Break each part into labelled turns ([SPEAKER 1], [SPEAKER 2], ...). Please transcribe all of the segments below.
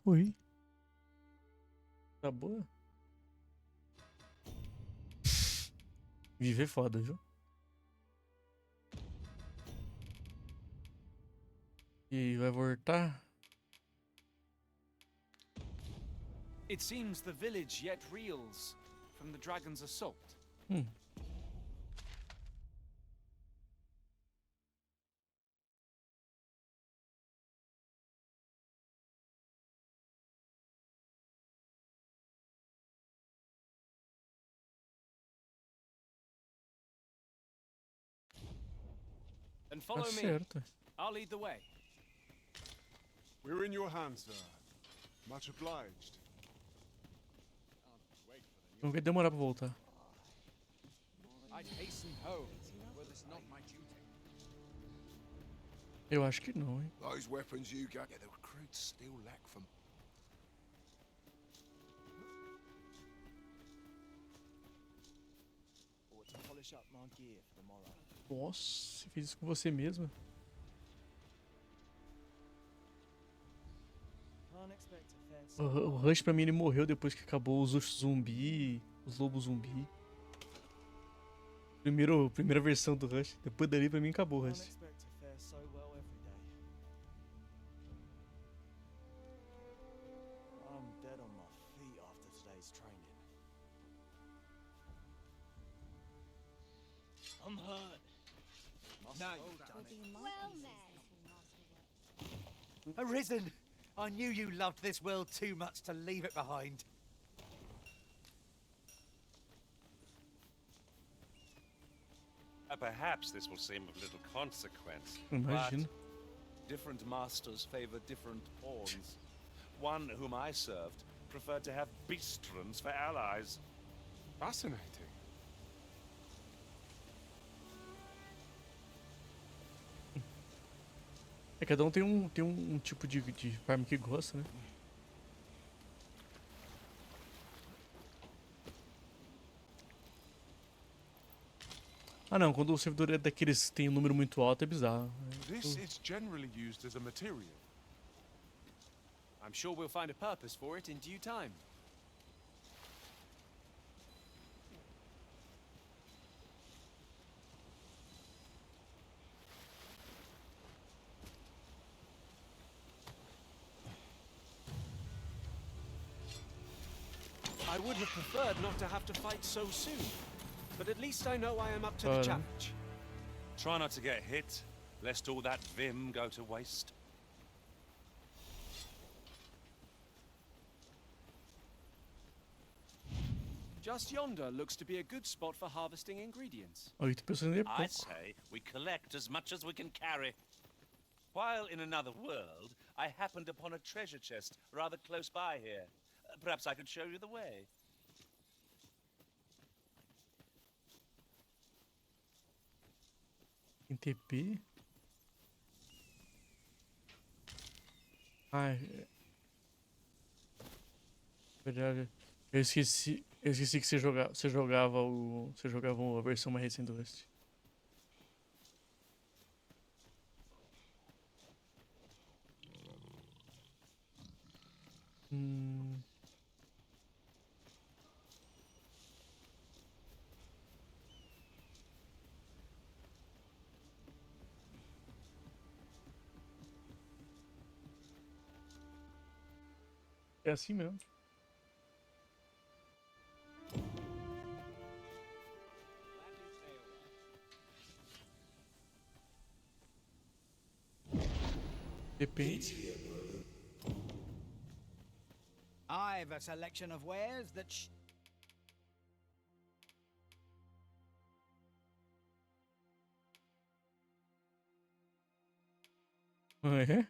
[SPEAKER 1] Ui. Tá boa? Viver foda, viu? E vai voltar?
[SPEAKER 2] It seems the village yet reels from the dragon's assault. Then follow
[SPEAKER 1] Tá
[SPEAKER 2] me.
[SPEAKER 1] certo.
[SPEAKER 2] I'll lead the way.
[SPEAKER 3] We're in your hands, sir. Much obliged.
[SPEAKER 1] Não vai demorar pra voltar.
[SPEAKER 2] I'd hasten home, were this not my duty.
[SPEAKER 1] Eu acho que não, hein?
[SPEAKER 4] Those weapons you got, the recruits still lack them.
[SPEAKER 2] Ought to polish up my gear for the morrow.
[SPEAKER 1] Nossa, você fez isso com você mesma? O Rush pra mim ele morreu depois que acabou os ursos zumbi, os lobos zumbi. Primeira versão do Rush. Depois dali pra mim acabou o Rush.
[SPEAKER 2] I'm hurt. No.
[SPEAKER 5] Well then.
[SPEAKER 6] Arisen! I knew you loved this world too much to leave it behind.
[SPEAKER 7] Perhaps this will seem of little consequence.
[SPEAKER 1] Imagina.
[SPEAKER 7] But different masters favor different pawns. One whom I served preferred to have beastrons for allies.
[SPEAKER 3] Fascinating.
[SPEAKER 1] É, cada um tem um tipo de farm que gosta, né? Ah não, quando o servidor é daqueles que tem um número muito alto é bizarro.
[SPEAKER 3] This is generally used as a material.
[SPEAKER 2] I'm sure we'll find a purpose for it in due time. I would have preferred not to have to fight so soon, but at least I know I am up to the challenge.
[SPEAKER 7] Try not to get hit, lest all that vim go to waste.
[SPEAKER 2] Just yonder looks to be a good spot for harvesting ingredients.
[SPEAKER 1] 8 pessoas é
[SPEAKER 7] I
[SPEAKER 1] pouco.
[SPEAKER 7] say we collect as much as we can carry. While in another world, I happened upon a treasure chest rather close by here. Perhaps I could show you the way.
[SPEAKER 1] Em TP? Ai. Verdade. Eu esqueci que você jogava a versão mais recente do Rust. É assim mesmo. Depende.
[SPEAKER 6] I've a selection of wares that
[SPEAKER 1] É?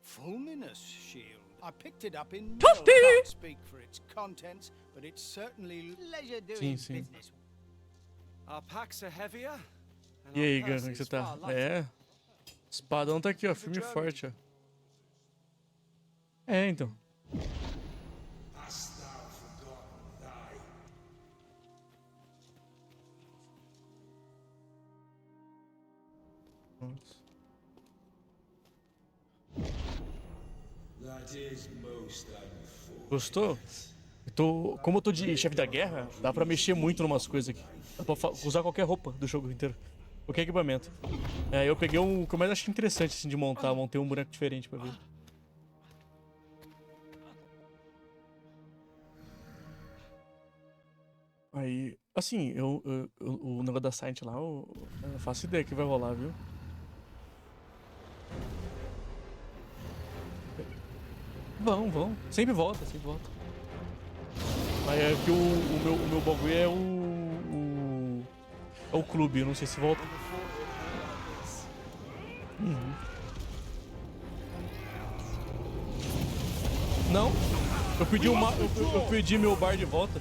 [SPEAKER 6] Fulminous shield. I picked it up in
[SPEAKER 1] Toasty!
[SPEAKER 6] can't speak for its contents, but it's certainly leisure doing
[SPEAKER 1] Sim.
[SPEAKER 6] business.
[SPEAKER 2] Our packs are heavier. and
[SPEAKER 1] E
[SPEAKER 2] our
[SPEAKER 1] aí, Gun, como é que
[SPEAKER 2] purses
[SPEAKER 1] você tá?
[SPEAKER 2] far lighter.
[SPEAKER 1] É. Espadão tá aqui, ó, firme e forte, ó. É, então. menos. Gostou? Como eu tô de chefe da guerra, dá pra mexer muito em umas coisas aqui. Dá pra usar qualquer roupa do jogo inteiro. Qualquer equipamento. Eu peguei o que eu mais achei interessante assim, de montar. Montei um boneco diferente pra ver. Aí, assim, o negócio da Silent lá, eu não faço ideia que vai rolar, viu? Vão. Sempre volta, sempre volta. Mas é que o meu bagulho é é o clube, eu não sei se volta. Não, eu pedi meu bar de volta.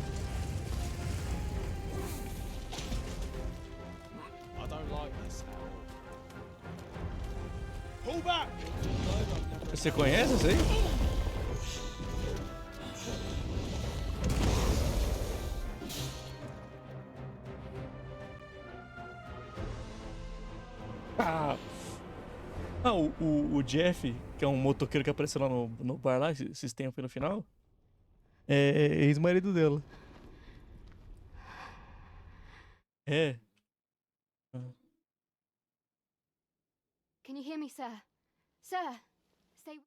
[SPEAKER 6] I don't like this at all. Pull back!
[SPEAKER 1] Você conhece isso aí? O Jeff, que é um motoqueiro que apareceu lá no bar lá, esses tempos aí no final, é ex-marido dela. É.
[SPEAKER 5] Can you hear me, sir? Sir, stay.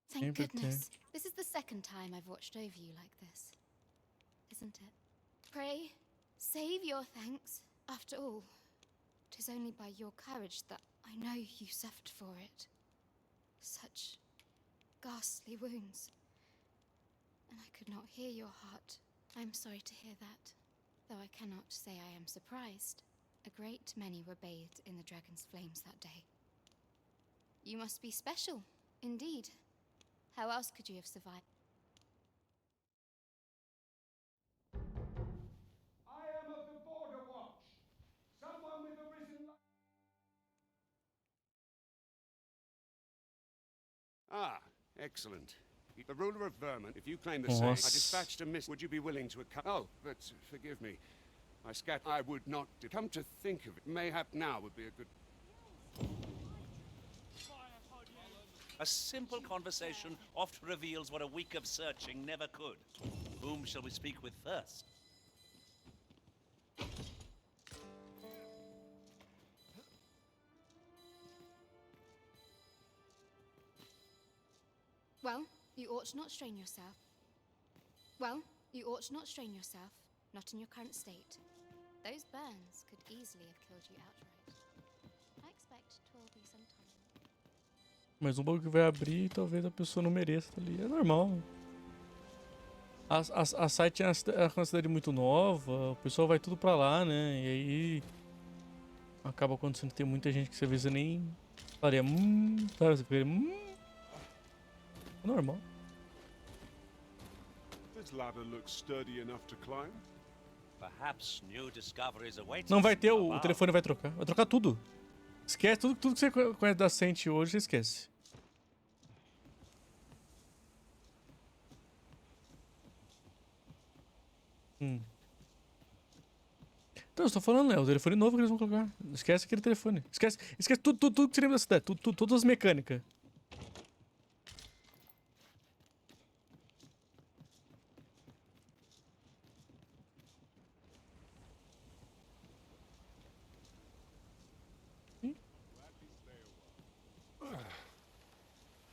[SPEAKER 5] Thank goodness. This is the second time I've watched over you like this, isn't it? Pray, save your thanks. After all, 'tis only by your courage that I know you suffered for it. Such ghastly wounds. And I could not hear your heart. I'm sorry to hear that, though I cannot say I am surprised. A great many were bathed in the dragon's flames that day. You must be special, indeed. How else could you have survived?
[SPEAKER 6] I am of the Border Watch. Someone with a risen light.
[SPEAKER 8] Ah, excellent. The ruler of Vermont, if you claim the same, I dispatched a miss. Would you be willing to Oh, but forgive me. I would not. Come to think of it, mayhap now would be a good...
[SPEAKER 7] A simple conversation oft reveals what a week of searching never could. Whom shall we speak with first?
[SPEAKER 5] Well, you ought not strain yourself. Well, you ought not strain yourself, not in your current state. Those burns could easily have killed you outright. I expect 'twill be some time.
[SPEAKER 1] Mas um bagulho que vai abrir e talvez a pessoa não mereça, tá ali. É normal. A site é uma cidade muito nova, o pessoal vai tudo pra lá, né? E aí acaba acontecendo que tem muita gente que você às vezes nem faria, sabe? Você ficaria, é normal.
[SPEAKER 3] This ladder looks sturdy enough to climb.
[SPEAKER 7] Perhaps new discoveries await.
[SPEAKER 1] Não vai ter, o telefone vai trocar. Vai trocar tudo. Esquece tudo que você conhece da Saint hoje, você esquece. Então, eu estou falando, é o telefone novo que eles vão colocar. Esquece aquele telefone. Esquece tudo que você lembra da cidade. Todas as mecânicas.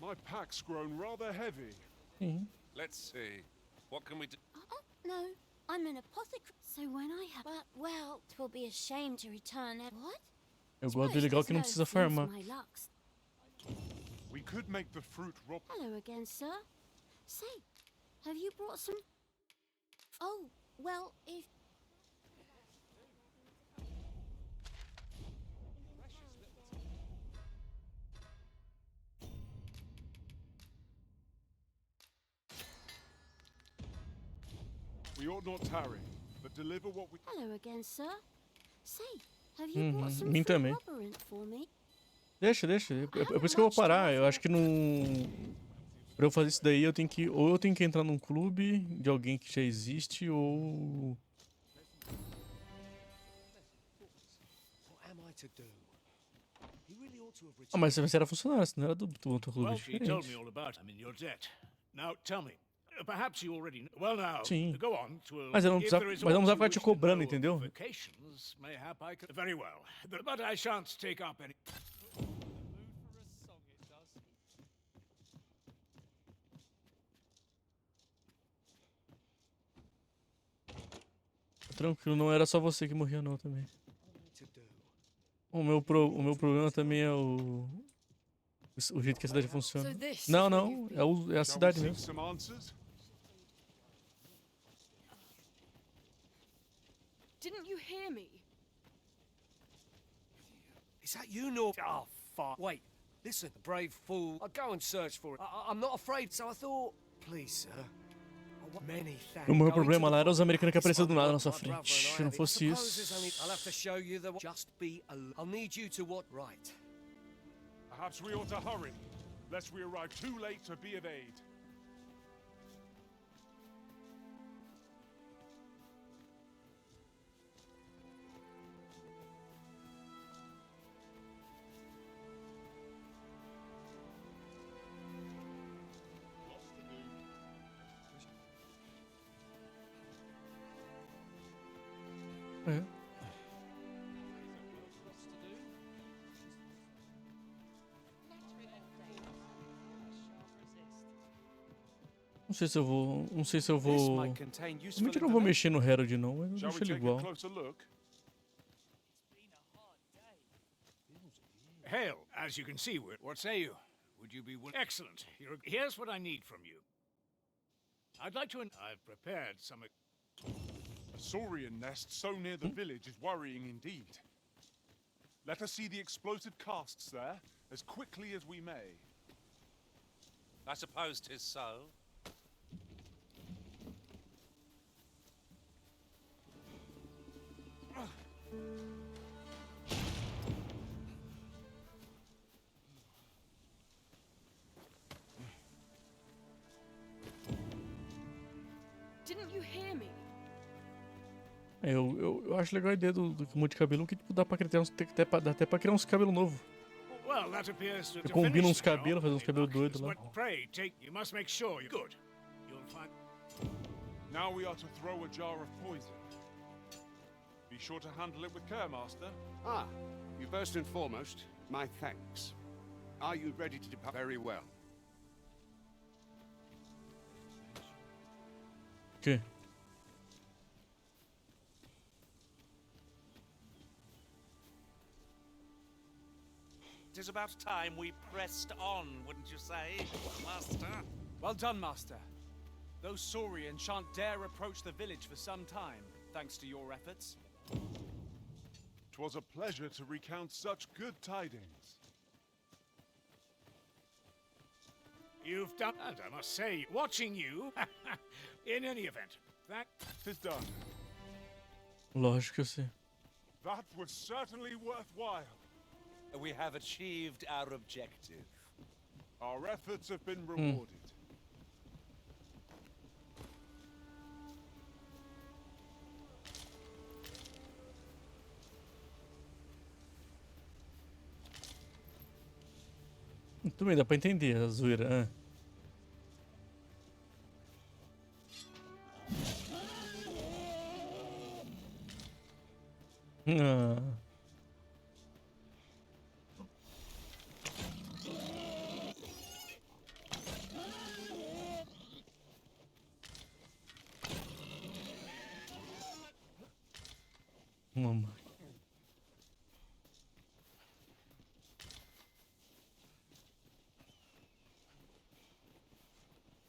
[SPEAKER 3] My pack's grown rather heavy.
[SPEAKER 8] Let's see. What can we do?
[SPEAKER 9] No, I'm an apothecary. So when I have... But, well, 'twill be a shame to return it. What?
[SPEAKER 1] Eu gosto do legal que não precisa farmar.
[SPEAKER 3] We could make the fruit rot.
[SPEAKER 9] Hello again, sir. Say, have you brought some... Oh, well, if...
[SPEAKER 3] We ought not tarry, but deliver what we...
[SPEAKER 9] Hello again, sir. Say, have you brought some
[SPEAKER 1] Mim também.
[SPEAKER 9] labyrinth for me?
[SPEAKER 1] Deixa. É por isso que eu vou parar. Eu acho que não. Pra eu fazer isso daí, eu tenho que. Ou eu tenho que entrar num clube de alguém que já existe, ou.
[SPEAKER 2] What am I to do? He really ought to have
[SPEAKER 1] Ah, mas você era funcionário, você não era do outro clube
[SPEAKER 6] Well, he told me
[SPEAKER 1] diferente.
[SPEAKER 6] all about it. I'm in your debt. Now, tell me. Perhaps you already know. Well, now,
[SPEAKER 1] Sim.
[SPEAKER 6] go on.
[SPEAKER 1] Mas eu não
[SPEAKER 6] if
[SPEAKER 1] precisava,
[SPEAKER 6] there is
[SPEAKER 1] mas eu não
[SPEAKER 6] aught
[SPEAKER 1] precisava
[SPEAKER 6] you
[SPEAKER 1] ficar te
[SPEAKER 6] wish to
[SPEAKER 1] cobrando,
[SPEAKER 6] know of
[SPEAKER 1] entendeu?
[SPEAKER 6] Vacations, mayhap I could. Very well. But I shan't take up any.
[SPEAKER 1] Tranquilo, não era só você que morria não também.
[SPEAKER 2] To do.
[SPEAKER 1] O meu problema também é o jeito que a cidade funciona. Não, é a
[SPEAKER 3] Shall we
[SPEAKER 1] cidade
[SPEAKER 3] seek
[SPEAKER 1] mesmo.
[SPEAKER 3] some answers?
[SPEAKER 10] Didn't you hear me?
[SPEAKER 2] Is that you, Nor? Oh, fuck. Wait, listen, brave fool. I'll go and search for it. I'm not afraid, so I thought. Please, sir. Many thanks.
[SPEAKER 1] O meu problema lá era os americanos que apareciam do nada na sua frente. Se não fosse isso.
[SPEAKER 2] I'll have to show you the. Just be. I'll need you to what? Right.
[SPEAKER 3] Perhaps we ought to hurry, lest we arrive too late to be of aid.
[SPEAKER 1] É. Não sei se eu vou. Não sei se eu
[SPEAKER 2] This
[SPEAKER 1] vou.
[SPEAKER 2] might contain useful
[SPEAKER 1] Realmente eu não vou
[SPEAKER 2] information.
[SPEAKER 1] mexer no Herald não, mas eu
[SPEAKER 3] Shall
[SPEAKER 1] deixo
[SPEAKER 3] we
[SPEAKER 1] ele
[SPEAKER 3] take a
[SPEAKER 1] igual.
[SPEAKER 3] closer look?
[SPEAKER 6] Hail, as you can see, what say you? Would you be willing? Excellent. Here's what I need from you. I'd like to. I've prepared some.
[SPEAKER 3] A saurian nest so near the village is worrying indeed. Let us see the explosive casts there as quickly as we may.
[SPEAKER 7] I suppose 'tis so.
[SPEAKER 10] Didn't you hear me?
[SPEAKER 1] Eu acho legal a ideia do monte de cabelo, que tipo, dá até pra criar uns cabelos novos.
[SPEAKER 6] Well, that appears to.
[SPEAKER 1] Eu combino uns
[SPEAKER 6] finish the job.
[SPEAKER 1] cabelos, fazer uns cabelos doidos lá.
[SPEAKER 6] But pray, you must make sure you're good. You'll find.
[SPEAKER 3] Now we are to throw a jar of poison. Be sure to handle it with care, Master.
[SPEAKER 8] Ah, you first and foremost, my thanks. Are you ready to depart? Very well.
[SPEAKER 1] Que?
[SPEAKER 7] It is about time we pressed on, wouldn't you say, Master?
[SPEAKER 2] Well done, Master. Those Saurians shan't dare approach the village for some time, thanks to your efforts.
[SPEAKER 3] 'Twas a pleasure to recount such good tidings.
[SPEAKER 6] You've done, and I must say, watching you. In any event, that.
[SPEAKER 3] 'Tis done.
[SPEAKER 1] Lógico que eu sei.
[SPEAKER 3] That was certainly worthwhile.
[SPEAKER 7] We have achieved our objective.
[SPEAKER 3] Our efforts have been rewarded.
[SPEAKER 1] Muito bem, dá pra entender a zoeira. Ah. Mamãe.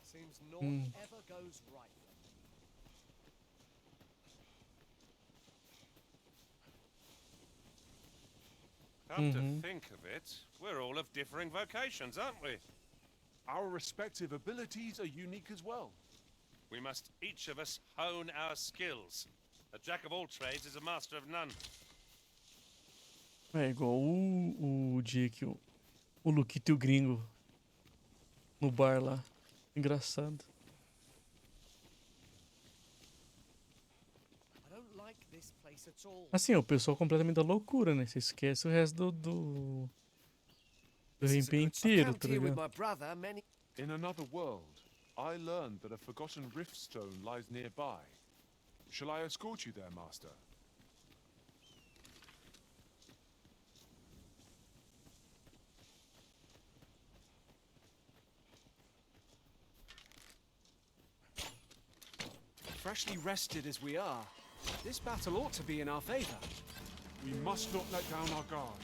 [SPEAKER 2] Seems naught ever goes right.
[SPEAKER 3] Come
[SPEAKER 7] To think of it, we're all of differing vocations, aren't we?
[SPEAKER 3] Our respective abilities are unique as well.
[SPEAKER 7] We must each of us hone our skills. A jack of all trades is a master of none.
[SPEAKER 1] É igual o dia que o Luquito e o gringo no bar lá. Engraçado.
[SPEAKER 2] I don't like this place at all.
[SPEAKER 1] Assim, o pessoal completamente da loucura, né? Você esquece o resto do
[SPEAKER 2] This is a
[SPEAKER 1] RP
[SPEAKER 2] good
[SPEAKER 1] inteiro,
[SPEAKER 2] camped
[SPEAKER 1] tá
[SPEAKER 2] here with
[SPEAKER 1] ligado?
[SPEAKER 2] my brother many.
[SPEAKER 3] In another world, I learned that a forgotten riftstone lies nearby. Shall I escort you there, Master?
[SPEAKER 2] Freshly rested as we are, this battle ought to be in our favor.
[SPEAKER 3] We must not let down our guard.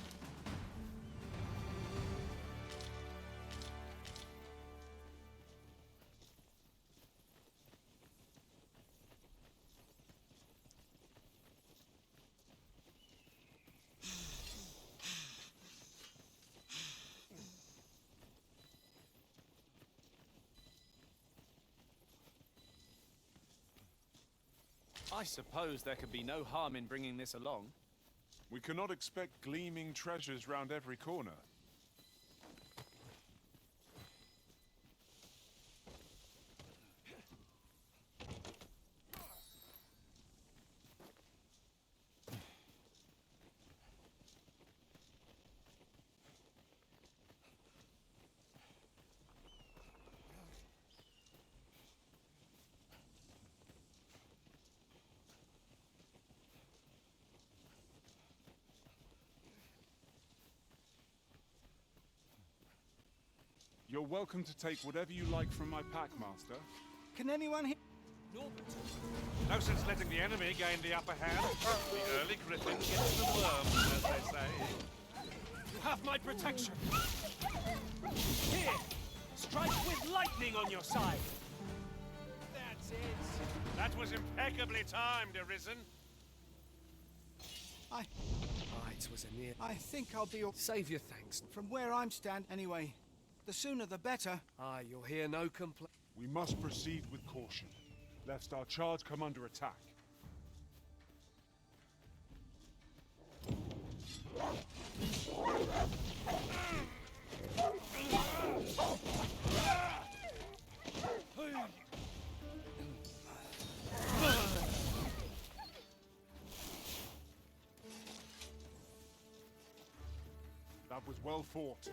[SPEAKER 11] I suppose there could be no harm in bringing this along.
[SPEAKER 3] We cannot expect gleaming treasures round every corner. You're welcome to take whatever you like from my pack, Master.
[SPEAKER 6] Can anyone hear?
[SPEAKER 7] No sense letting the enemy gain the upper hand. The early griffin gets the worms, as they say.
[SPEAKER 2] You have my protection. Here, strike with lightning on your side. That's it.
[SPEAKER 7] That was impeccably timed, Arisen.
[SPEAKER 2] It was a near.
[SPEAKER 6] I think I'll be all...
[SPEAKER 2] Save your thanks.
[SPEAKER 6] From where I'm stand anyway. The sooner the better.
[SPEAKER 2] You'll hear no complaint.
[SPEAKER 3] We must proceed with caution, lest our charge come under attack. That was well fought.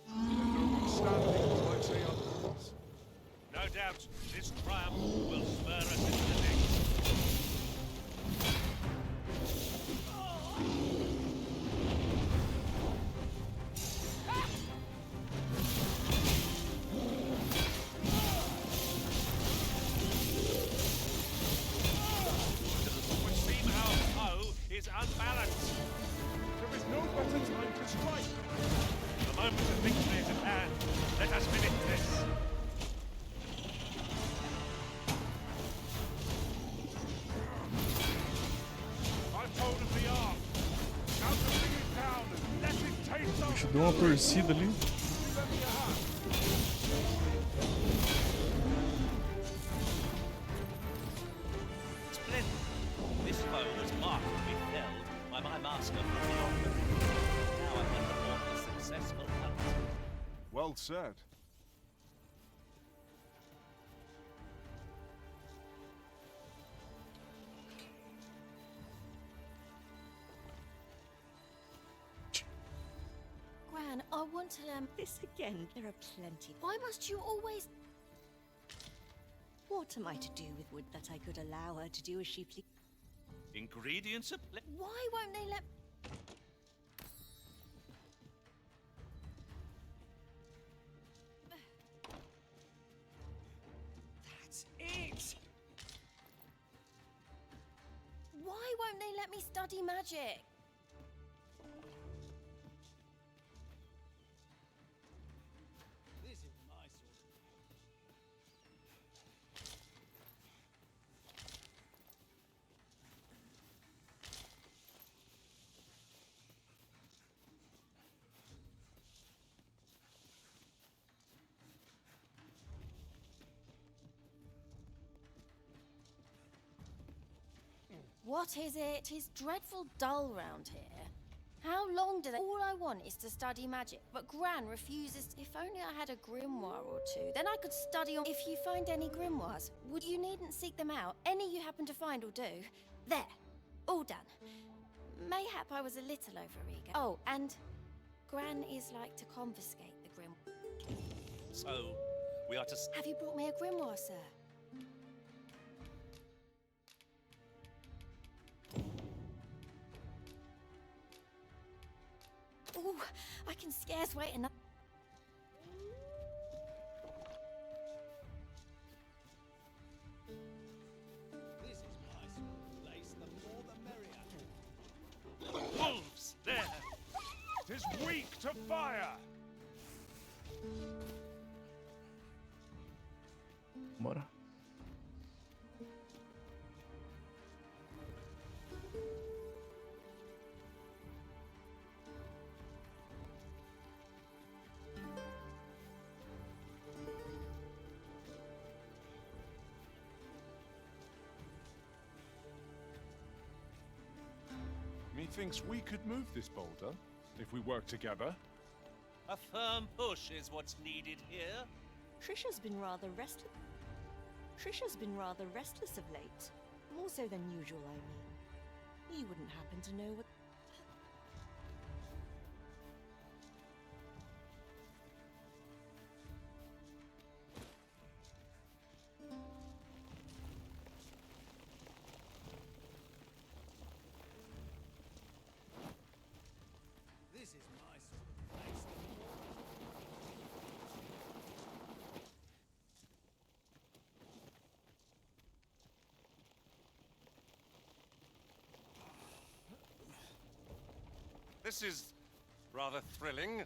[SPEAKER 3] There's no one standing who might say otherwise.
[SPEAKER 7] No doubt, this triumph will spur us into the next. Would seem our foe is unbalanced.
[SPEAKER 3] There is no better time to strike.
[SPEAKER 7] The moment of victory is at hand. Let us finish this.
[SPEAKER 3] I've told him the arm. Now to bring it down and let it taste of.
[SPEAKER 1] Deixa eu dar uma torcida ali.
[SPEAKER 3] Lend me a hand.
[SPEAKER 7] Splendid. This foe was marked to be felled by my master from beyond the ring. Now I can report a successful hunt.
[SPEAKER 3] Well said.
[SPEAKER 9] Gran, I want to this again. There are plenty. Why must you always... What am I to do with wood that I could allow her to do as she please?
[SPEAKER 7] Ingredients are
[SPEAKER 9] Why won't they let...
[SPEAKER 2] That's it.
[SPEAKER 9] Why won't they let me study magic?
[SPEAKER 2] This is my sort of.
[SPEAKER 9] What is it? 'Tis dreadful dull round here. How long do they... All I want is to study magic, but Gran refuses. If only I had a grimoire or two, then I could study on... If you find any grimoires, you needn't seek them out. Any you happen to find will do. There. All done. Mayhap I was a little overeager. Oh, and Gran is like to confiscate the grimoire.
[SPEAKER 7] So, we are to...
[SPEAKER 9] Have you brought me a grimoire, sir? Ooh, I can scarce wait enough.
[SPEAKER 2] This is my sort of place. The more the merrier.
[SPEAKER 3] Wolves! There! 'Tis weak to fire!
[SPEAKER 1] Bora.
[SPEAKER 3] Methinks we could move this boulder if we work together.
[SPEAKER 7] A firm push is what's needed here.
[SPEAKER 12] Trisha's been rather restless. Trisha's been rather restless of late. More so than usual, I mean. You wouldn't happen to know what...
[SPEAKER 2] This is my sort of place.
[SPEAKER 8] This is rather thrilling.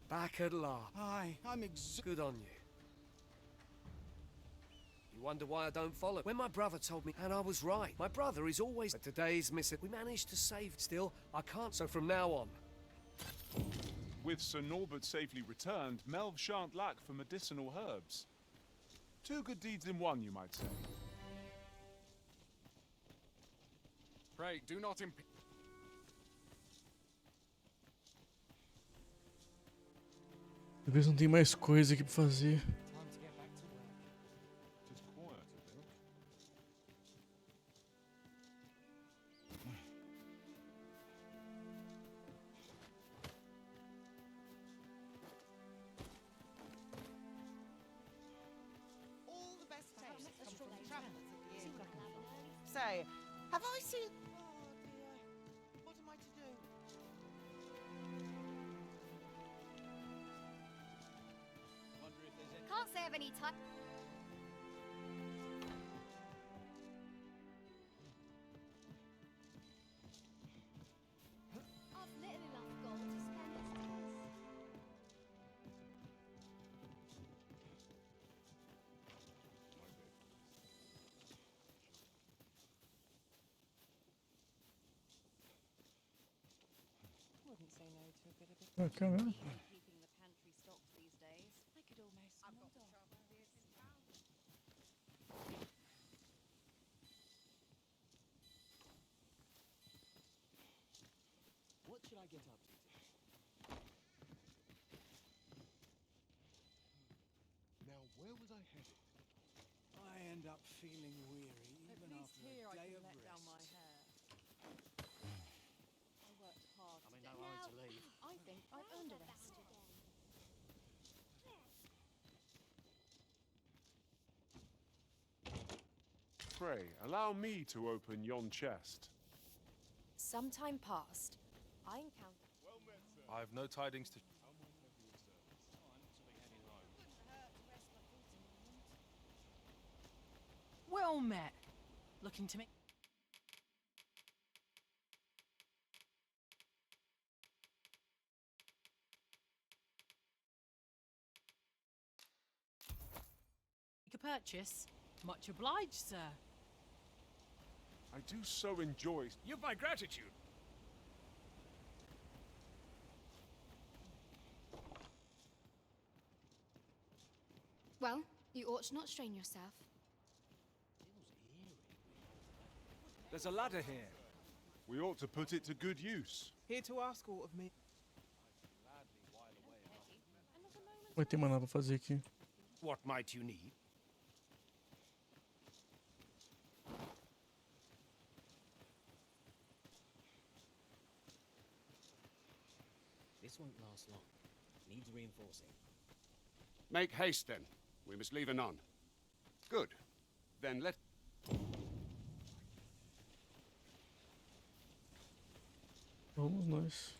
[SPEAKER 2] Back at last. Aye, I'm good on you. You wonder why I don't follow. When my brother told me, and I was right. My brother is always... But today's missing. We managed to save. Still, I can't, so from now on.
[SPEAKER 3] With Sir Norbert safely returned, Melv shan't lack for medicinal herbs. Two good deeds in one, you might say.
[SPEAKER 8] Pray, do not impede.
[SPEAKER 1] Talvez não tem mais coisa aqui pra fazer.
[SPEAKER 3] Tis quiet, I think.
[SPEAKER 13] All the best tastes come from travelers at the inn. Say, have I seen... Oh dear, what am I to do?
[SPEAKER 5] Can't say I've any time. I've little enough gold to spend these days.
[SPEAKER 1] Ah, caramba.
[SPEAKER 12] Keeping the pantry stocked these days. I could almost smell dog.
[SPEAKER 2] What should I get up to? Now, where was I headed?
[SPEAKER 6] I end up feeling weary even after a day of rest.
[SPEAKER 12] Down my hair. I worked hard.
[SPEAKER 2] I'm in no hurry to leave.
[SPEAKER 12] I think I've earned a rest.
[SPEAKER 3] Pray, allow me to open yon chest.
[SPEAKER 14] Some time passed. I encountered.
[SPEAKER 11] I have no tidings to...
[SPEAKER 13] Well met. Looking to me. Make a purchase. Much obliged, sir.
[SPEAKER 3] I do so enjoy...
[SPEAKER 6] You've my gratitude.
[SPEAKER 5] Well, you ought not strain yourself.
[SPEAKER 2] There's a ladder here.
[SPEAKER 3] We ought to put it to good use.
[SPEAKER 13] Here to ask all of me.
[SPEAKER 1] Vai ter maná pra fazer aqui.
[SPEAKER 2] What might you need?
[SPEAKER 15] This won't last long. Needs reinforcing.
[SPEAKER 8] Make haste, then. We must leave anon. Good. Then let...
[SPEAKER 1] Vamos nós.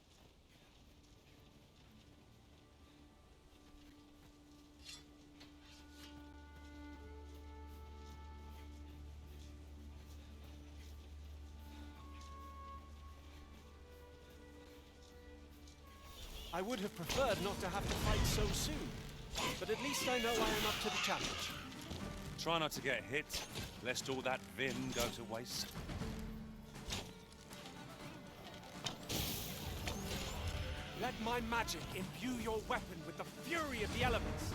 [SPEAKER 2] I would have preferred not to have to fight so soon, but at least I know I am up to the challenge.
[SPEAKER 7] Try not to get hit, lest all that vim go to waste.
[SPEAKER 2] Let my magic imbue your weapon with the fury of the elements.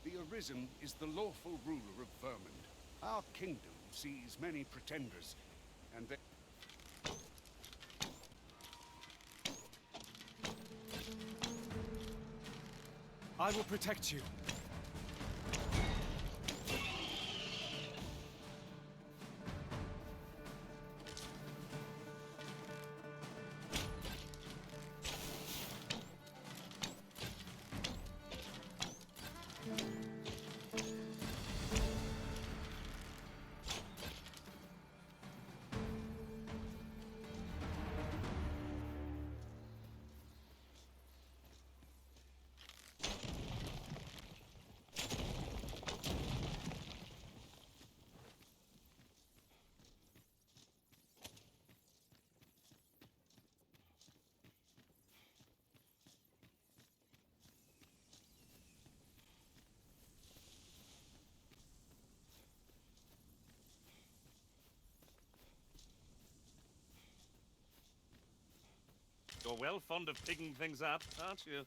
[SPEAKER 8] The Arisen is the lawful ruler of Vermund. Our kingdom sees many pretenders, and they...
[SPEAKER 2] I will protect you.
[SPEAKER 7] You're well fond of picking things up, aren't you?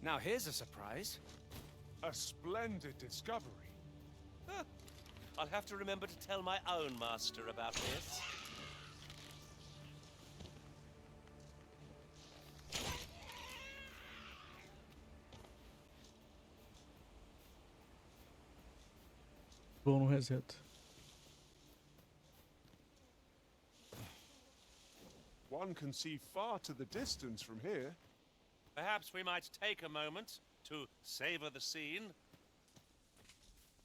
[SPEAKER 2] Now here's a surprise.
[SPEAKER 3] A splendid discovery.
[SPEAKER 7] I'll have to remember to tell my own master about this.
[SPEAKER 1] Bom, no reseta.
[SPEAKER 3] One can see far to the distance from here.
[SPEAKER 7] Perhaps we might take a moment to savor the scene.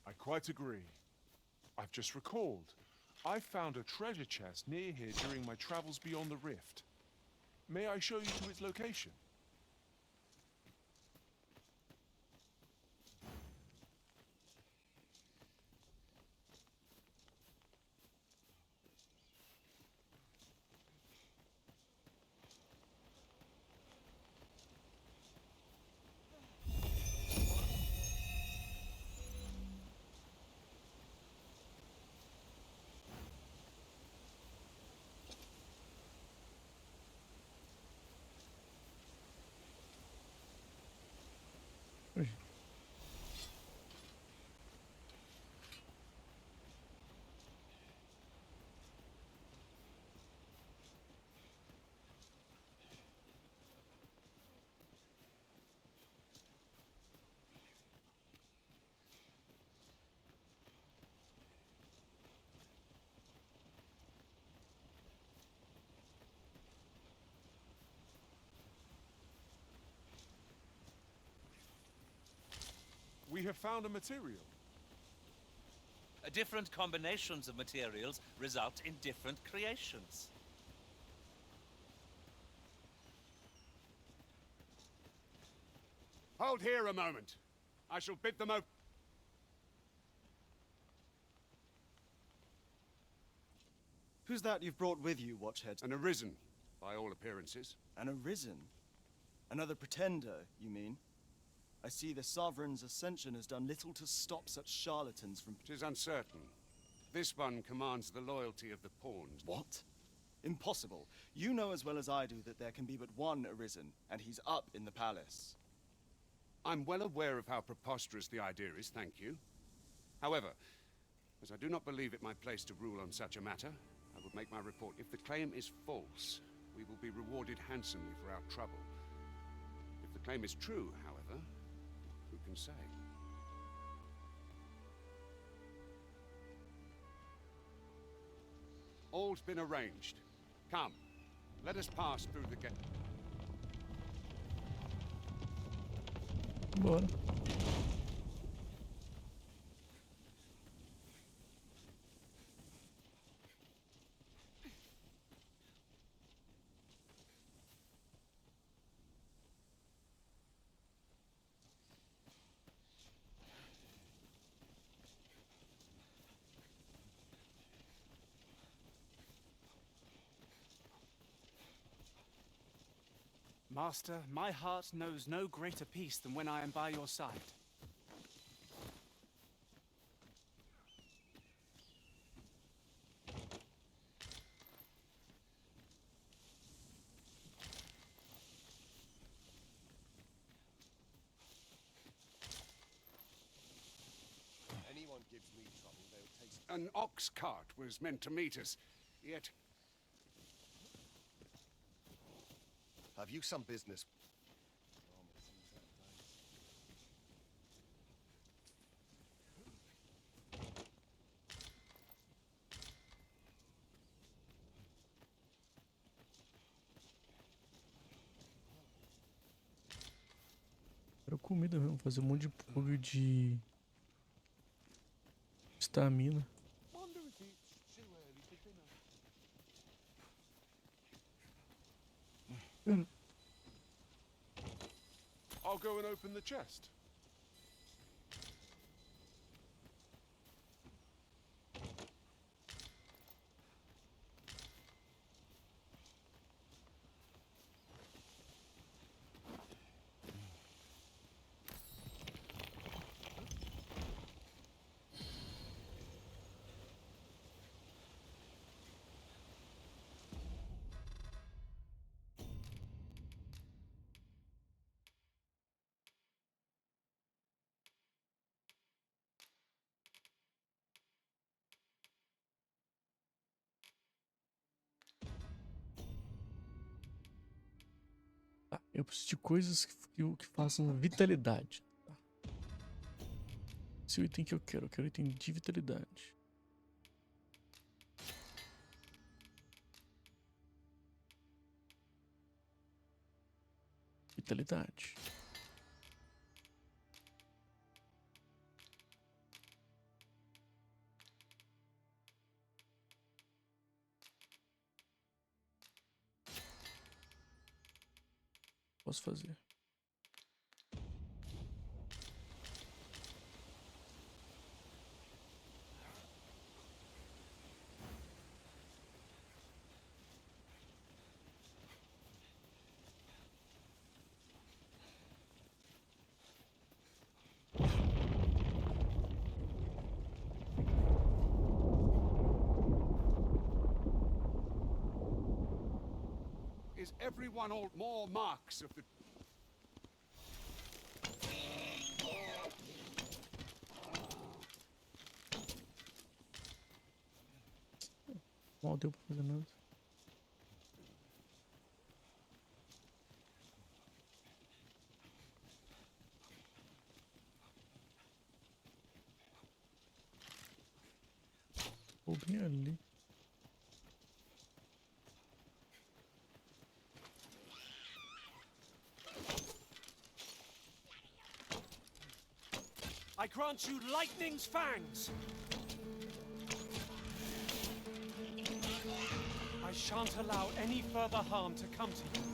[SPEAKER 3] I quite agree. I've just recalled. I found a treasure chest near here during my travels beyond the rift. May I show you to its location? We have found a material.
[SPEAKER 7] Different combinations of materials result in different creations.
[SPEAKER 8] Hold here a moment. I shall bid them open.
[SPEAKER 16] Who's that you've brought with you, Watchhead?
[SPEAKER 8] An arisen, by all appearances.
[SPEAKER 16] An arisen? Another pretender, you mean? I see the Sovereign's ascension has done little to stop such charlatans from...
[SPEAKER 8] 'Tis uncertain. This one commands the loyalty of the pawns.
[SPEAKER 16] What? Impossible. You know as well as I do that there can be but one arisen, and he's up in the palace.
[SPEAKER 8] I'm well aware of how preposterous the idea is, thank you. However, as I do not believe it my place to rule on such a matter, I would make my report. If the claim is false, we will be rewarded handsomely for our trouble. If the claim is true, however, who can say? All's been arranged. Come, let us pass through the gate.
[SPEAKER 1] Bora.
[SPEAKER 11] Master, my heart knows no greater peace than when I am by your side.
[SPEAKER 4] Anyone gives me trouble, they'll taste...
[SPEAKER 8] An ox cart was meant to meet us, yet...
[SPEAKER 4] Have you some business?
[SPEAKER 1] Era comida mesmo, fazer um monte de pug de estamina.
[SPEAKER 3] I'll go and open the chest.
[SPEAKER 1] Eu preciso de coisas que façam vitalidade. Tá. Esse é o item que eu quero. Eu quero item de vitalidade. Vitalidade. Posso fazer.
[SPEAKER 8] Is everyone all more marks of the...
[SPEAKER 1] Mal deu pra fazer nada. Vou bem ali.
[SPEAKER 2] I grant you lightning's fangs. I shan't allow any further harm to come to you.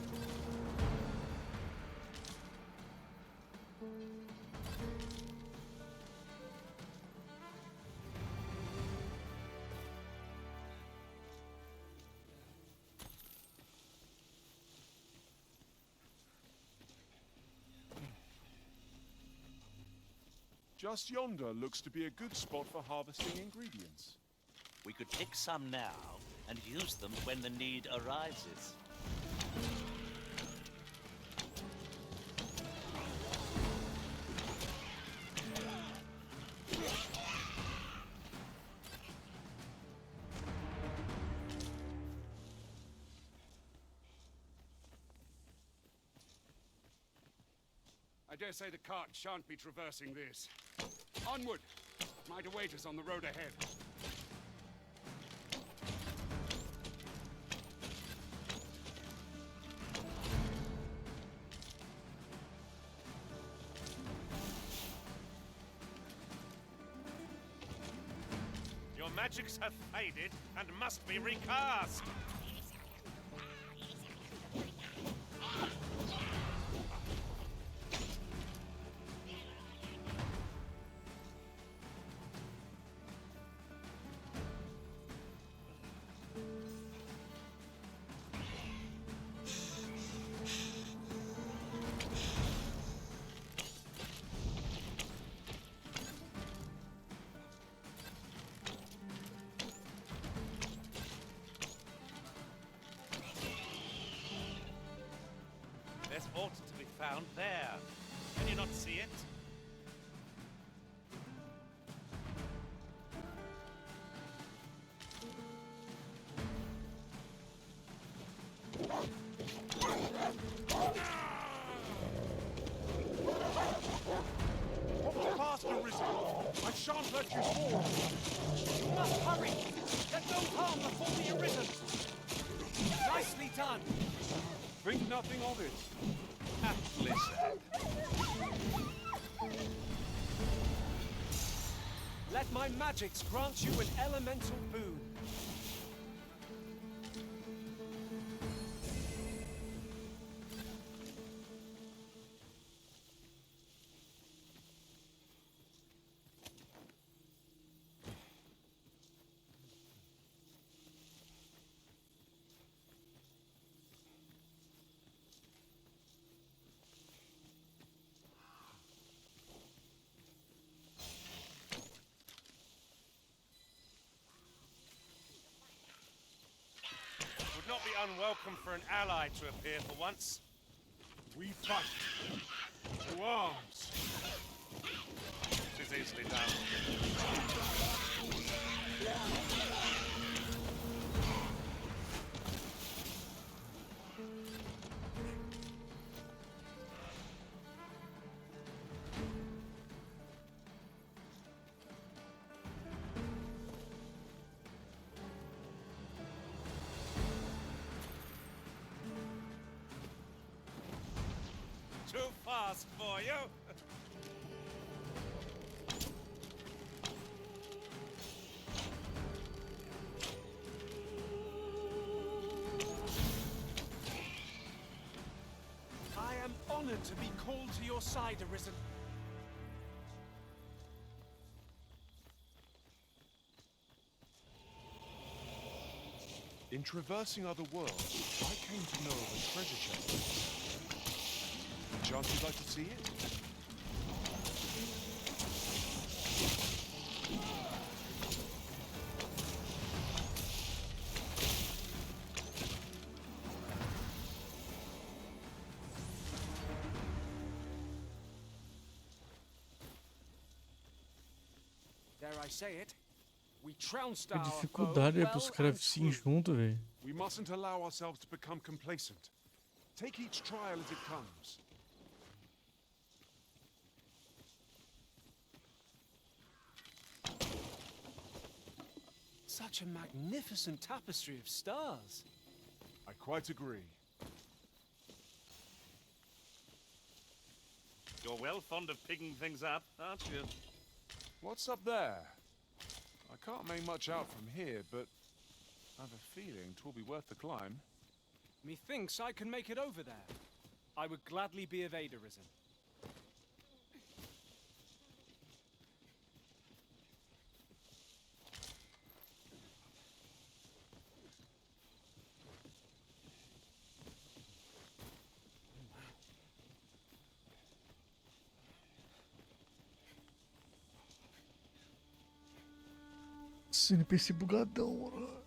[SPEAKER 3] Just yonder looks to be a good spot for harvesting ingredients.
[SPEAKER 7] We could pick some now and use them when the need arises.
[SPEAKER 8] I dare say the cart shan't be traversing this. Onward! Might await us on the road ahead.
[SPEAKER 7] Your magics have faded and must be recast. There's water to be found there. Can you not see it?
[SPEAKER 2] Faster, Risen! I shan't let you fall! You must hurry! Let no harm befall the Arisen! Nicely done!
[SPEAKER 3] Think nothing of it.
[SPEAKER 7] Listen.
[SPEAKER 2] Let my magics grant you an elemental boon.
[SPEAKER 7] Would not be unwelcome for an ally to appear for once.
[SPEAKER 3] We fight. To arms.
[SPEAKER 7] It is easily done. ask for you.
[SPEAKER 11] I am honored to be called to your side, Arisen.
[SPEAKER 3] In traversing other worlds, I came to know of a treasure chest. Chance you'd like to see it?
[SPEAKER 11] Dare I say it? We trounced
[SPEAKER 1] A
[SPEAKER 11] our
[SPEAKER 1] dificuldade é pros caras virem junto, velho.
[SPEAKER 3] We mustn't allow ourselves to become complacent. Take each trial as it comes.
[SPEAKER 11] Such a magnificent tapestry of stars.
[SPEAKER 3] I quite agree.
[SPEAKER 7] You're well fond of picking things up, aren't you?
[SPEAKER 3] What's up there? I can't make much out from here, but I have a feeling 'twill be worth the climb.
[SPEAKER 11] Methinks I can make it over there. I would gladly be of aid, Arisen.
[SPEAKER 1] Esse NPC bugadão, mano.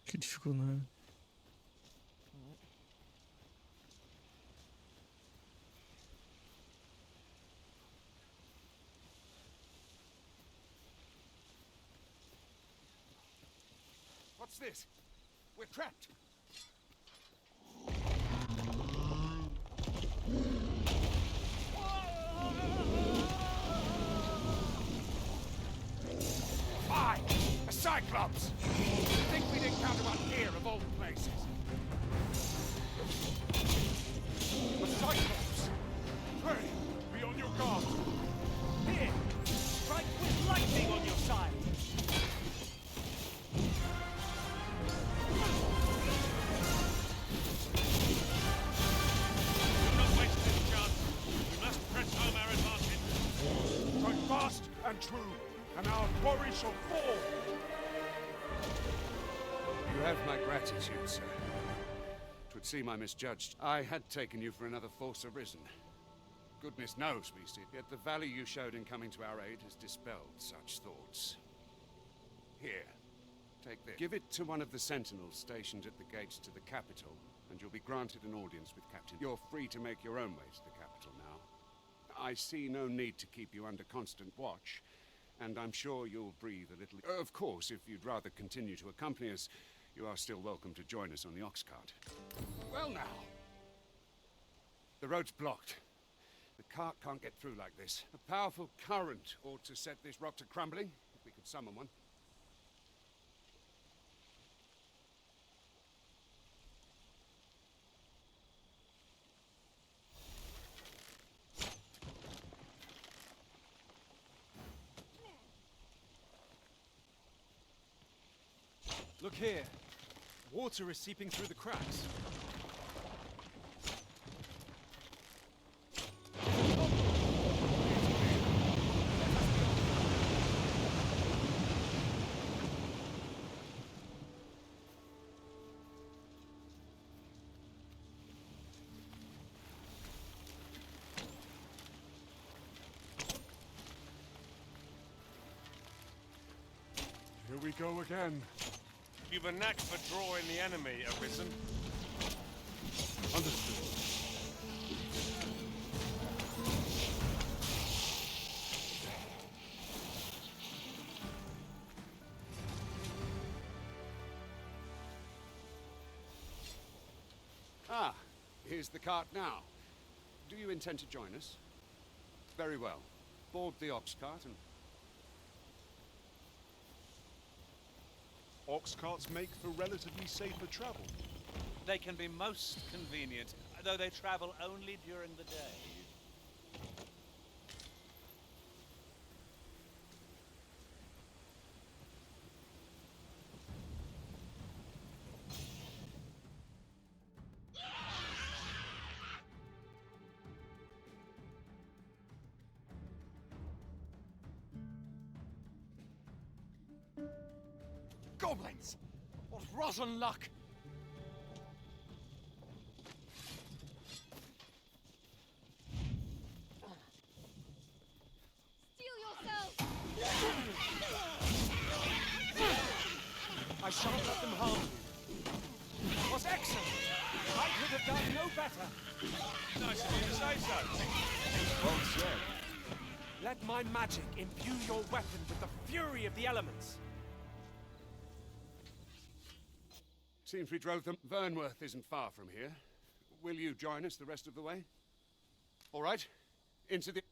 [SPEAKER 1] Que dificuldade.
[SPEAKER 8] What's this? We're trapped.
[SPEAKER 2] Fine! A Cyclops! You'd think we'd encounter one here of all places.
[SPEAKER 3] A Cyclops! Pray, be on your guard!
[SPEAKER 11] Here! Strike with lightning on your side!
[SPEAKER 7] Do not waste this chance. We must press home our advantage.
[SPEAKER 3] Strike fast and true, and our quarry shall fall!
[SPEAKER 8] You have my gratitude, sir. 'Twould seem I misjudged. I had taken you for another force arisen. Goodness knows we see, yet the value you showed in coming to our aid has dispelled such thoughts. Here, take this. Give it to one of the sentinels stationed at the gates to the capital, and you'll be granted an audience with Captain. You're free to make your own way to the capital now. I see no need to keep you under constant watch, and I'm sure you'll breathe a little. Of course, if you'd rather continue to accompany us, you are still welcome to join us on the ox cart. Well now. The road's blocked. The cart can't get through like this. A powerful current ought to set this rock to crumbling, if we could summon one.
[SPEAKER 11] Look here. Water is seeping through the cracks.
[SPEAKER 3] we go again.
[SPEAKER 17] You've a knack for drawing the enemy, Arisen.
[SPEAKER 3] Understood.
[SPEAKER 8] Ah, here's the cart now. Do you intend to join us? Very well. Board the ox cart and...
[SPEAKER 3] Ox carts make for relatively safer travel.
[SPEAKER 7] They can be most convenient, though they travel only during the day.
[SPEAKER 2] Goblins! What rotten luck!
[SPEAKER 5] Steel yourselves!
[SPEAKER 2] I shan't let them harm you. It was excellent! I could have done no better.
[SPEAKER 17] Nice of you to say so.
[SPEAKER 3] Well said.
[SPEAKER 2] Let my magic imbue your weapon with the fury of the elements.
[SPEAKER 8] Seems we drove them. Vernworth isn't far from here. Will you join us the rest of the way? All right. Into the...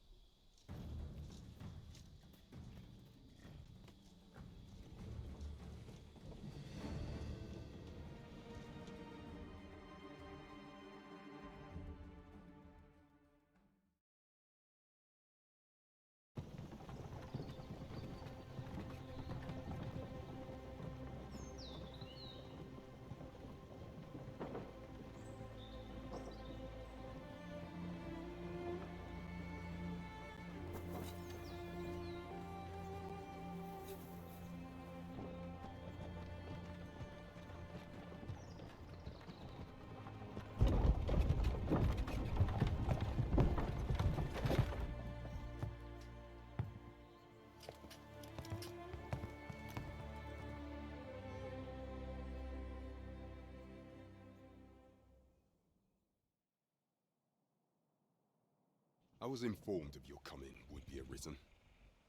[SPEAKER 18] I was informed of your coming would be arisen.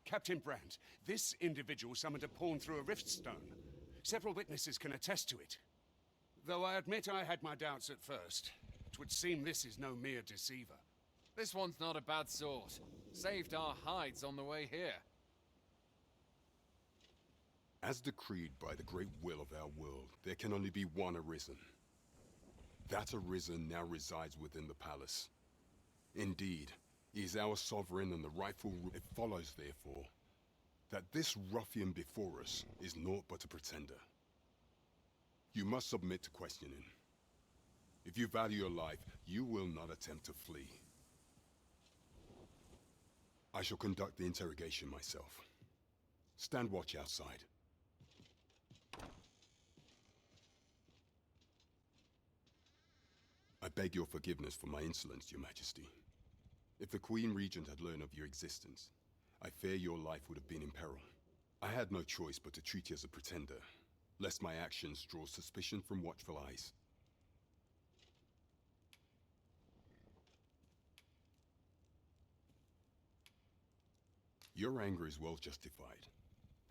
[SPEAKER 8] Captain Brandt, this individual summoned a pawn through a rift stone. Several witnesses can attest to it. Though I admit I had my doubts at first. It would seem this is no mere deceiver.
[SPEAKER 19] This one's not a bad sort. Saved our hides on the way here.
[SPEAKER 18] As decreed by the great will of our world, there can only be one arisen. That arisen now resides within the palace. Indeed, he is our sovereign and the rightful ruler. It follows, therefore, that this ruffian before us is naught but a pretender. You must submit to questioning. If you value your life, you will not attempt to flee. I shall conduct the interrogation myself. Stand watch outside. I beg your forgiveness for my insolence, Your Majesty. If the Queen Regent had learned of your existence, I fear your life would have been in peril. I had no choice but to treat you as a pretender, lest my actions draw suspicion from watchful eyes. Your anger is well justified,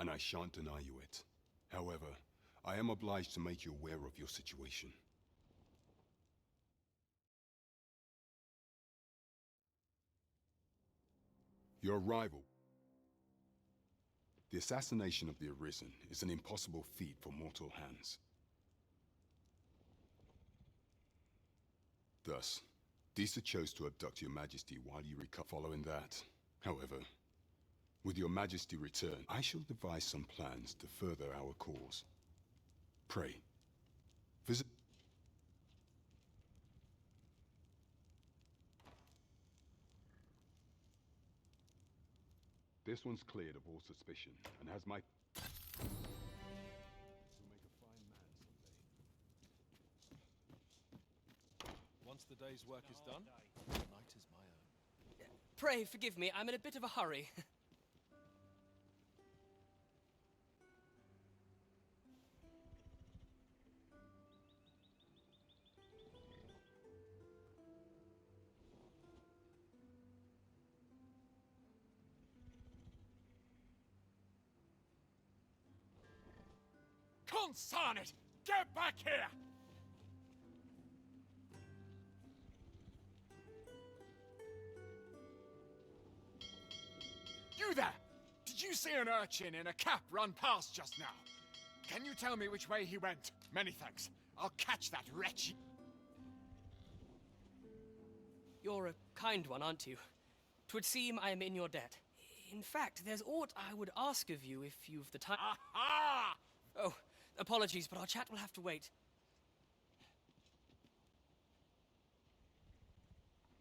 [SPEAKER 18] and I shan't deny you it. However, I am obliged to make you aware of your situation. Your arrival. The assassination of the Arisen is an impossible feat for mortal hands. Thus, Disa chose to abduct your Majesty while you recover. Following that, however, with your Majesty return, I shall devise some plans to further our cause. Pray, visit... This one's cleared of all suspicion, and has my... You'll make a fine man someday.
[SPEAKER 20] Once the day's work is done, the night is my own.
[SPEAKER 21] Pray forgive me, I'm in a bit of a hurry.
[SPEAKER 19] Consarn it! Get back here! You there! Did you see an urchin in a cap run past just now? Can you tell me which way he went? Many thanks. I'll catch that wretch.
[SPEAKER 21] You're a kind one, aren't you? 'Twould seem I am in your debt. In fact, there's aught I would ask of you if you've the time.
[SPEAKER 19] Aha!
[SPEAKER 21] Oh, apologies, but our chat will have to wait.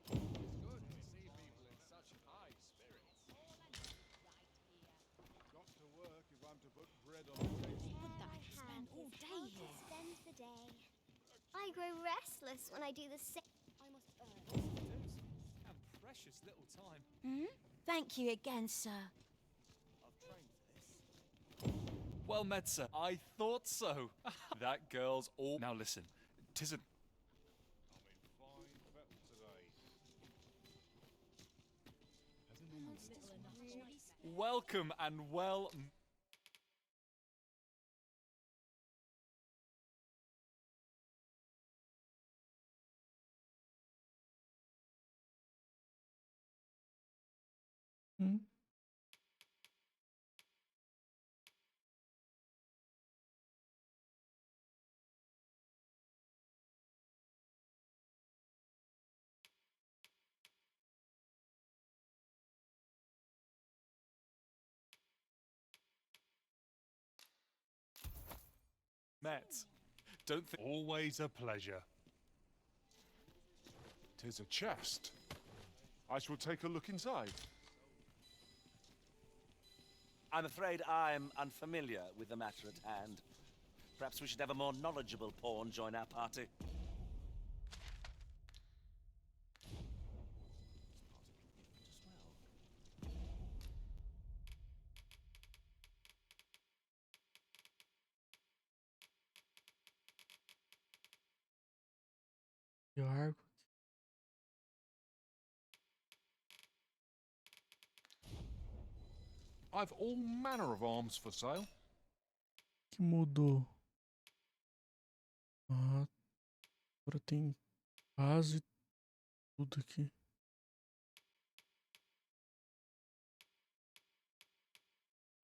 [SPEAKER 19] It's good to see people in such high spirits.
[SPEAKER 20] Got to work if I'm to put bread on the table.
[SPEAKER 22] Spend all day here. Spend the day. I grow restless when I do the same. I must earn.
[SPEAKER 11] And precious little time.
[SPEAKER 12] Hmm? Thank you again, sir.
[SPEAKER 23] Well met, sir. I thought so. That girl's all... Now listen, 'tis a...
[SPEAKER 20] I'm in fine fettle today.
[SPEAKER 23] Welcome and well...
[SPEAKER 1] Hmm?
[SPEAKER 23] Met. Don't think...
[SPEAKER 3] Always a pleasure. 'Tis a chest. I shall take a look inside.
[SPEAKER 7] I'm afraid I'm unfamiliar with the matter at hand. Perhaps we should have a more knowledgeable pawn join our party.
[SPEAKER 1] E o arco.
[SPEAKER 3] I've all manner of arms for sale.
[SPEAKER 1] Que mudou? Ah, agora tem quase tudo aqui.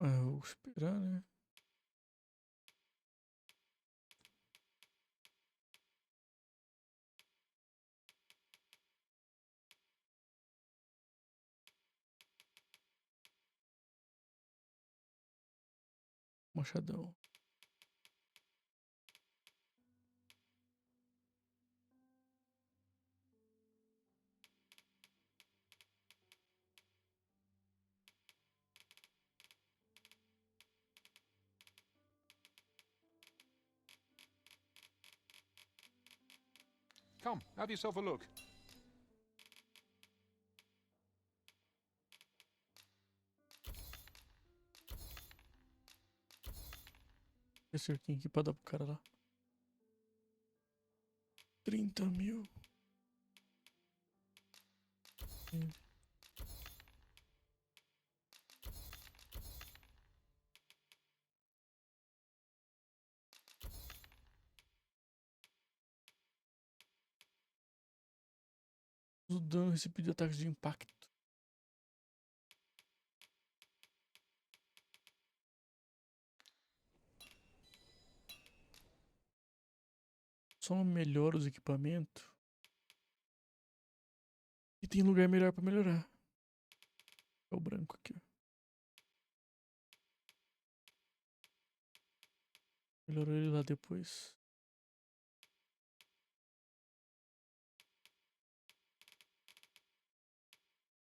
[SPEAKER 1] Ah, eu vou esperar, né? Machadão.
[SPEAKER 3] Come, have yourself a look.
[SPEAKER 1] Esse arquinho aqui pra dar pro cara lá. 30 mil. O dano recebido de ataques de impacto. Só melhora os equipamentos. E tem lugar melhor pra melhorar. É o branco aqui, ó. Melhorou ele lá depois.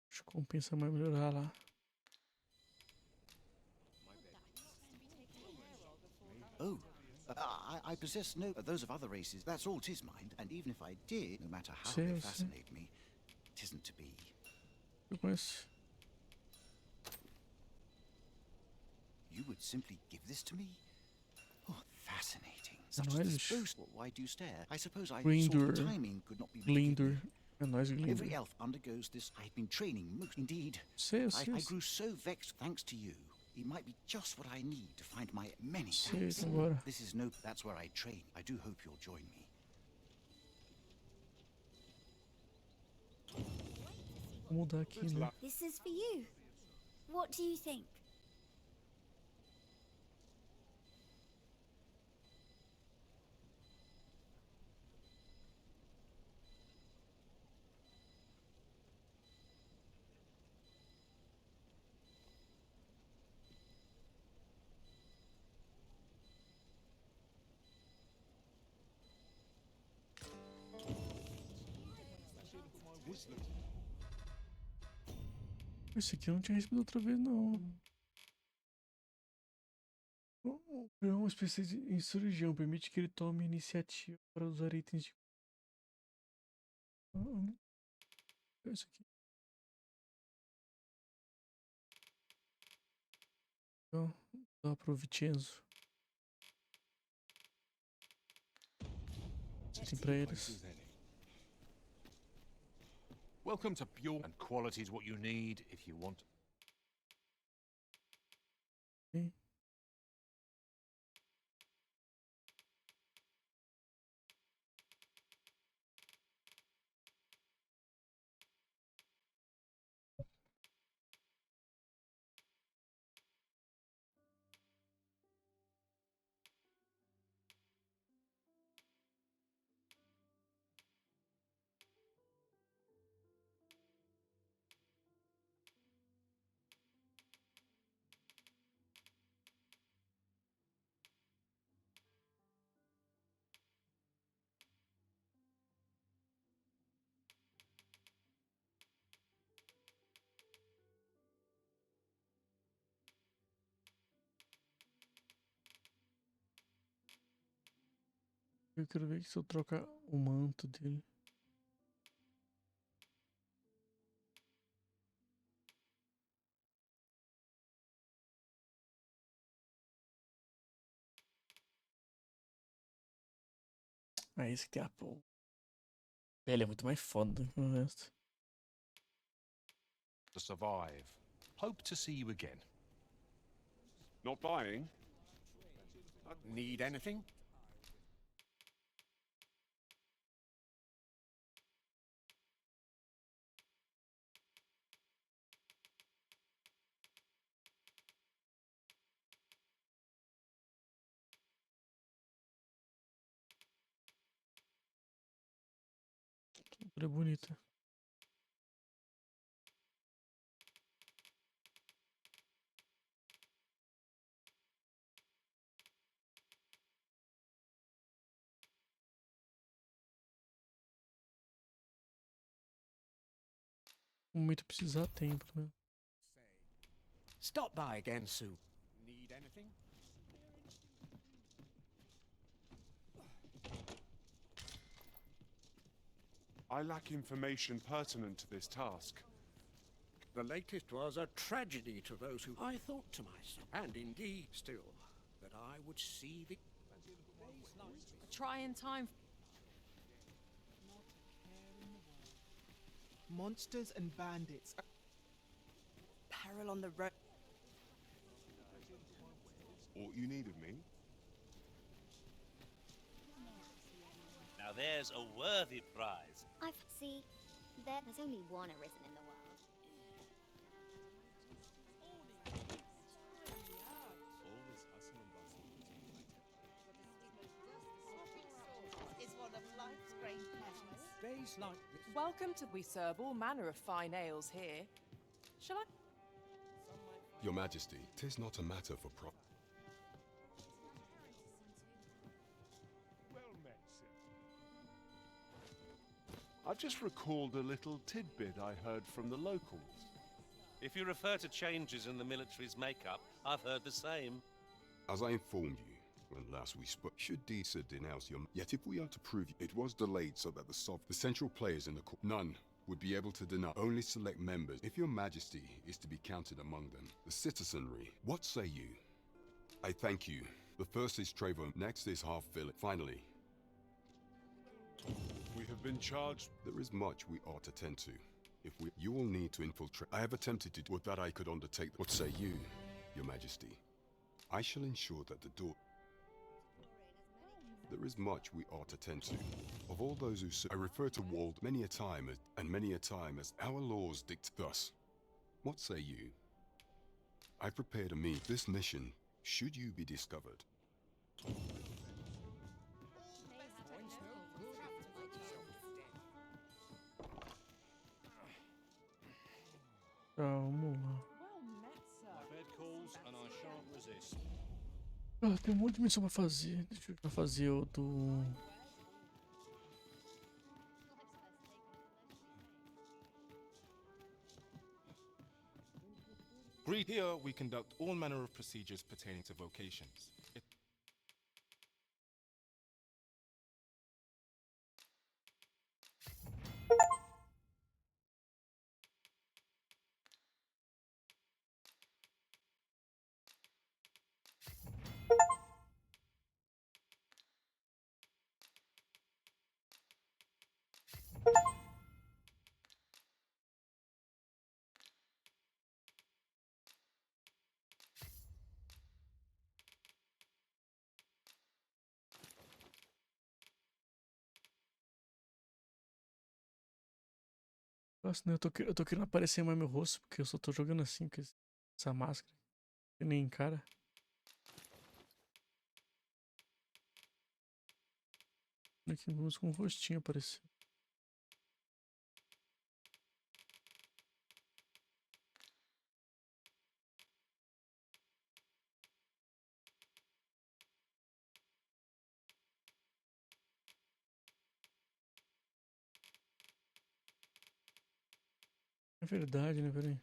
[SPEAKER 1] Acho que compensa mais melhorar lá.
[SPEAKER 24] Oh, I possess no... those of other races, that's all 'tis mind. And even if I did, no matter how they fascinate me, 'tisn't to be.
[SPEAKER 1] Eu conheço.
[SPEAKER 24] You would simply give this to me? Oh, fascinating.
[SPEAKER 1] É
[SPEAKER 24] Such
[SPEAKER 1] nóis.
[SPEAKER 24] as this boast. Why do you stare? I suppose I
[SPEAKER 1] Glindur.
[SPEAKER 24] saw the timing could not be...
[SPEAKER 1] Glindur. É nóis, Glindur.
[SPEAKER 24] Every elf undergoes this. I've been training most. Indeed.
[SPEAKER 1] Sei.
[SPEAKER 24] I grew so vexed thanks to you. He might be just what I need to find my many
[SPEAKER 1] Sim,
[SPEAKER 24] thanks.
[SPEAKER 1] agora.
[SPEAKER 24] This is no... That's where I train. I do hope you'll join me.
[SPEAKER 1] Vou mudar aqui, né?
[SPEAKER 22] This is for you. What do you think?
[SPEAKER 1] Esse aqui eu não tinha recebido outra vez, não. Criar uma espécie de insurgião. Permite que ele tome iniciativa para usar itens de... Esse aqui. Então, dá para o Vincenzo. Assim para eles.
[SPEAKER 6] Welcome to Pure, and quality is what you need if you want.
[SPEAKER 1] Okay. Eu quero ver se eu trocar o manto dele. Ah, esse que tem a pô. Ele é muito mais foda do que o resto.
[SPEAKER 6] To survive. Hope to see you again.
[SPEAKER 8] Not buying?
[SPEAKER 4] Need anything?
[SPEAKER 1] Ela é bonita. Muito precisar tempo, né?
[SPEAKER 4] Stop by again soon. Need anything?
[SPEAKER 3] I lack information pertinent to this task.
[SPEAKER 9] The latest was a tragedy to those who... I thought to myself, and indeed still, that I would see the...
[SPEAKER 10] A trying time.
[SPEAKER 14] Monsters and bandits.
[SPEAKER 10] Peril on the road.
[SPEAKER 3] Aught you need of me?
[SPEAKER 7] Now there's a worthy prize.
[SPEAKER 22] See, there's only one arisen in the world.
[SPEAKER 13] Is one of life's great pleasures.
[SPEAKER 9] Days like this...
[SPEAKER 10] Welcome to... We serve all manner of fine ales here. Shall I...
[SPEAKER 18] Your Majesty, 'tis not a matter for
[SPEAKER 3] Well met, sir. I've just recalled a little tidbit I heard from the locals.
[SPEAKER 7] If you refer to changes in the military's makeup, I've heard the same.
[SPEAKER 18] As I informed you when last we spoke, should Disa denounce your... Yet if we are to prove it was delayed so that the central players in the court, none would be able to deny, only select members. If your Majesty is to be counted among them, the citizenry, what say you? I thank you. The first is Trevor, next is Half Village. Finally,
[SPEAKER 3] We have been charged.
[SPEAKER 18] there is much we ought to tend to. You will need to infiltrate. I have attempted to do what that I could undertake. What say you? Your Majesty, I shall ensure that the door... There is much we ought to tend to. Of all those who I refer to Wald many a time as our laws dict thus. What say you? I prepare to meet this mission, should you be discovered.
[SPEAKER 1] Vamos lá.
[SPEAKER 20] My bed calls and I shan't resist.
[SPEAKER 1] Ah, tem um monte de missão pra fazer. Deixa eu fazer o do...
[SPEAKER 5] Here we conduct all manner of procedures pertaining to vocations.
[SPEAKER 1] Nossa, né? Eu tô querendo aparecer mais meu rosto, porque eu só tô jogando assim, com essa máscara. Que nem cara. Aqui vamos com o rostinho aparecer. É verdade, né? Peraí.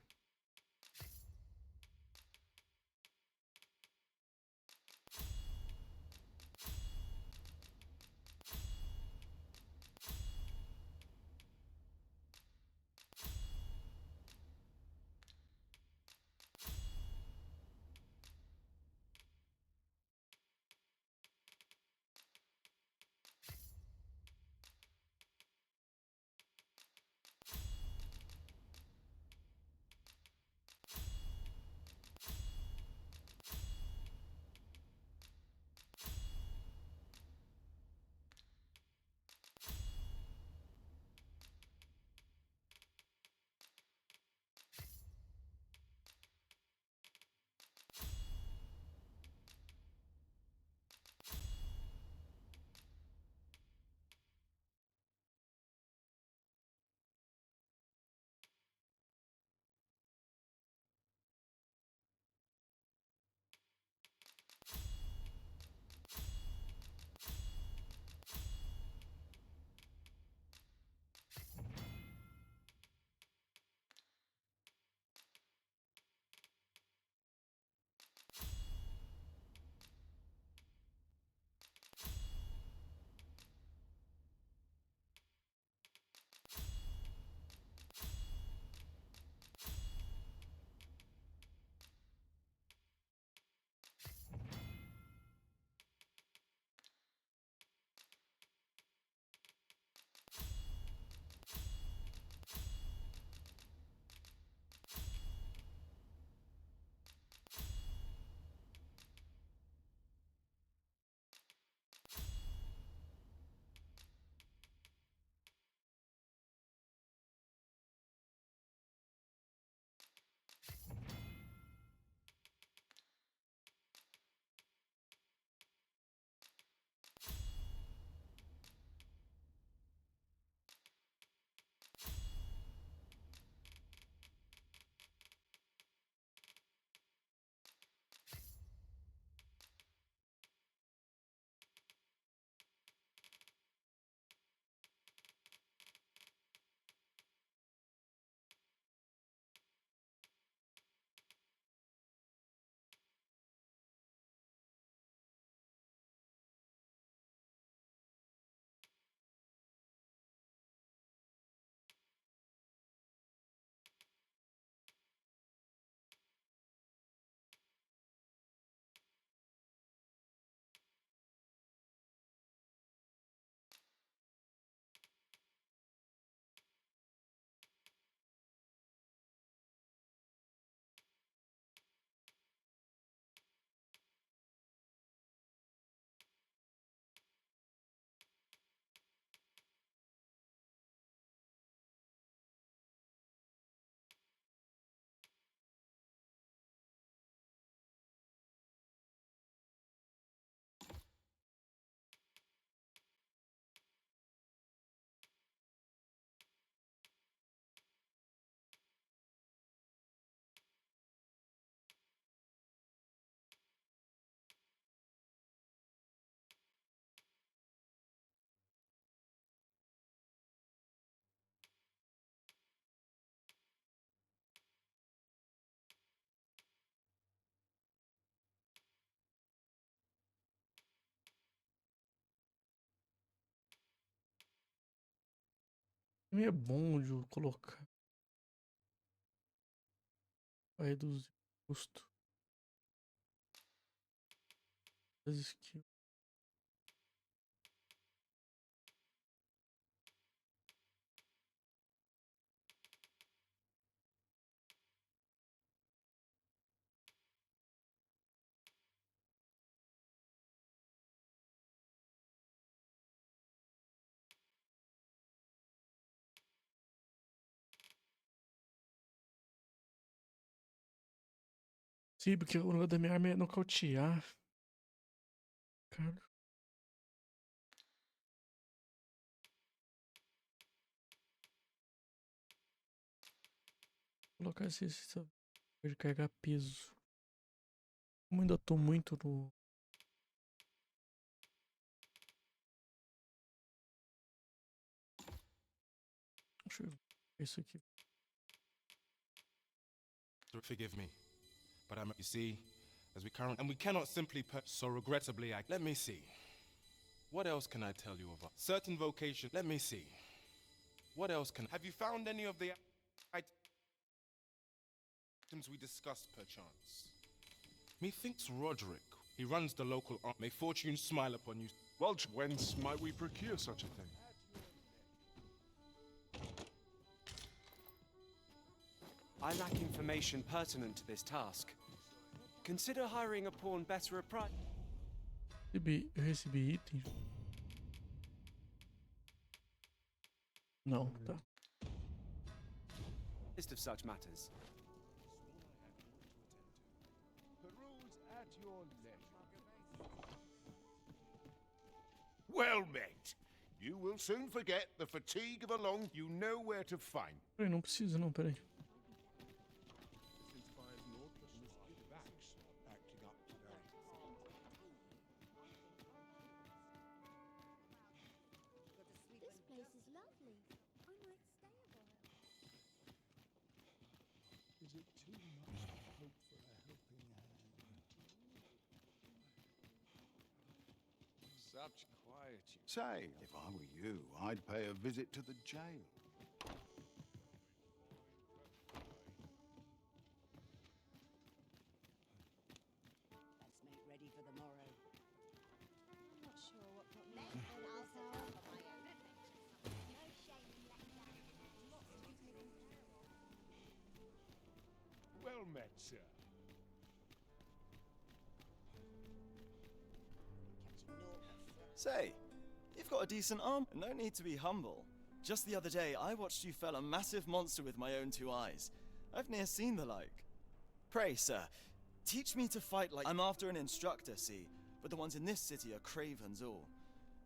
[SPEAKER 1] Também é bom de eu colocar. Vai reduzir o custo. Vezes que sim, porque o negócio da minha arma é nocautear. Cara. Vou colocar essa de carregar peso. Como ainda tô muito no. Deixa eu ver isso aqui.
[SPEAKER 5] Forgive me, but you see, as we currently, and we cannot simply so regrettably let me see. What else can I tell you about? Certain vocation, let me see. What else have you found any of the items we discussed perchance? Methinks Roderick, he runs the local may fortune smile upon you.
[SPEAKER 3] Well, whence might we procure such a thing?
[SPEAKER 11] I lack information pertinent to this task. Consider hiring a pawn better at price.
[SPEAKER 1] Eu recebi itens. Não, tá.
[SPEAKER 11] List of such matters.
[SPEAKER 6] Peruse at your leisure. Well met. You will soon forget the fatigue of a long. You know where to find.
[SPEAKER 1] Peraí, não precisa não, peraí.
[SPEAKER 6] Such quietude. Say, if I were you, I'd pay a visit to the jail.
[SPEAKER 13] Let's make ready for the morrow. I'm not sure what got me into this hour.
[SPEAKER 22] No shame in letting down.
[SPEAKER 6] Well met, sir.
[SPEAKER 2] Say, you've got a decent arm. No need to be humble. Just the other day, I watched you fell a massive monster with my own two eyes. I've ne'er seen the like. Pray, sir, teach me to fight like I'm after an instructor, see, but the ones in this city are cravens all.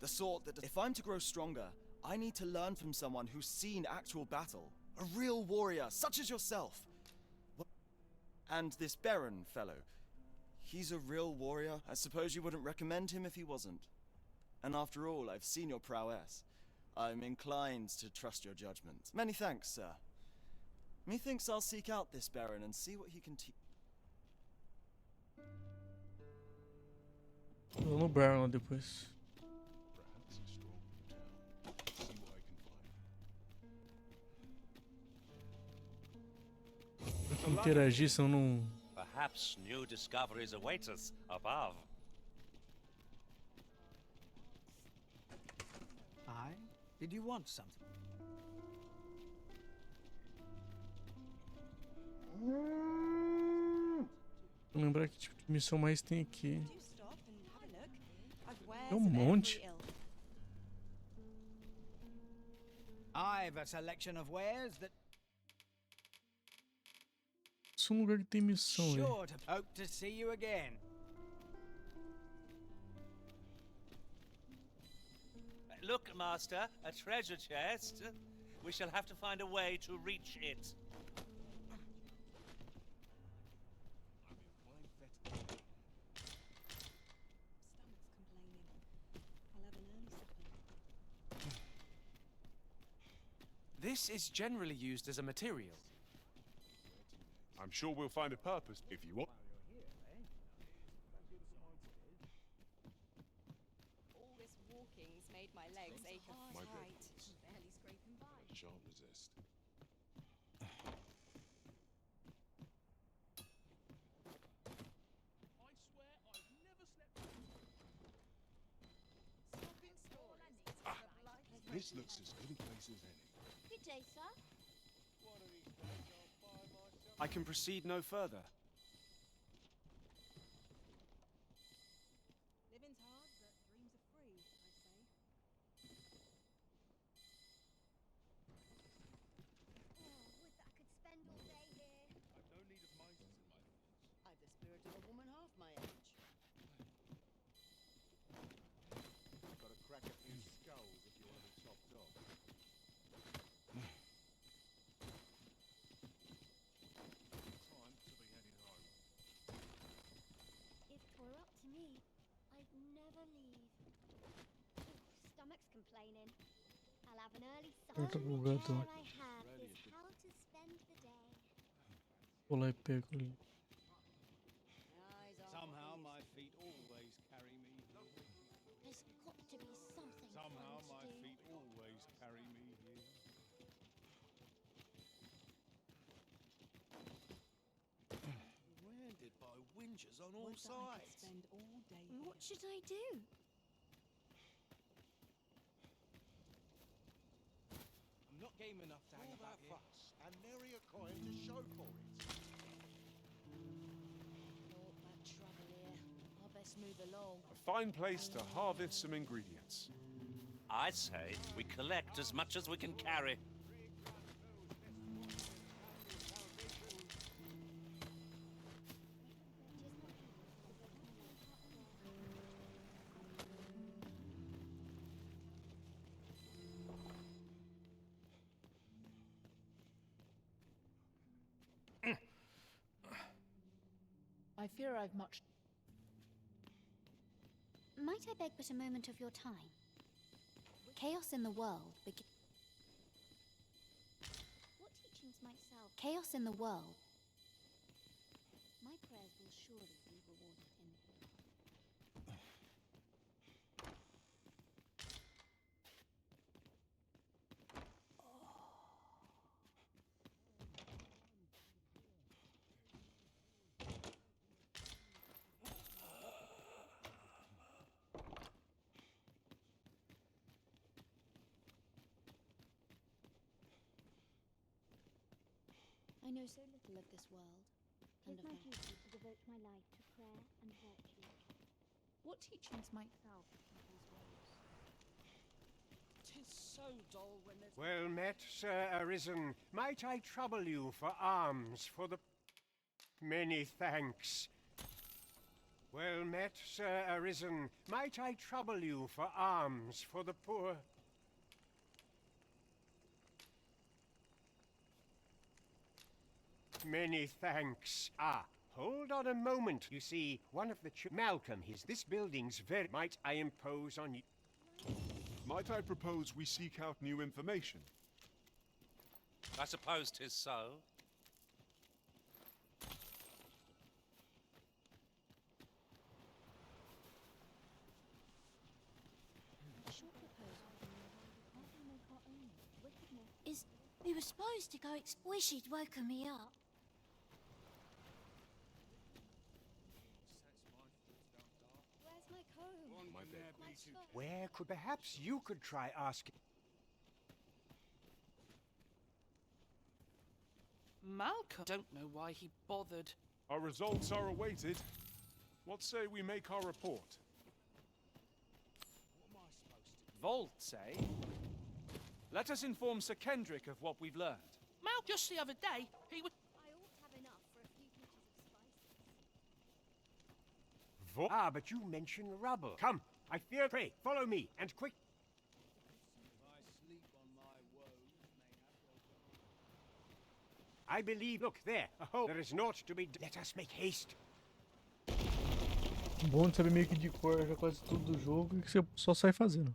[SPEAKER 2] The sort that if I'm to grow stronger, I need to learn from someone who's seen actual battle. A real warrior, such as yourself. And this Baron fellow, he's a real warrior. I suppose you wouldn't recommend him if he wasn't. And after all, I've seen your prowess. I'm inclined to trust your judgment. Many thanks, sir. Methinks I'll seek out this Baron and see what he can teach.
[SPEAKER 1] Vou no Baron depois. Interagir, se eu não.
[SPEAKER 7] Perhaps new discoveries await us above.
[SPEAKER 15] Aye? Did you want something?
[SPEAKER 1] Vou lembrar que tipo de missão mais tem aqui. É um monte.
[SPEAKER 15] I've a selection of wares that
[SPEAKER 1] Isso é um lugar que tem missão aí.
[SPEAKER 15] sure to hope to see you again.
[SPEAKER 7] Look, Master, a treasure chest. We shall have to find a way to reach it.
[SPEAKER 11] This is generally used as a material.
[SPEAKER 3] I'm sure we'll find a purpose if you want.
[SPEAKER 10] All this walking's made my legs ache of fright. Barely scraping by.
[SPEAKER 6] Sharp
[SPEAKER 3] This looks as good a place as any.
[SPEAKER 22] Good day, sir.
[SPEAKER 11] I can proceed no further.
[SPEAKER 10] Living's hard, but dreams are free, I say.
[SPEAKER 22] Oh, would that I could spend all day here.
[SPEAKER 20] I've no need of mices in my thoughts.
[SPEAKER 13] I've the spirit of a woman half my age.
[SPEAKER 4] Got to crack a few skulls if you want to be top dog.
[SPEAKER 20] Time to be heading home.
[SPEAKER 22] If 'twere up to me, I'd never leave. Ooh, stomach's complaining. I'll have an early supper.
[SPEAKER 1] Tá
[SPEAKER 22] The
[SPEAKER 1] bugado.
[SPEAKER 22] care I have is how to spend the day.
[SPEAKER 1] Vou lá e pego ali.
[SPEAKER 15] Somehow my feet always carry me here.
[SPEAKER 22] There's got to be something
[SPEAKER 15] Somehow
[SPEAKER 22] fun
[SPEAKER 15] my
[SPEAKER 22] to do.
[SPEAKER 15] feet always carry me here.
[SPEAKER 4] Surrounded by whingers on all
[SPEAKER 10] Would that I could
[SPEAKER 4] sides.
[SPEAKER 10] spend all day
[SPEAKER 22] What should I do?
[SPEAKER 15] I'm not game enough to hang
[SPEAKER 4] All
[SPEAKER 15] about
[SPEAKER 4] that
[SPEAKER 15] here.
[SPEAKER 4] fuss and nary a coin to show for it.
[SPEAKER 10] Oh, that trouble here. I best move along.
[SPEAKER 3] A fine place to harvest some ingredients.
[SPEAKER 7] I say we collect as much as we can carry.
[SPEAKER 10] I fear I've much.
[SPEAKER 22] Might I beg but a moment of your time? Chaos in the world begin. What teachings might salve chaos in the world? My prayers will surely be rewarded in the end. I know so little of this world. It is
[SPEAKER 10] and
[SPEAKER 22] my
[SPEAKER 10] of
[SPEAKER 22] duty to devote my life to prayer and virtue.
[SPEAKER 10] What teachings might thou people's ways?
[SPEAKER 15] 'Tis so dull when there's...
[SPEAKER 9] Well met, Sir Arisen. Might I trouble you for alms for the... Many thanks. Well met, Sir Arisen. Might I trouble you for alms for the poor... Many thanks. Ah, hold on a moment. You see, one of the Malcolm, this building's very... Might I impose on you...
[SPEAKER 3] Might I propose we seek out new information?
[SPEAKER 7] I suppose 'tis so.
[SPEAKER 22] A short proposal from you. How can we make our own wickedness? Is we were supposed to go wish he'd woken me up. Where's my comb?
[SPEAKER 8] My bed.
[SPEAKER 22] My scarf?
[SPEAKER 9] Where could perhaps you could try asking...
[SPEAKER 11] Malcolm. Don't know why he bothered.
[SPEAKER 3] Our results are awaited. What say we make our report?
[SPEAKER 15] What am I supposed to do?
[SPEAKER 11] Volts, eh? Let us inform Sir Kendrick of what we've learned. Mal, just the other day, he was...
[SPEAKER 22] I ought to have enough for a few pinches of spices.
[SPEAKER 9] Ah, but you mentioned rubble. Come, I fear... Pray, follow me, and quick...
[SPEAKER 15] If I sleep on my woes,
[SPEAKER 9] I believe... Look, there, a hole. There is naught to be... Let us make haste.
[SPEAKER 1] Bom de saber meio que de cor já quase tudo do jogo e que você só sai fazendo.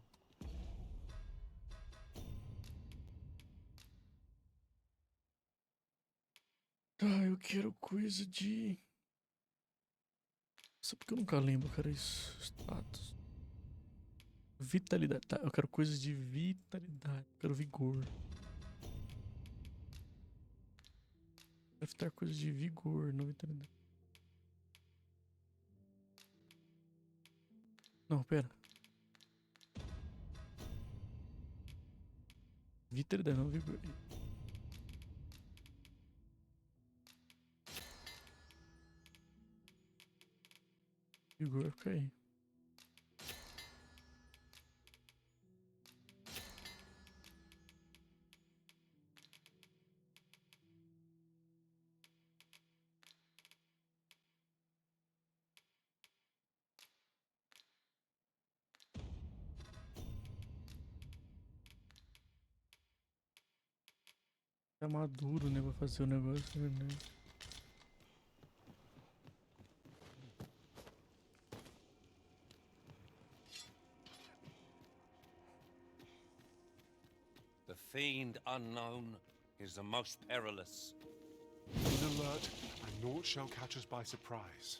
[SPEAKER 1] Ah, eu quero coisa de... Só porque eu nunca lembro, cara, isso. Status. Vitalidade. Tá, eu quero coisas de vitalidade. Eu quero vigor. Deve ter coisas de vigor, não vitalidade. Não, pera. Vitrida, não vibrate. Vigor, ok. Tá maduro, né? Pra fazer o negócio, né?
[SPEAKER 7] The fiend unknown is the most perilous.
[SPEAKER 3] Be alert, and naught shall catch us by surprise.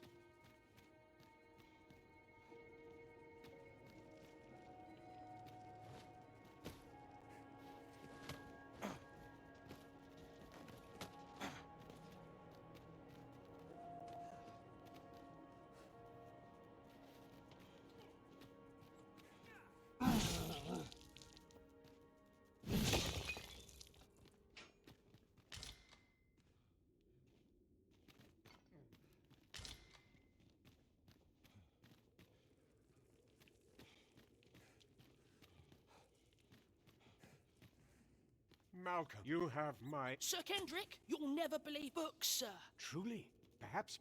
[SPEAKER 9] Malcolm, you have my...
[SPEAKER 16] Sir Kendrick, you'll never believe books, sir.
[SPEAKER 9] Truly? Perhaps...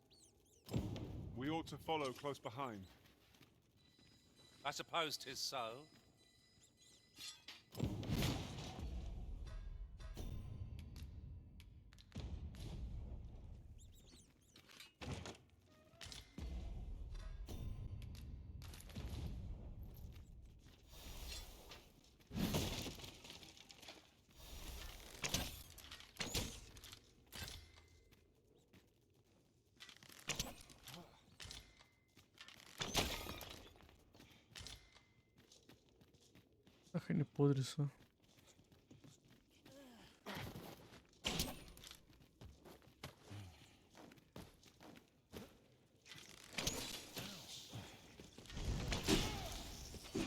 [SPEAKER 3] We ought to follow close behind.
[SPEAKER 7] I suppose 'tis so.
[SPEAKER 1] A carne podre só.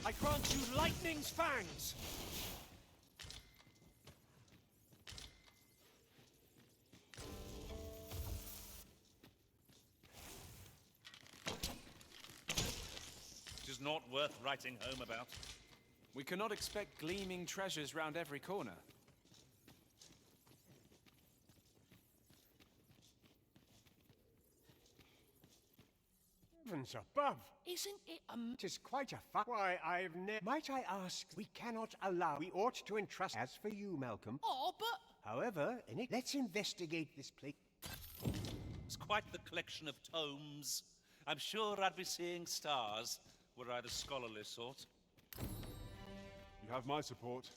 [SPEAKER 9] I grant you lightning's fangs!
[SPEAKER 7] Tis not worth writing home about.
[SPEAKER 11] We cannot expect gleaming treasures round every corner.
[SPEAKER 9] Heavens above!
[SPEAKER 16] Isn't it
[SPEAKER 9] Tis quite a Why, I've Might I ask? We cannot allow... We ought to entrust... As for you, Malcolm...
[SPEAKER 16] Oh, but...
[SPEAKER 9] However, let's investigate this place.
[SPEAKER 7] It's quite the collection of tomes. I'm sure I'd be seeing stars, were I the scholarly sort.
[SPEAKER 3] You have my support.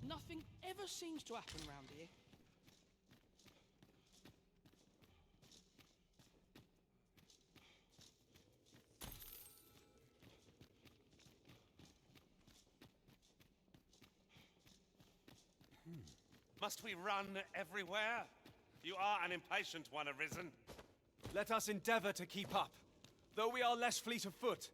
[SPEAKER 16] Nothing ever seems to happen round here.
[SPEAKER 7] Must we run everywhere? You are an impatient one, Arisen.
[SPEAKER 11] Let us endeavor to keep up, though we are less fleet of foot.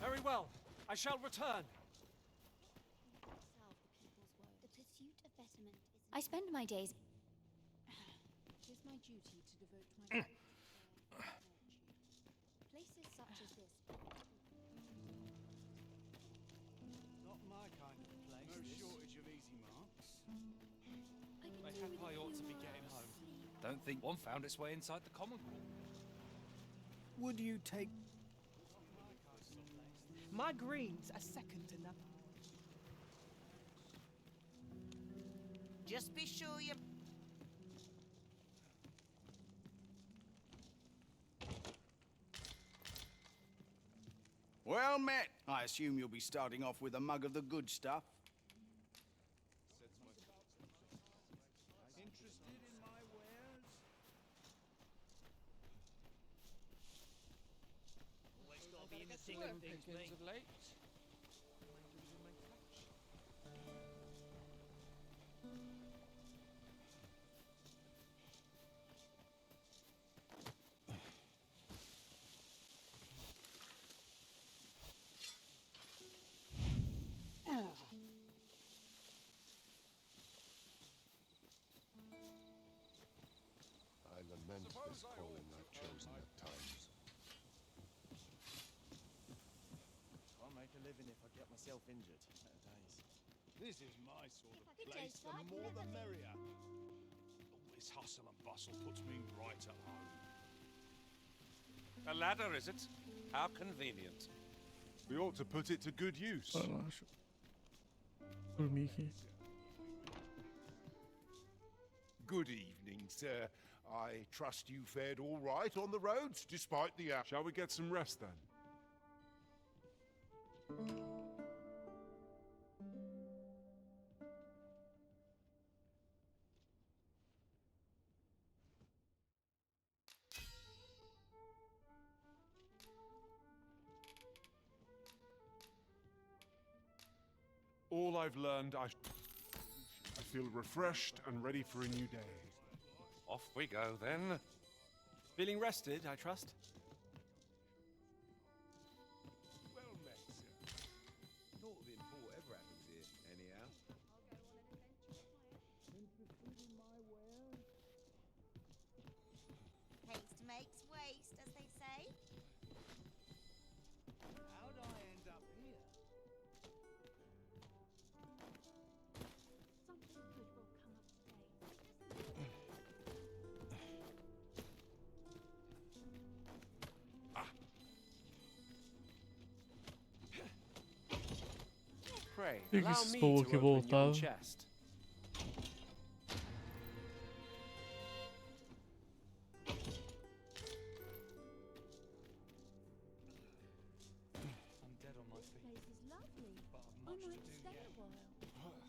[SPEAKER 11] Very well. I shall return.
[SPEAKER 22] The pursuit of betterment is... I spend my days... It is my duty to devote my life to virtue. Places such as this...
[SPEAKER 15] Not my kind of place.
[SPEAKER 6] No shortage of easy marks.
[SPEAKER 11] I ought to be getting home. Don't think one found its way inside the common hall.
[SPEAKER 15] Would you take...
[SPEAKER 14] My greens are second to none.
[SPEAKER 13] Just be sure you...
[SPEAKER 24] Well met. I assume you'll be starting off with a mug of the good stuff.
[SPEAKER 16] slim pickings of late.
[SPEAKER 4] I lament this calling I've chosen at times.
[SPEAKER 2] Can't make a living if I get myself injured. Better days.
[SPEAKER 4] This is my sort of place. The more the merrier. All this hustle and bustle puts me right at home.
[SPEAKER 7] A ladder, is it? How convenient.
[SPEAKER 3] We ought to put it to good use.
[SPEAKER 1] Vai lá, deixa eu dormir aqui.
[SPEAKER 6] Good evening, sir. I trust you fared all right on the roads, despite the...
[SPEAKER 3] Shall we get some rest then? All I've learned, I feel refreshed and ready for a new day.
[SPEAKER 7] Off we go, then.
[SPEAKER 11] Feeling rested, I trust?
[SPEAKER 4] Well met, sir.
[SPEAKER 12] Nothing poor ever happens here, anyhow.
[SPEAKER 13] Haste makes waste, as they say.
[SPEAKER 15] How'd I end up here?
[SPEAKER 22] Something good will come up today.
[SPEAKER 11] Pray,
[SPEAKER 1] Por que
[SPEAKER 11] allow
[SPEAKER 1] esse
[SPEAKER 11] me
[SPEAKER 1] falou
[SPEAKER 11] to
[SPEAKER 1] que
[SPEAKER 11] open your
[SPEAKER 1] voltava?
[SPEAKER 11] chest.
[SPEAKER 16] I'm dead on my
[SPEAKER 22] This
[SPEAKER 16] feet.
[SPEAKER 22] place is lovely.
[SPEAKER 16] But I've
[SPEAKER 22] I
[SPEAKER 16] much to
[SPEAKER 22] might
[SPEAKER 16] do
[SPEAKER 22] stay
[SPEAKER 16] yet.
[SPEAKER 22] a while.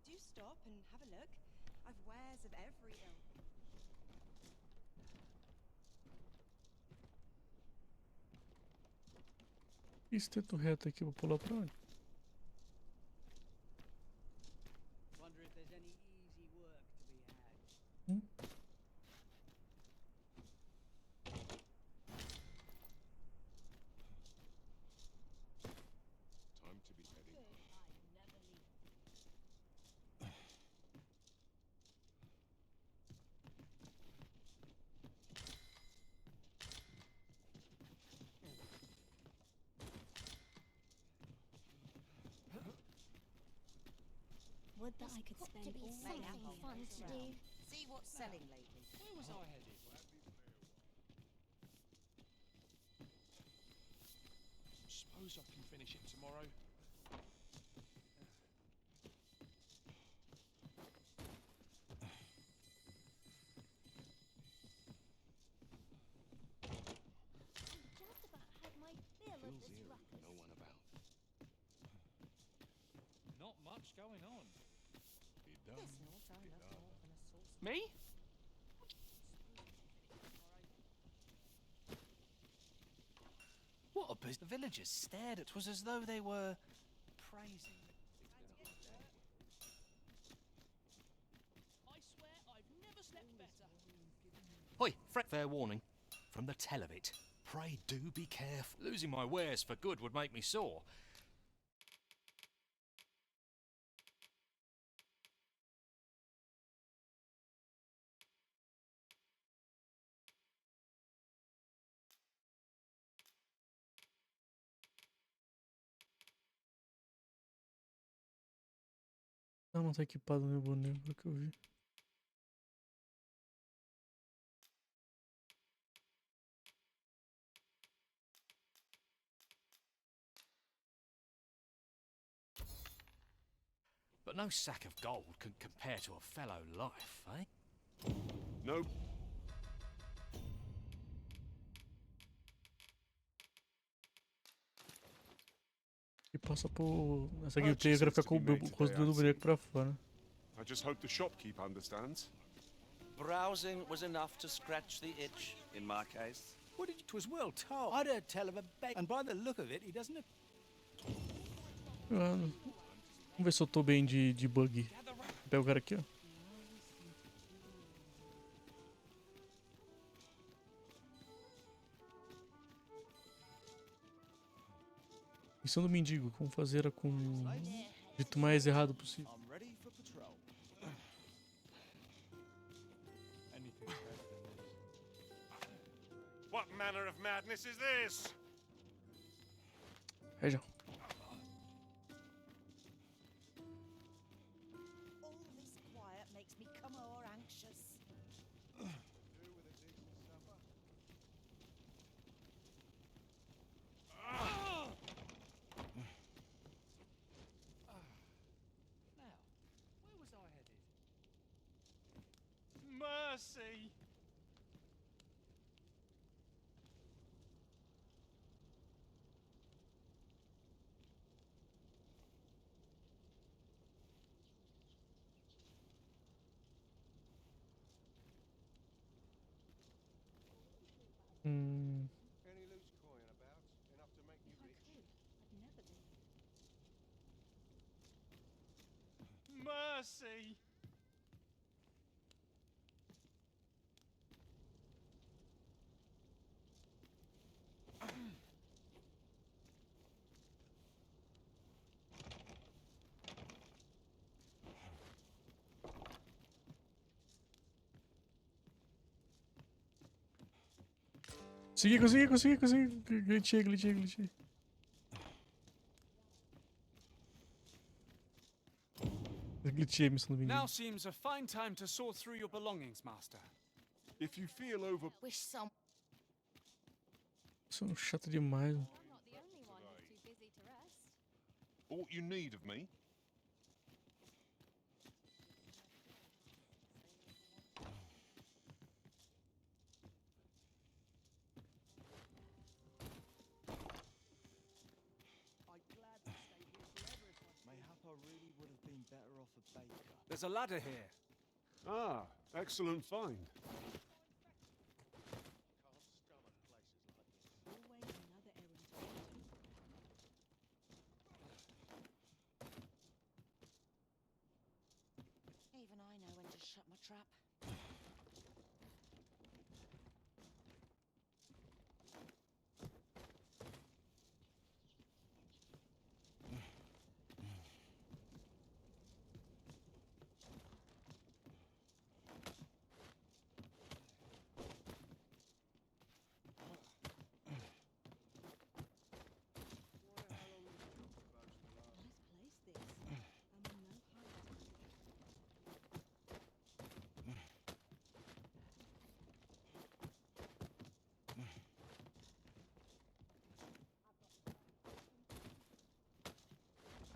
[SPEAKER 17] Do stop and have a look. I've wares of every ilk.
[SPEAKER 1] Esse teto reto aqui, vou pular pra onde?
[SPEAKER 15] Wonder if there's any easy work to be had.
[SPEAKER 18] Time to be heading home.
[SPEAKER 22] Would that I could spend
[SPEAKER 13] to be
[SPEAKER 22] all
[SPEAKER 13] something
[SPEAKER 22] day
[SPEAKER 13] fun
[SPEAKER 22] here.
[SPEAKER 13] to do. See what's selling lately.
[SPEAKER 16] Where was I headed? Suppose I can finish it tomorrow.
[SPEAKER 22] Just about had my fill of
[SPEAKER 12] Feels
[SPEAKER 22] this
[SPEAKER 12] eerie,
[SPEAKER 22] ruckus.
[SPEAKER 12] no one about.
[SPEAKER 16] Not much going on.
[SPEAKER 18] Be done.
[SPEAKER 13] This note I love more than a sauce.
[SPEAKER 16] Me? What a bus! The villagers stared at us as though they were praising. I swear I've never slept better.
[SPEAKER 19] Oi, fair warning. From the tell of it, pray do be careful. Losing my wares for good would make me sore.
[SPEAKER 1] Ah, não tá equipado o meu boné, pelo que eu vi.
[SPEAKER 19] But no sack of gold can compare to a fellow life, eh?
[SPEAKER 3] No.
[SPEAKER 1] passa por... Essa gameplay agora fica com o rosto do boneco pra fora.
[SPEAKER 3] I just hope the shopkeep understands.
[SPEAKER 7] Browsing was enough to scratch the itch, in my case.
[SPEAKER 15] What did you... 'Twas well told. I'd heard tell of a beg, and by the look of it, he doesn't have...
[SPEAKER 1] Vamos ver se eu tô bem de bug. Pega o cara aqui, ó. Missão do mendigo, como fazer com o jeito mais errado possível.
[SPEAKER 2] I'm ready for patrol.
[SPEAKER 6] What manner of madness is this?
[SPEAKER 1] Aí já.
[SPEAKER 13] All this quiet makes me come o'er anxious.
[SPEAKER 15] Now, where was I headed?
[SPEAKER 4] Mercy!
[SPEAKER 6] Any loose coin about? Enough to make you rich?
[SPEAKER 17] I'd never be.
[SPEAKER 4] Mercy!
[SPEAKER 1] Consegui. Glitchei. Glitchei a missão do mendigo.
[SPEAKER 11] Now seems a fine time to sort through your belongings, Master.
[SPEAKER 3] If you feel over...
[SPEAKER 17] Wish some...
[SPEAKER 1] Sou chato demais.
[SPEAKER 17] I'm not the only one who's too busy to rest.
[SPEAKER 3] Aught you need of me?
[SPEAKER 2] Mayhap I really would have been better off a baker.
[SPEAKER 11] There's a ladder here.
[SPEAKER 3] Ah, excellent find.
[SPEAKER 17] Always another errand to run.
[SPEAKER 13] Even I know when to shut my trap.
[SPEAKER 17] Nice place, this. I'm in no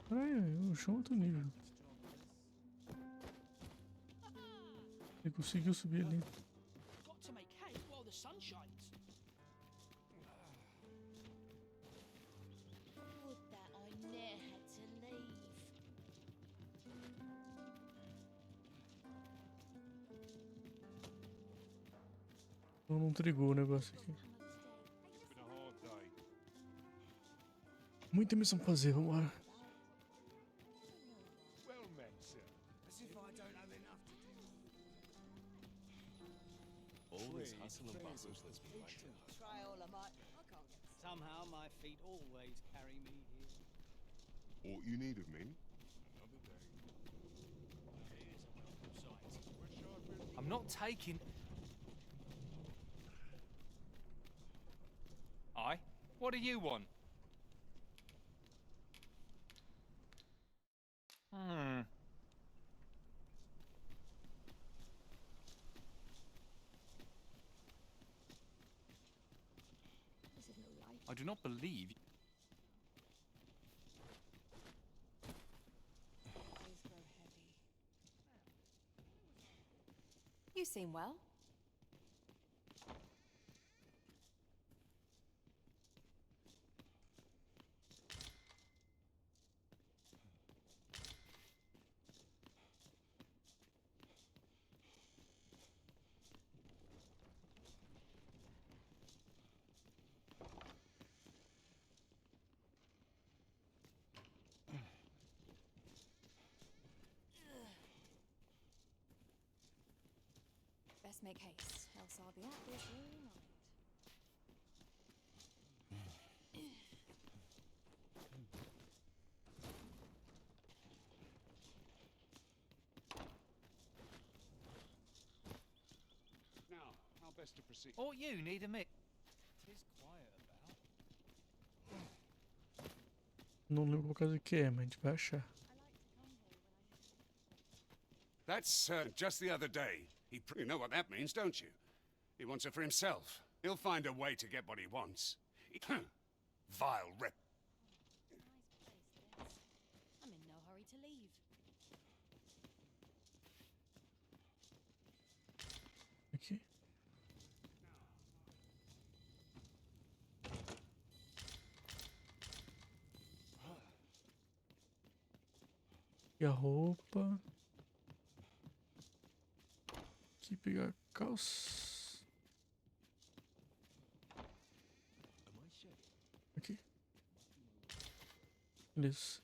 [SPEAKER 17] hurry.
[SPEAKER 1] O chão é outro nível. Ele conseguiu subir ali.
[SPEAKER 15] Got to make hay while the sun shines.
[SPEAKER 17] Would that I ne'er had to leave.
[SPEAKER 1] Não trigou o negócio aqui.
[SPEAKER 6] It's been a hard day.
[SPEAKER 1] Muita missão pra fazer, vambora.
[SPEAKER 6] Well met, sir.
[SPEAKER 9] As if I don't have enough to do.
[SPEAKER 12] All this hustle and bustle that's been waiting.
[SPEAKER 13] Try all I might. I can't get the
[SPEAKER 15] Somehow my feet always carry me here.
[SPEAKER 3] Aught you need of me?
[SPEAKER 12] Another day.
[SPEAKER 19] Here's a welcome sight. I'm not taking... Aye? What do you want?
[SPEAKER 17] This is no life.
[SPEAKER 19] I do not believe...
[SPEAKER 17] Eyes grow heavy.
[SPEAKER 10] You seem well.
[SPEAKER 22] best make haste, else I'll be at this all night.
[SPEAKER 8] Now, how best to proceed?
[SPEAKER 16] Or you need a mix. Tis quiet about.
[SPEAKER 1] Não lembro qual casa que é, mas a gente vai achar.
[SPEAKER 8] That's just the other day. You know what that means, don't you? He wants it for himself. He'll find a way to get what he wants. Vile rep.
[SPEAKER 22] I'm in no hurry to leave.
[SPEAKER 1] Aqui. E a roupa. Aqui pegar a calça. Aqui. Beleza.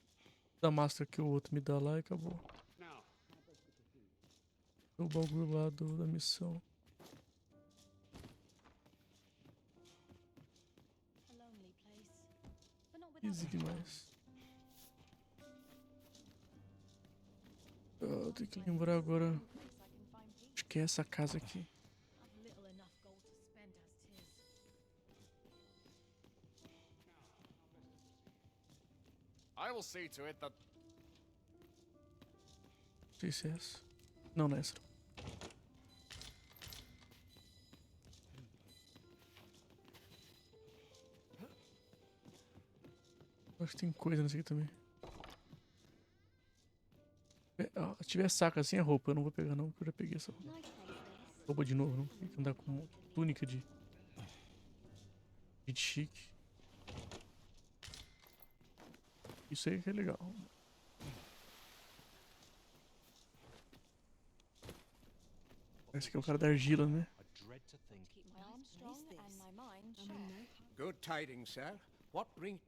[SPEAKER 1] Da máscara que o outro me dá lá e acabou. O bagulho lá da missão. Easy demais. Eu tenho que lembrar agora. Acho que é essa casa aqui.
[SPEAKER 5] I will see to it that.
[SPEAKER 1] Não sei se é essa. Não, não é essa. Acho que tem coisa nessa aqui também. Se tiver saco assim é roupa, eu não vou pegar não, porque eu já peguei essa roupa de novo, não. Tem que andar com túnica de chique. Isso aí que é legal. Esse aqui é o cara da argila, né?
[SPEAKER 9] Good tidings, sir. What bring...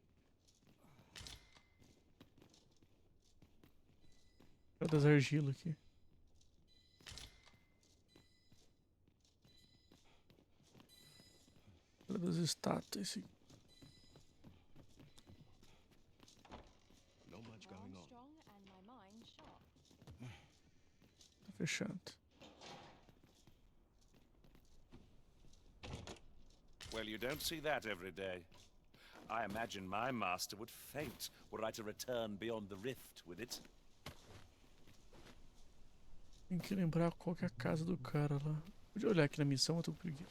[SPEAKER 1] O cara das argilas aqui. O cara das estátuas, esse aqui. Tá fechando.
[SPEAKER 7] Well, you don't see that every day. I imagine my master would faint were I to return beyond the rift with it.
[SPEAKER 1] Tem que lembrar qual que é a casa do cara lá. Podia olhar aqui na missão, eu tô com preguiça.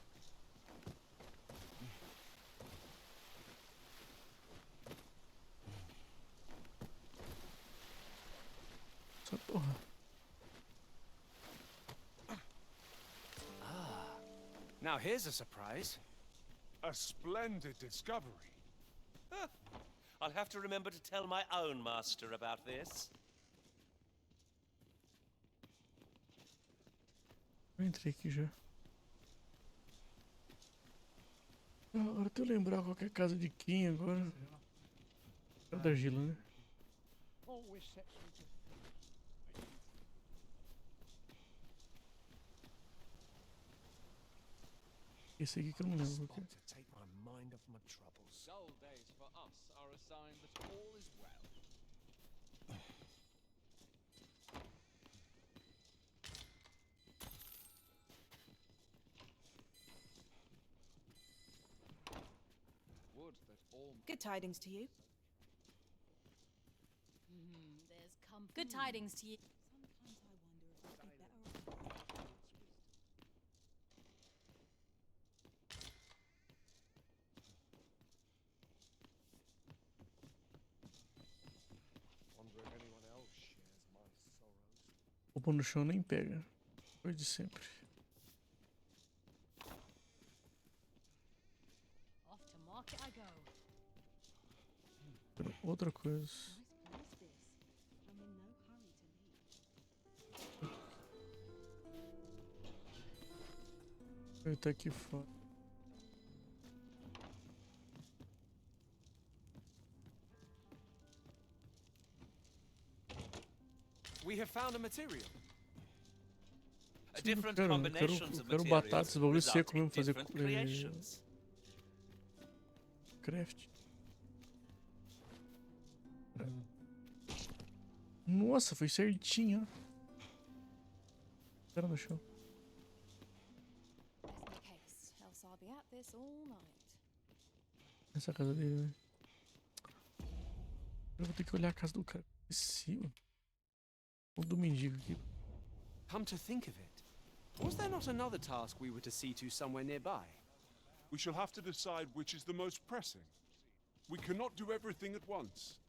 [SPEAKER 1] Essa porra.
[SPEAKER 11] Now here's a surprise.
[SPEAKER 3] A splendid discovery.
[SPEAKER 7] I'll have to remember to tell my own master about this.
[SPEAKER 1] Eu entrei aqui já. Agora tem que lembrar qual que é a casa de quem agora. É da argila, né? Esse aqui que eu não lembro.
[SPEAKER 4] Gold days for us are a sign that all is well. Would that all
[SPEAKER 17] Good tidings to you.
[SPEAKER 22] There's comfort. Good tidings to you.
[SPEAKER 17] Sometimes I wonder if I'd be better off.
[SPEAKER 5] wonder if anyone else shares my sorrows.
[SPEAKER 1] Roupa no chão nem pega. Coisa de sempre.
[SPEAKER 22] Off to market I go.
[SPEAKER 1] Outra coisa.
[SPEAKER 17] I'm in no hurry to leave.
[SPEAKER 1] Ele tá aqui fora.
[SPEAKER 11] We have found a material.
[SPEAKER 7] Different
[SPEAKER 1] Eu
[SPEAKER 7] combinations of
[SPEAKER 1] quero
[SPEAKER 7] materials
[SPEAKER 1] batata, esse bagulho
[SPEAKER 7] result
[SPEAKER 1] seco
[SPEAKER 7] in
[SPEAKER 1] mesmo, fazer
[SPEAKER 7] different creations.
[SPEAKER 1] craft. Nossa, foi certinho, ó. Era no chão.
[SPEAKER 10] Best make haste, else I'll be at this all night.
[SPEAKER 1] Essa é a casa dele, né? Eu vou ter que olhar a casa do cara. Em cima. O do mendigo aqui.
[SPEAKER 11] Come to think of it, was there not another task we were to see to somewhere nearby?
[SPEAKER 3] We shall have to decide which is the most pressing. We cannot do everything at once.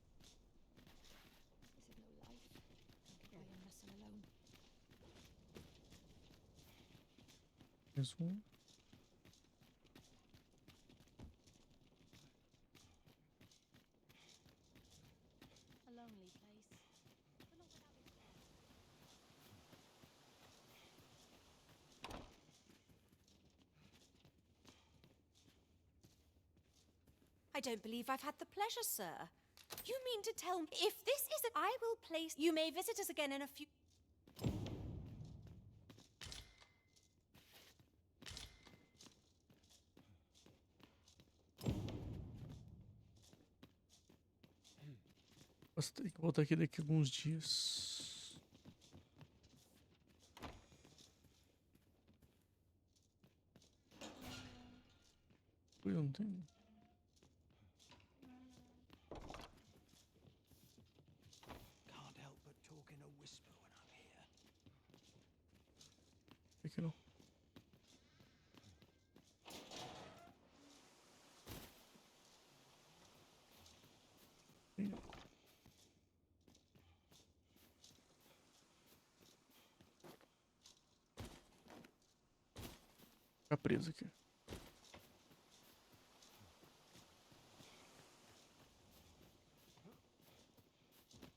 [SPEAKER 22] This is no life. I am messing alone.
[SPEAKER 1] Mais um.
[SPEAKER 22] A lonely place. But not without its
[SPEAKER 17] I don't believe I've had the pleasure, sir. You mean to tell me if this is a... I will place... You may visit us again in a few...
[SPEAKER 1] Posso ter que voltar aqui daqui a alguns dias. Eu não tenho.
[SPEAKER 15] Can't help but talk in a whisper when I'm here.
[SPEAKER 1] Aqui não. Ficar preso aqui.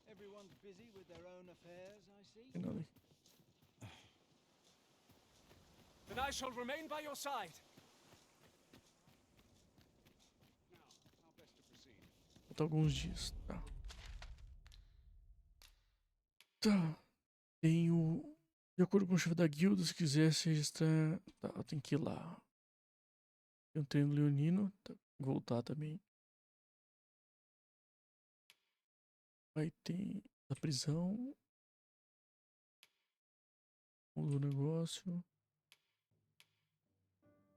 [SPEAKER 15] Everyone's busy with their own affairs, I see.
[SPEAKER 1] Tem nada aqui.
[SPEAKER 11] Then I shall remain by your side.
[SPEAKER 1] Falta alguns dias. Tá. Tá. Tenho. De acordo com o chefe da guilda, se quiser se registrar. Tá, eu tenho que ir lá. Tem um treino leonino. Tá. Voltar também. Aí tem a prisão. O do negócio.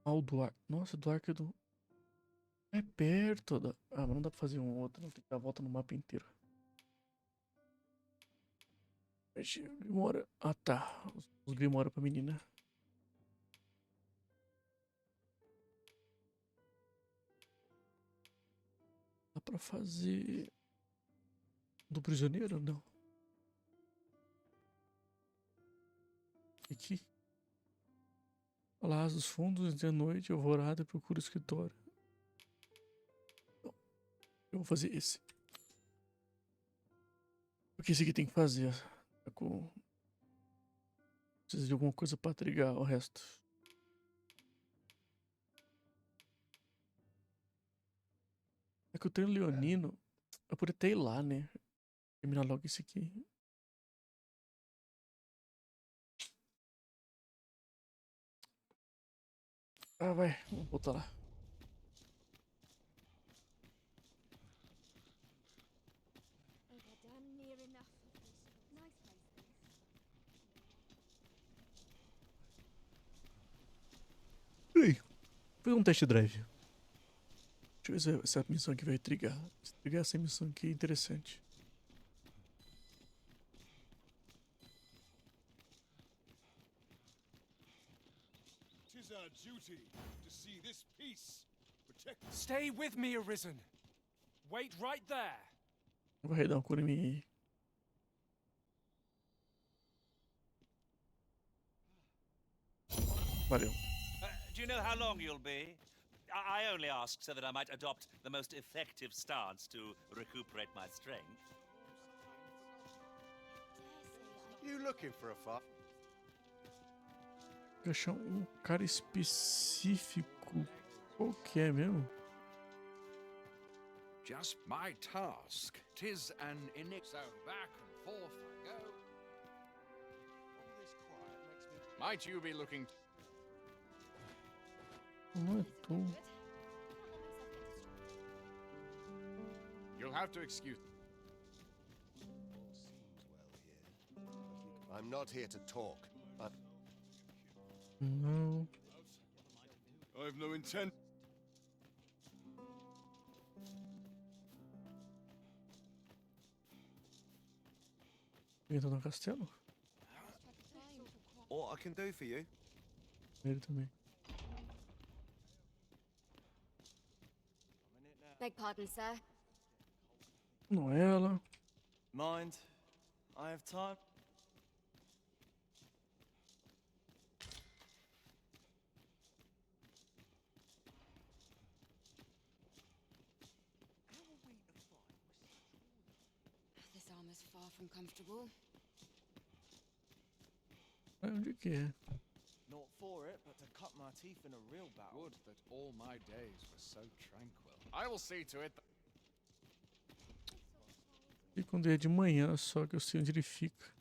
[SPEAKER 1] Ah, o do arco. Nossa, do arco é do. É perto da. Ah, mas não dá pra fazer um outro. Não tem que dar a volta no mapa inteiro. Grimora. Ah, tá. Os Grimora pra menina. Dá pra fazer. Do prisioneiro? Não. Aqui. Lá dos fundos, de noite, alvorada, procura o escritório. Não. Eu vou fazer esse. Porque esse aqui tem que fazer. Tá com... Precisa de alguma coisa pra trigar o resto. É que o treino leonino. Eu poderia até ir lá, né? Terminar logo esse aqui. Ah, vai. Vamos voltar lá.
[SPEAKER 22] Oh, they're damn near enough of this. Nice place, this.
[SPEAKER 1] Peraí. Vou fazer um test drive. Deixa eu ver se essa missão aqui vai trigar. Se trigar essa missão aqui é interessante.
[SPEAKER 6] Tis our duty to see this peace protected.
[SPEAKER 11] Stay with me, Arisen. Wait right there.
[SPEAKER 1] Vai dar uma cor em mim aí. Valeu.
[SPEAKER 7] Do you know how long you'll be? I only ask so that I might adopt the most effective stance to recuperate my strength.
[SPEAKER 6] You looking for a fight?
[SPEAKER 1] Eu achar um cara específico. Qual que é mesmo?
[SPEAKER 14] Just my task. 'Tis an so back and forth I go.
[SPEAKER 6] All this quiet makes me
[SPEAKER 14] Might you be looking...
[SPEAKER 1] Não é tu.
[SPEAKER 14] You'll have to excuse...
[SPEAKER 6] I'm not here to talk.
[SPEAKER 1] Não.
[SPEAKER 14] I've no intent...
[SPEAKER 1] Ele tá no castelo?
[SPEAKER 20] What I can do for you?
[SPEAKER 1] Ele também.
[SPEAKER 22] Beg pardon, sir.
[SPEAKER 1] Não é ela.
[SPEAKER 2] Mind? I have time.
[SPEAKER 22] This armor's far from comfortable.
[SPEAKER 1] Onde que é?
[SPEAKER 2] Not for it, but to cut my teeth in a real battle.
[SPEAKER 14] Would that all my days were so tranquil. I will see to it.
[SPEAKER 1] E quando é de manhã, só que eu sei onde ele fica.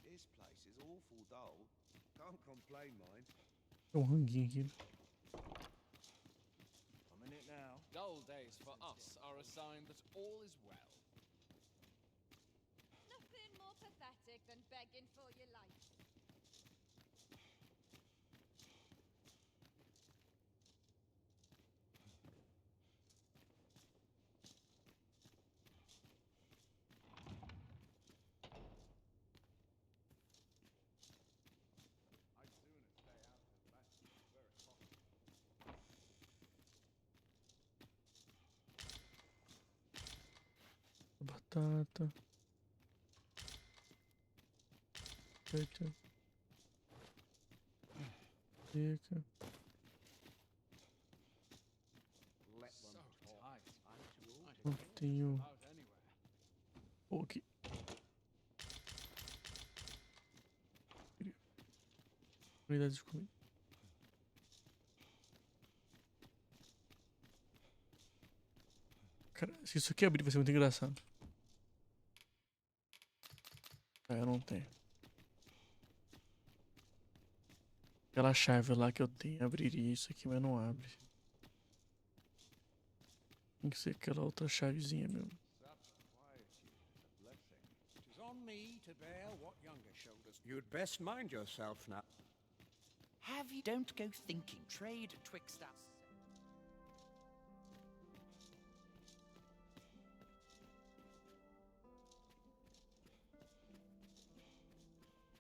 [SPEAKER 20] This place is awful dull. Can't complain, mind.
[SPEAKER 1] Tem um ranguinho aqui.
[SPEAKER 2] I'm in it now.
[SPEAKER 14] Dull days for us are a sign that all is well.
[SPEAKER 22] Nothing more pathetic than begging for your life.
[SPEAKER 1] Batata. Feita. Fica. Não tenho. Ok. Unidade de comida. Cara, se isso aqui abrir vai ser muito engraçado. Eu não tenho. Aquela chave lá que eu tenho abriria isso aqui, mas não abre. Tem que ser aquela outra chavezinha mesmo.
[SPEAKER 9] Tis on me to bear what younger shoulders. You'd best mind yourself now.
[SPEAKER 16] Have you? Don't go thinking. Trade twixt us.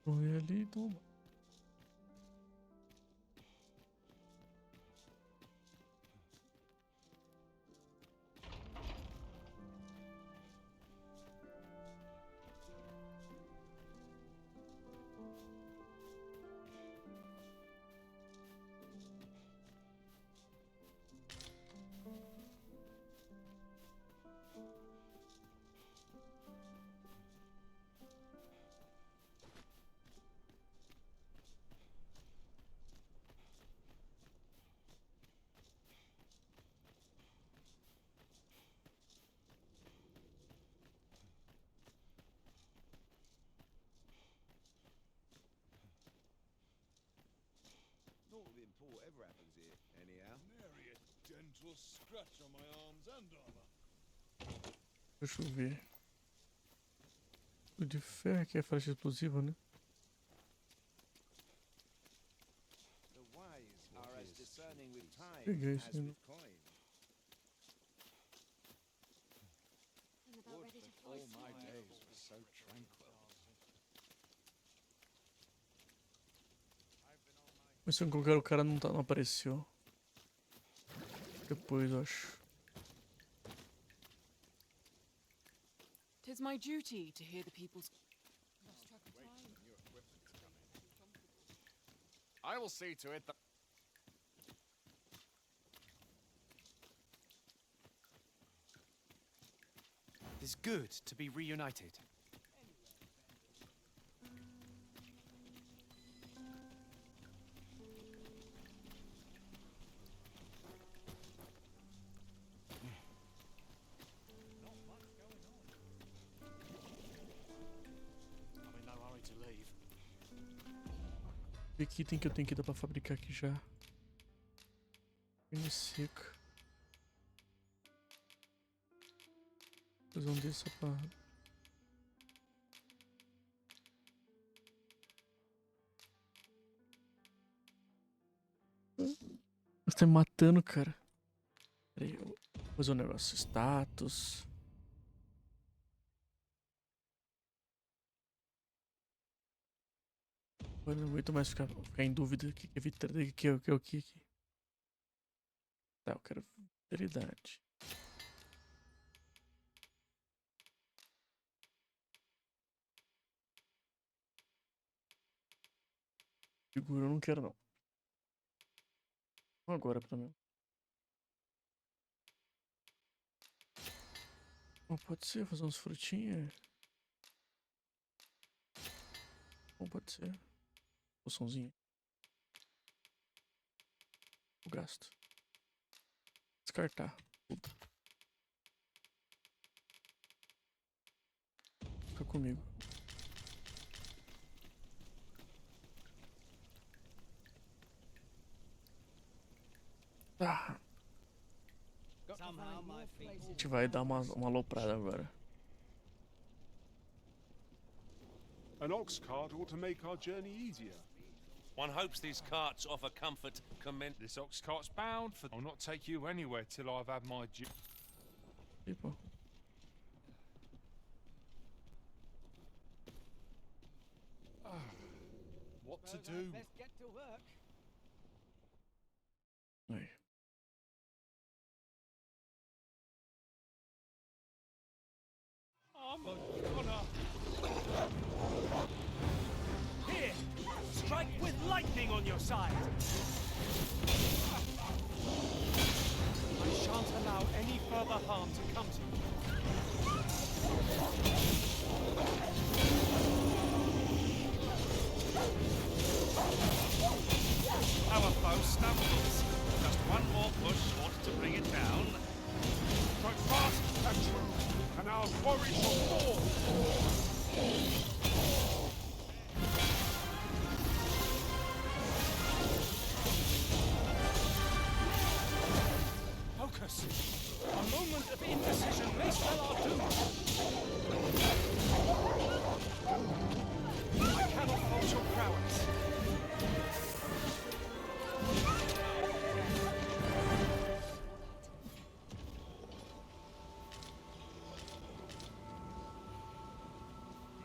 [SPEAKER 1] Correr ali e toma.
[SPEAKER 20] Naught of import ever happens here, anyhow.
[SPEAKER 4] Nary a dental scratch on my arms and armor.
[SPEAKER 1] Deixa eu ver. O de ferro que é flecha explosiva, né?
[SPEAKER 20] The ways are as discerning with time
[SPEAKER 1] Peguei
[SPEAKER 20] as
[SPEAKER 1] isso aí.
[SPEAKER 20] with coin.
[SPEAKER 22] I'm about ready to fly.
[SPEAKER 14] All my days were so tranquil.
[SPEAKER 1] Mas se eu colocar o cara não, não apareceu. Depois eu acho.
[SPEAKER 10] Tis my duty to hear the people's...
[SPEAKER 14] I will see to it that...
[SPEAKER 11] It's good to be reunited.
[SPEAKER 1] ver que item que eu tenho que dar pra fabricar aqui já. Carne seca. Vou fazer um desse só pra... Você tá me matando, cara. Pera aí, eu vou fazer um negócio. Status. Eu não aguento mais ficar em dúvida. O que é vitalidade? O que é o que aqui? Tá, eu quero vitalidade. Figura eu não quero, não. Agora, pelo menos. Não pode ser, fazer uns frutinhas. Não pode ser. Poçãozinha. Eu gasto. Descartar. Puta. Fica comigo. Ah. A gente vai dar uma aloprada agora.
[SPEAKER 3] An ox cart ought to make our journey easier.
[SPEAKER 7] One hopes these carts offer comfort
[SPEAKER 14] This ox cart's bound for... I'll not take you anywhere till I've had my...
[SPEAKER 1] Tipo.
[SPEAKER 14] What to do?
[SPEAKER 15] Let's get to work.
[SPEAKER 1] Aí.
[SPEAKER 4] I'm a goner.
[SPEAKER 11] Here! Strike with lightning on your side! I shan't allow any further harm to come to you.
[SPEAKER 7] Our foe stumbles. Just one more push ought to bring it down.
[SPEAKER 3] Strike fast and true, and our quarry shall fall.
[SPEAKER 11] Focus! A moment of indecision may spell our doom! I cannot fault your prowess.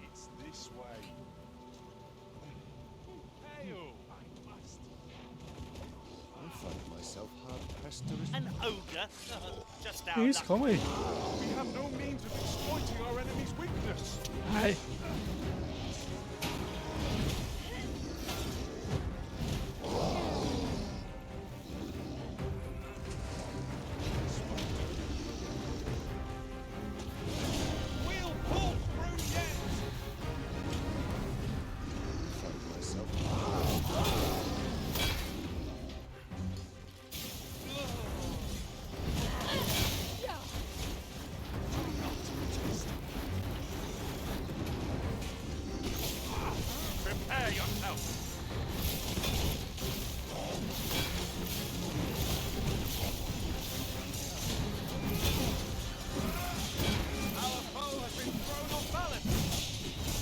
[SPEAKER 3] It's this way.
[SPEAKER 4] Hail!
[SPEAKER 5] I find myself hard pressed to
[SPEAKER 7] An ogre? Just our
[SPEAKER 1] Isso,
[SPEAKER 7] luck.
[SPEAKER 1] calma aí.
[SPEAKER 3] We have no means of exploiting our enemy's weakness.
[SPEAKER 1] Ai.
[SPEAKER 4] We'll pull through yet!
[SPEAKER 5] find myself
[SPEAKER 7] Prepare yourself.
[SPEAKER 11] Our foe has been thrown off balance!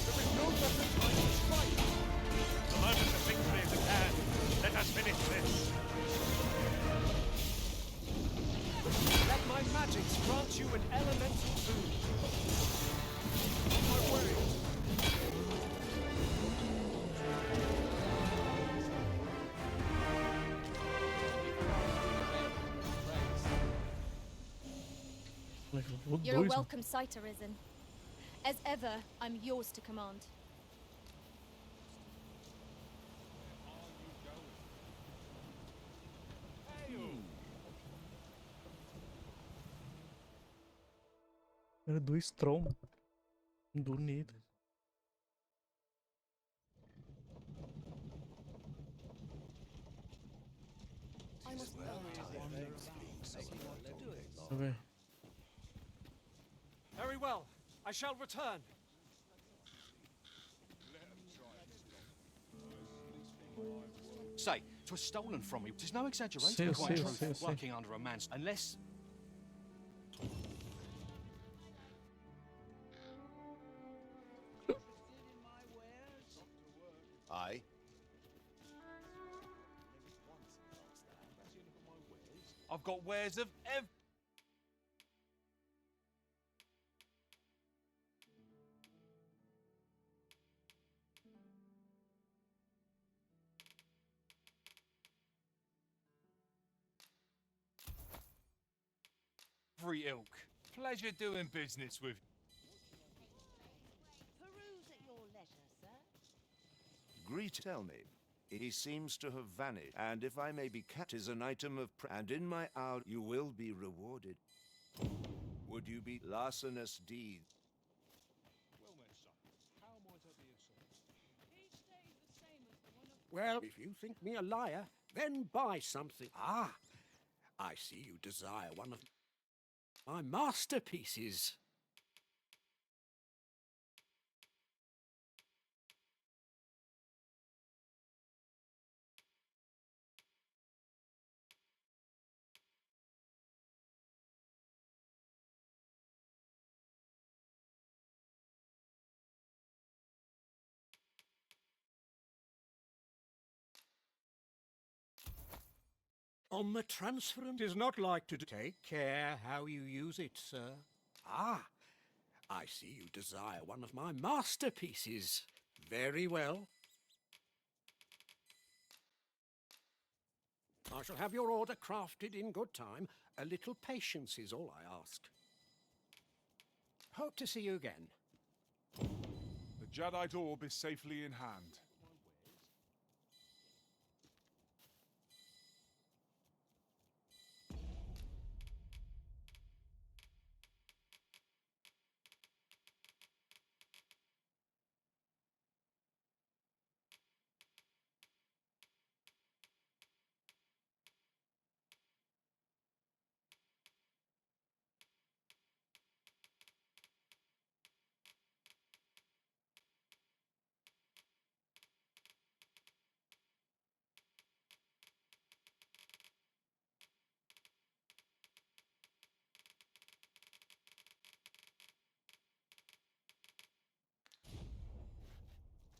[SPEAKER 11] There is no better time to strike!
[SPEAKER 7] The moment of victory is at hand. Let us finish this.
[SPEAKER 11] Let my magics grant you an elemental boon. On my way!
[SPEAKER 17] You're a welcome sight, Arisen. As ever, I'm yours to command.
[SPEAKER 1] Era do Strom. Bonito.
[SPEAKER 15] I must
[SPEAKER 1] Tá bem.
[SPEAKER 11] Very well. I shall return.
[SPEAKER 3] Let 'em try and stop.
[SPEAKER 19] Say, 'twas stolen from me. There's no exaggeration.
[SPEAKER 1] Sei,
[SPEAKER 19] Quite
[SPEAKER 1] sei,
[SPEAKER 19] true.
[SPEAKER 1] sei, sei.
[SPEAKER 19] Working under a man's... Unless...
[SPEAKER 6] Aye.
[SPEAKER 7] I've got wares of every ilk. Pleasure doing business with.
[SPEAKER 13] Peruse at your leisure, sir.
[SPEAKER 6] Greet, tell me. He seems to have vanished, and if I may be cat is an item of and in my hour you will be rewarded. Would you be larcenous deed?
[SPEAKER 4] Well met, son. How might I be of service?
[SPEAKER 15] Each day is the same as the one of...
[SPEAKER 9] Well, if you think me a liar, then buy something. Ah, I see you desire one of my masterpieces. On the transference is not like to take care how you use it, sir. Ah, I see you desire one of my masterpieces. Very well. I shall have your order crafted in good time. A little patience is all I ask. Hope to see you again.
[SPEAKER 3] The Jadeite orb is safely in hand.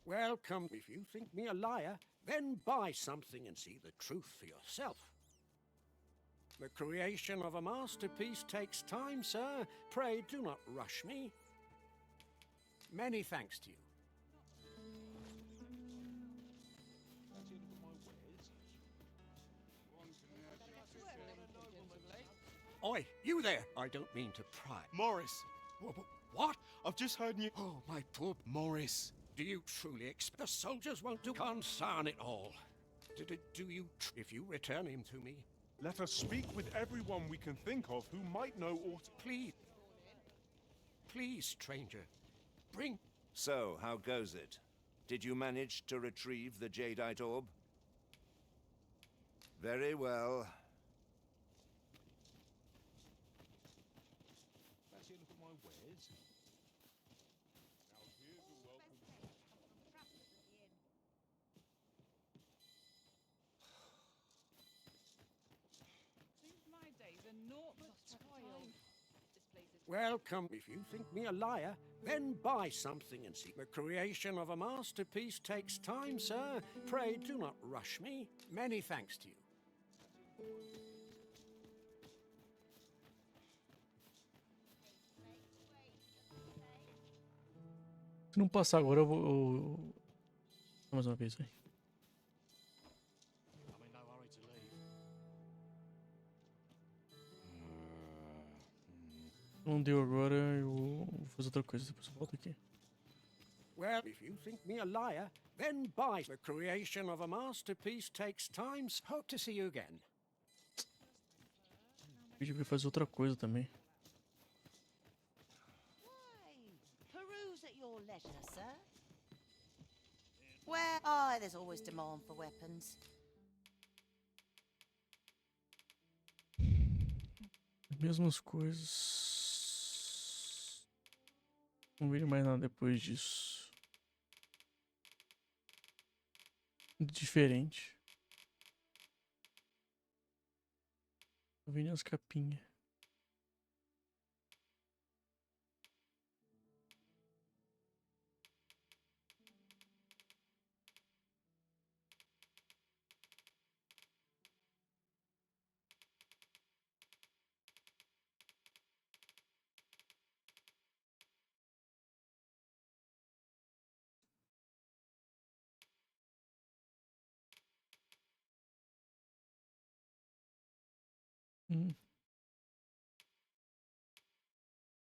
[SPEAKER 9] Welcome. If you think me a liar, then buy something and see the truth for yourself. The creation of a masterpiece takes time, sir. Pray do not rush me. Many thanks to you. Oi, you there! I don't mean to pry.
[SPEAKER 7] Morris.
[SPEAKER 9] What?
[SPEAKER 7] I've just heard you.
[SPEAKER 9] Oh, my poor
[SPEAKER 7] Morris.
[SPEAKER 9] Do you truly expect the soldiers won't do concern it all? Do you, if you return him to me?
[SPEAKER 3] Let us speak with everyone we can think of who might know aught.
[SPEAKER 9] Please. Please, stranger. Bring...
[SPEAKER 6] So, how goes it? Did you manage to retrieve the Jadeite orb? Very well.
[SPEAKER 4] Fancy a look at my wares? Now here's a welcome.
[SPEAKER 10] Seems my days are naught but toil. This place is...
[SPEAKER 9] Welcome. If you think me a liar, then buy something and see. The creation of a masterpiece takes time, sir. Pray do not rush me. Many thanks to you.
[SPEAKER 1] Se não passar agora, eu vou... Mais uma vez, aí. Não deu agora, eu vou fazer outra coisa, depois eu volto aqui.
[SPEAKER 9] Well, if you think me a liar, then buy. The creation of a masterpiece takes time. Hope to see you again.
[SPEAKER 1] Pedi pra fazer outra coisa também.
[SPEAKER 13] Peruse at your leisure, sir. Where? Oh, there's always demand for weapons.
[SPEAKER 1] Mesmas coisas. Não vejo mais nada depois disso. Diferente. Tô vendo as capinhas.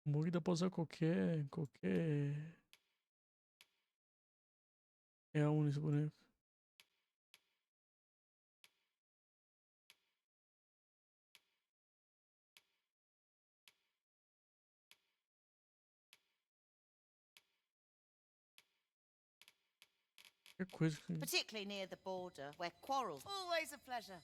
[SPEAKER 1] O mug dá pra usar qualquer. É um nesse boneco. Qualquer coisa que.
[SPEAKER 13] Particularly near the border, where quarrels always a pleasure.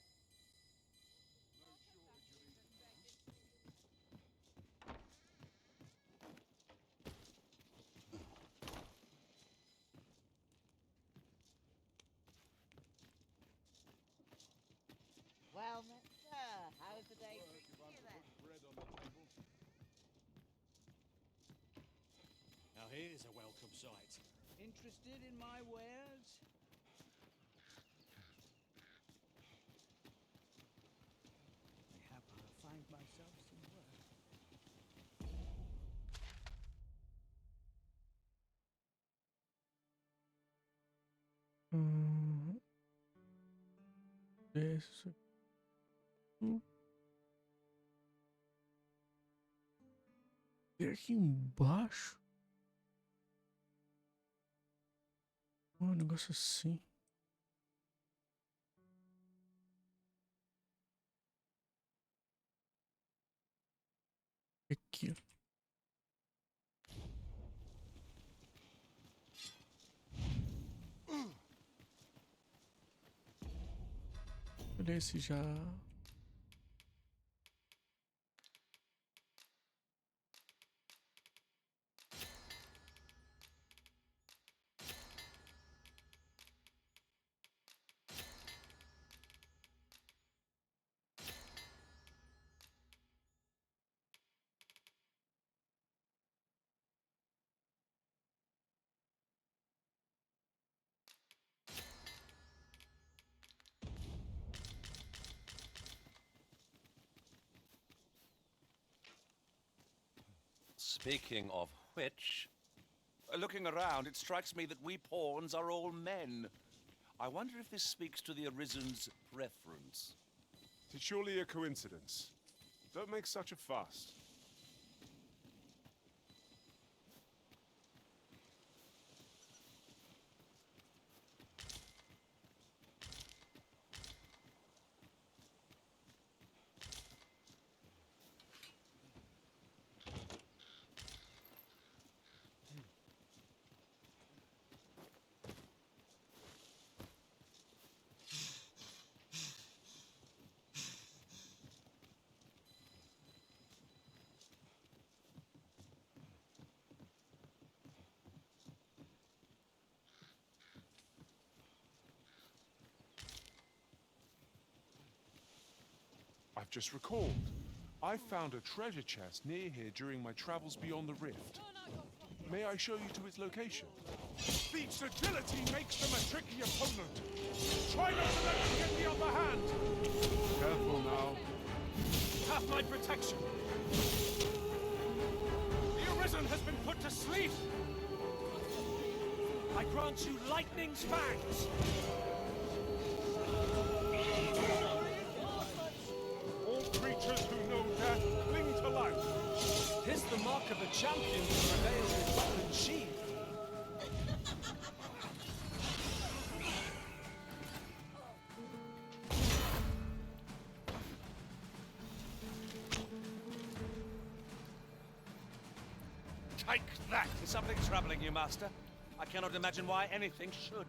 [SPEAKER 13] Well met, sir. How's the day treating you then?
[SPEAKER 15] Now here's a welcome sight. Interested in my wares? Mayhap I'll find myself some work.
[SPEAKER 1] Desce isso aqui. E aqui embaixo. Um negócio assim. Aqui, ó. Olha esse já.
[SPEAKER 7] Speaking of which, looking around, it strikes me that we pawns are all men. I wonder if this speaks to the Arisen's preference.
[SPEAKER 3] It's surely a coincidence. Don't make such a fuss. I've just recalled. I found a treasure chest near here during my travels beyond the rift. May I show you to its location?
[SPEAKER 4] Thief's agility makes them a tricky opponent. Try not to let them get the upper hand.
[SPEAKER 3] Careful now.
[SPEAKER 4] Have my protection. The Arisen has been put to sleep. I grant you lightning's fangs.
[SPEAKER 3] All creatures who know death cling to life.
[SPEAKER 11] 'Tis the mark of a champion to prevail with weapon sheath.
[SPEAKER 7] Take that! Is something troubling you, Master? I cannot imagine why anything should.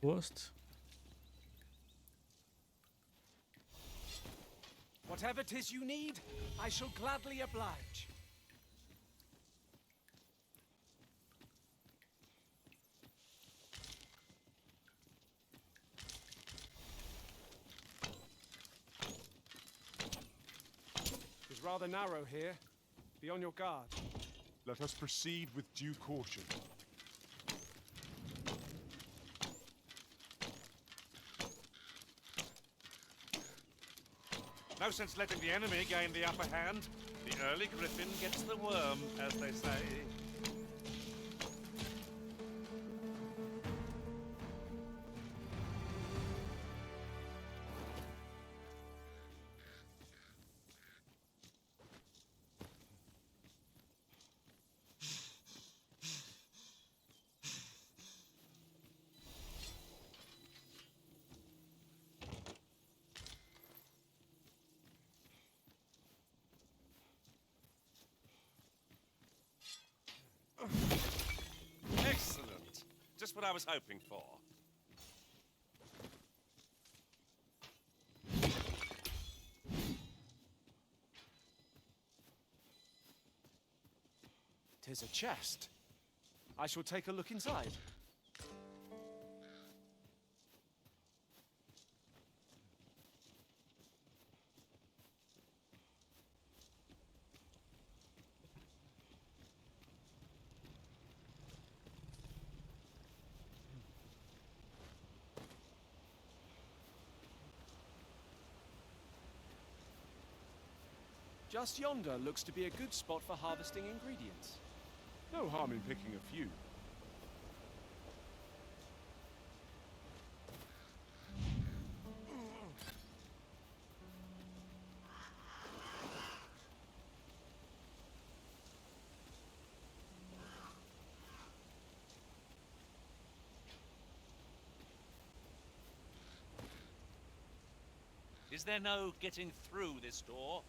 [SPEAKER 1] Gosto.
[SPEAKER 11] Whatever 'tis you need, I shall gladly oblige. It's rather narrow here. Be on your guard.
[SPEAKER 3] Let us proceed with due caution.
[SPEAKER 7] No sense letting the enemy gain the upper hand. The early griffin gets the worm, as they say. Excellent. Just what I was hoping for.
[SPEAKER 11] Tis a chest. I shall take a look inside. Just yonder looks to be a good spot for harvesting ingredients.
[SPEAKER 3] No harm in picking a few.
[SPEAKER 7] Is there no getting through this door?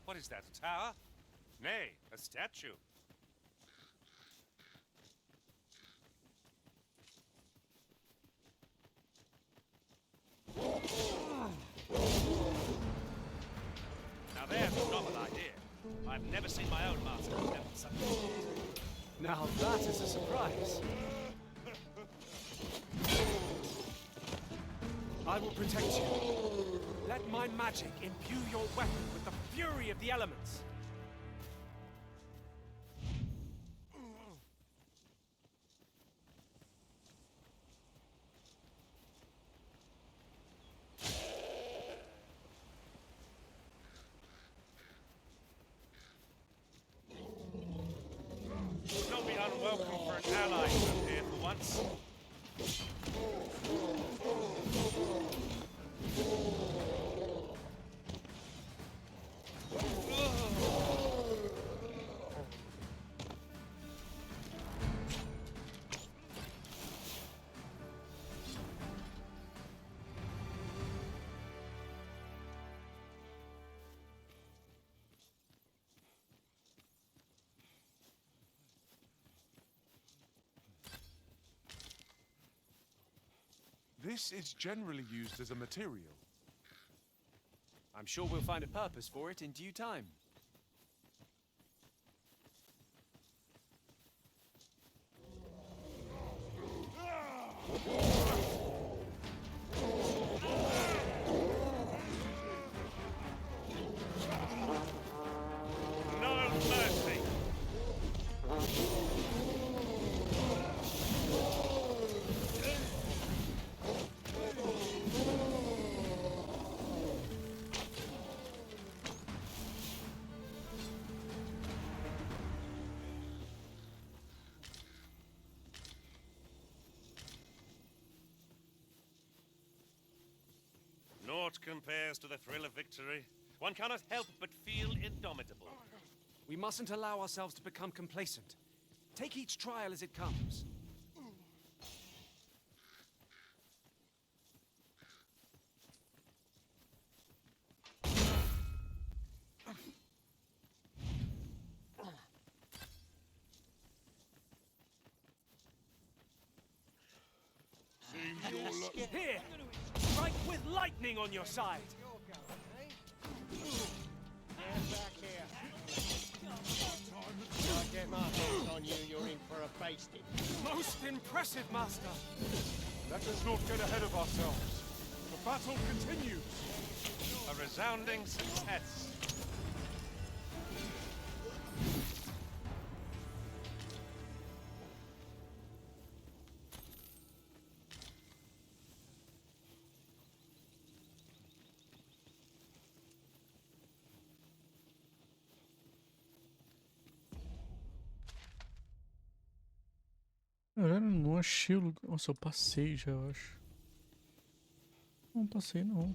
[SPEAKER 7] What is that, a tower? Nay, a statue. Now there's a novel idea. I've never seen my own master attempt such a feat.
[SPEAKER 11] Now that is a surprise. I will protect you. Let my magic imbue your weapon with the fury of the elements.
[SPEAKER 7] Don't be unwelcome for an ally to appear for once.
[SPEAKER 3] This is generally used as a material.
[SPEAKER 11] I'm sure we'll find a purpose for it in due time.
[SPEAKER 4] No mercy! Naught compares to the thrill of victory. One cannot help but feel indomitable.
[SPEAKER 11] We mustn't allow ourselves to become complacent. Take each trial as it comes.
[SPEAKER 4] Here! Strike with lightning on your side!
[SPEAKER 9] Get back here. I get my hands on you, you're in for a basting.
[SPEAKER 11] Most impressive, Master!
[SPEAKER 3] Let us not get ahead of ourselves. The battle continues.
[SPEAKER 4] A resounding success.
[SPEAKER 1] Caralho, não achei o lugar. Nossa, eu passei já, eu acho. Não passei, não.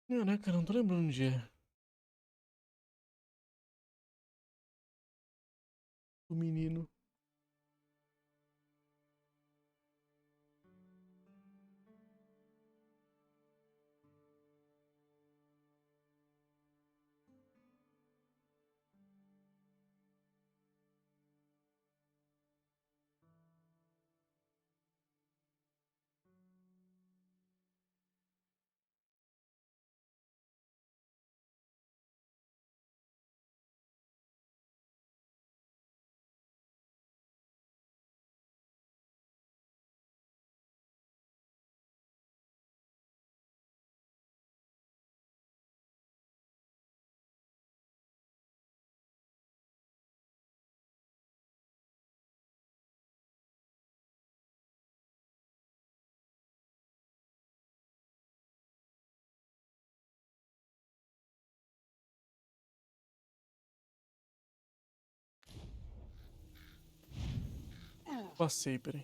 [SPEAKER 1] Caraca, não tô lembrando onde é. O menino. Passei, peraí.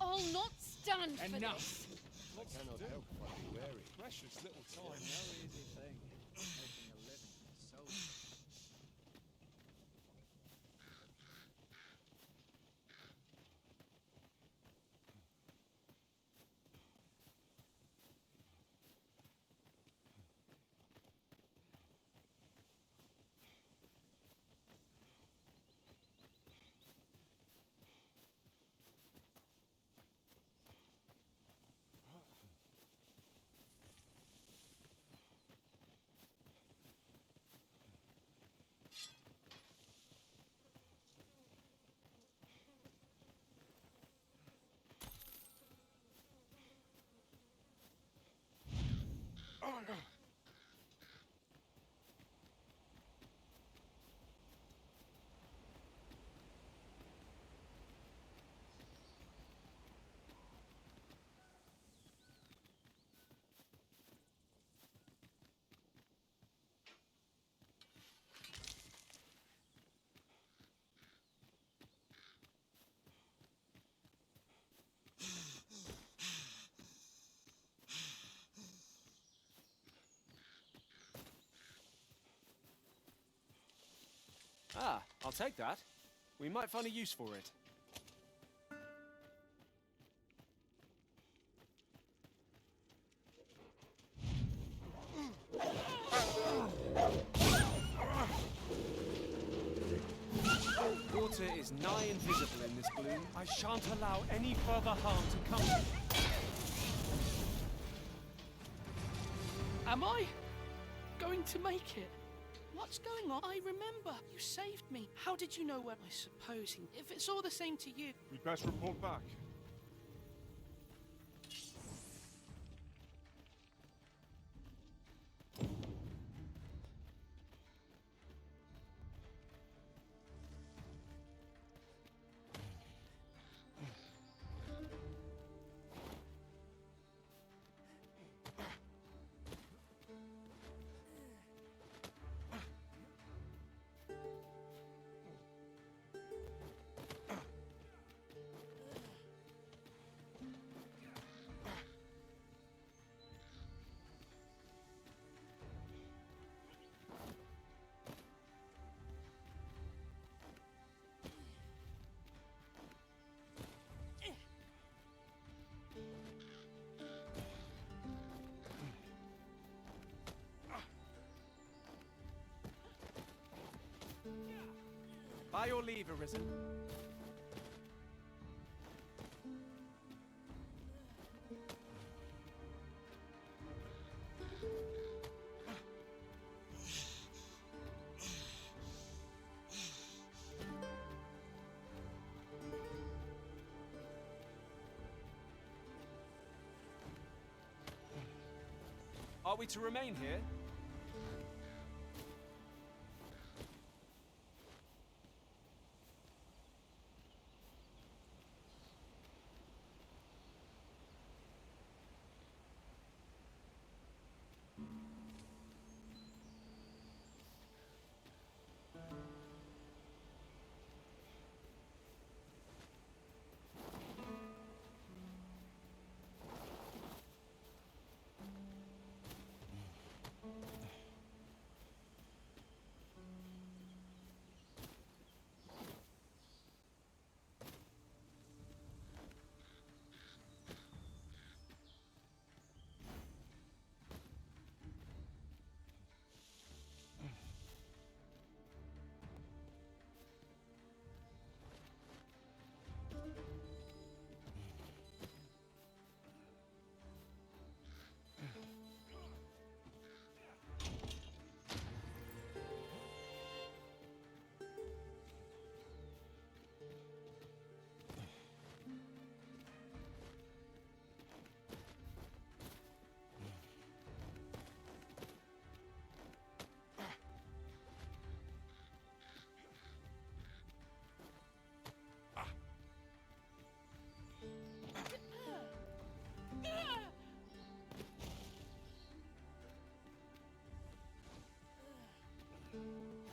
[SPEAKER 22] I'll not stand for
[SPEAKER 14] Enough!
[SPEAKER 22] this.
[SPEAKER 14] I cannot help but be wary. Precious little time. No easy thing. Making a living from soul.
[SPEAKER 11] Ah, I'll take that. We might find a use for it. Water is nigh invisible in this bloom. I shan't allow any further harm to come.
[SPEAKER 18] Am I going to make it? What's going on? I remember. You saved me. How did you know where? I suppose if it's all the same to you.
[SPEAKER 3] We'd best report back.
[SPEAKER 11] By your leave, Arisen. Are we to remain here?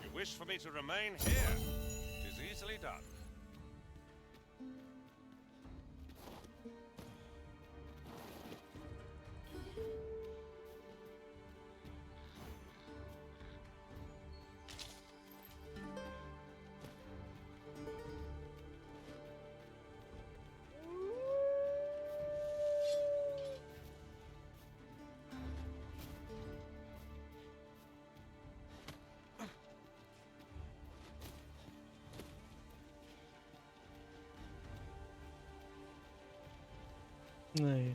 [SPEAKER 21] You wish for me to remain here? It is easily done.
[SPEAKER 1] Aí.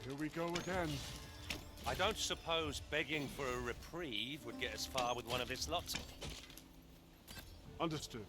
[SPEAKER 3] Here we go again.
[SPEAKER 21] I don't suppose begging for a reprieve would get us far with one of this lot.
[SPEAKER 3] Understood.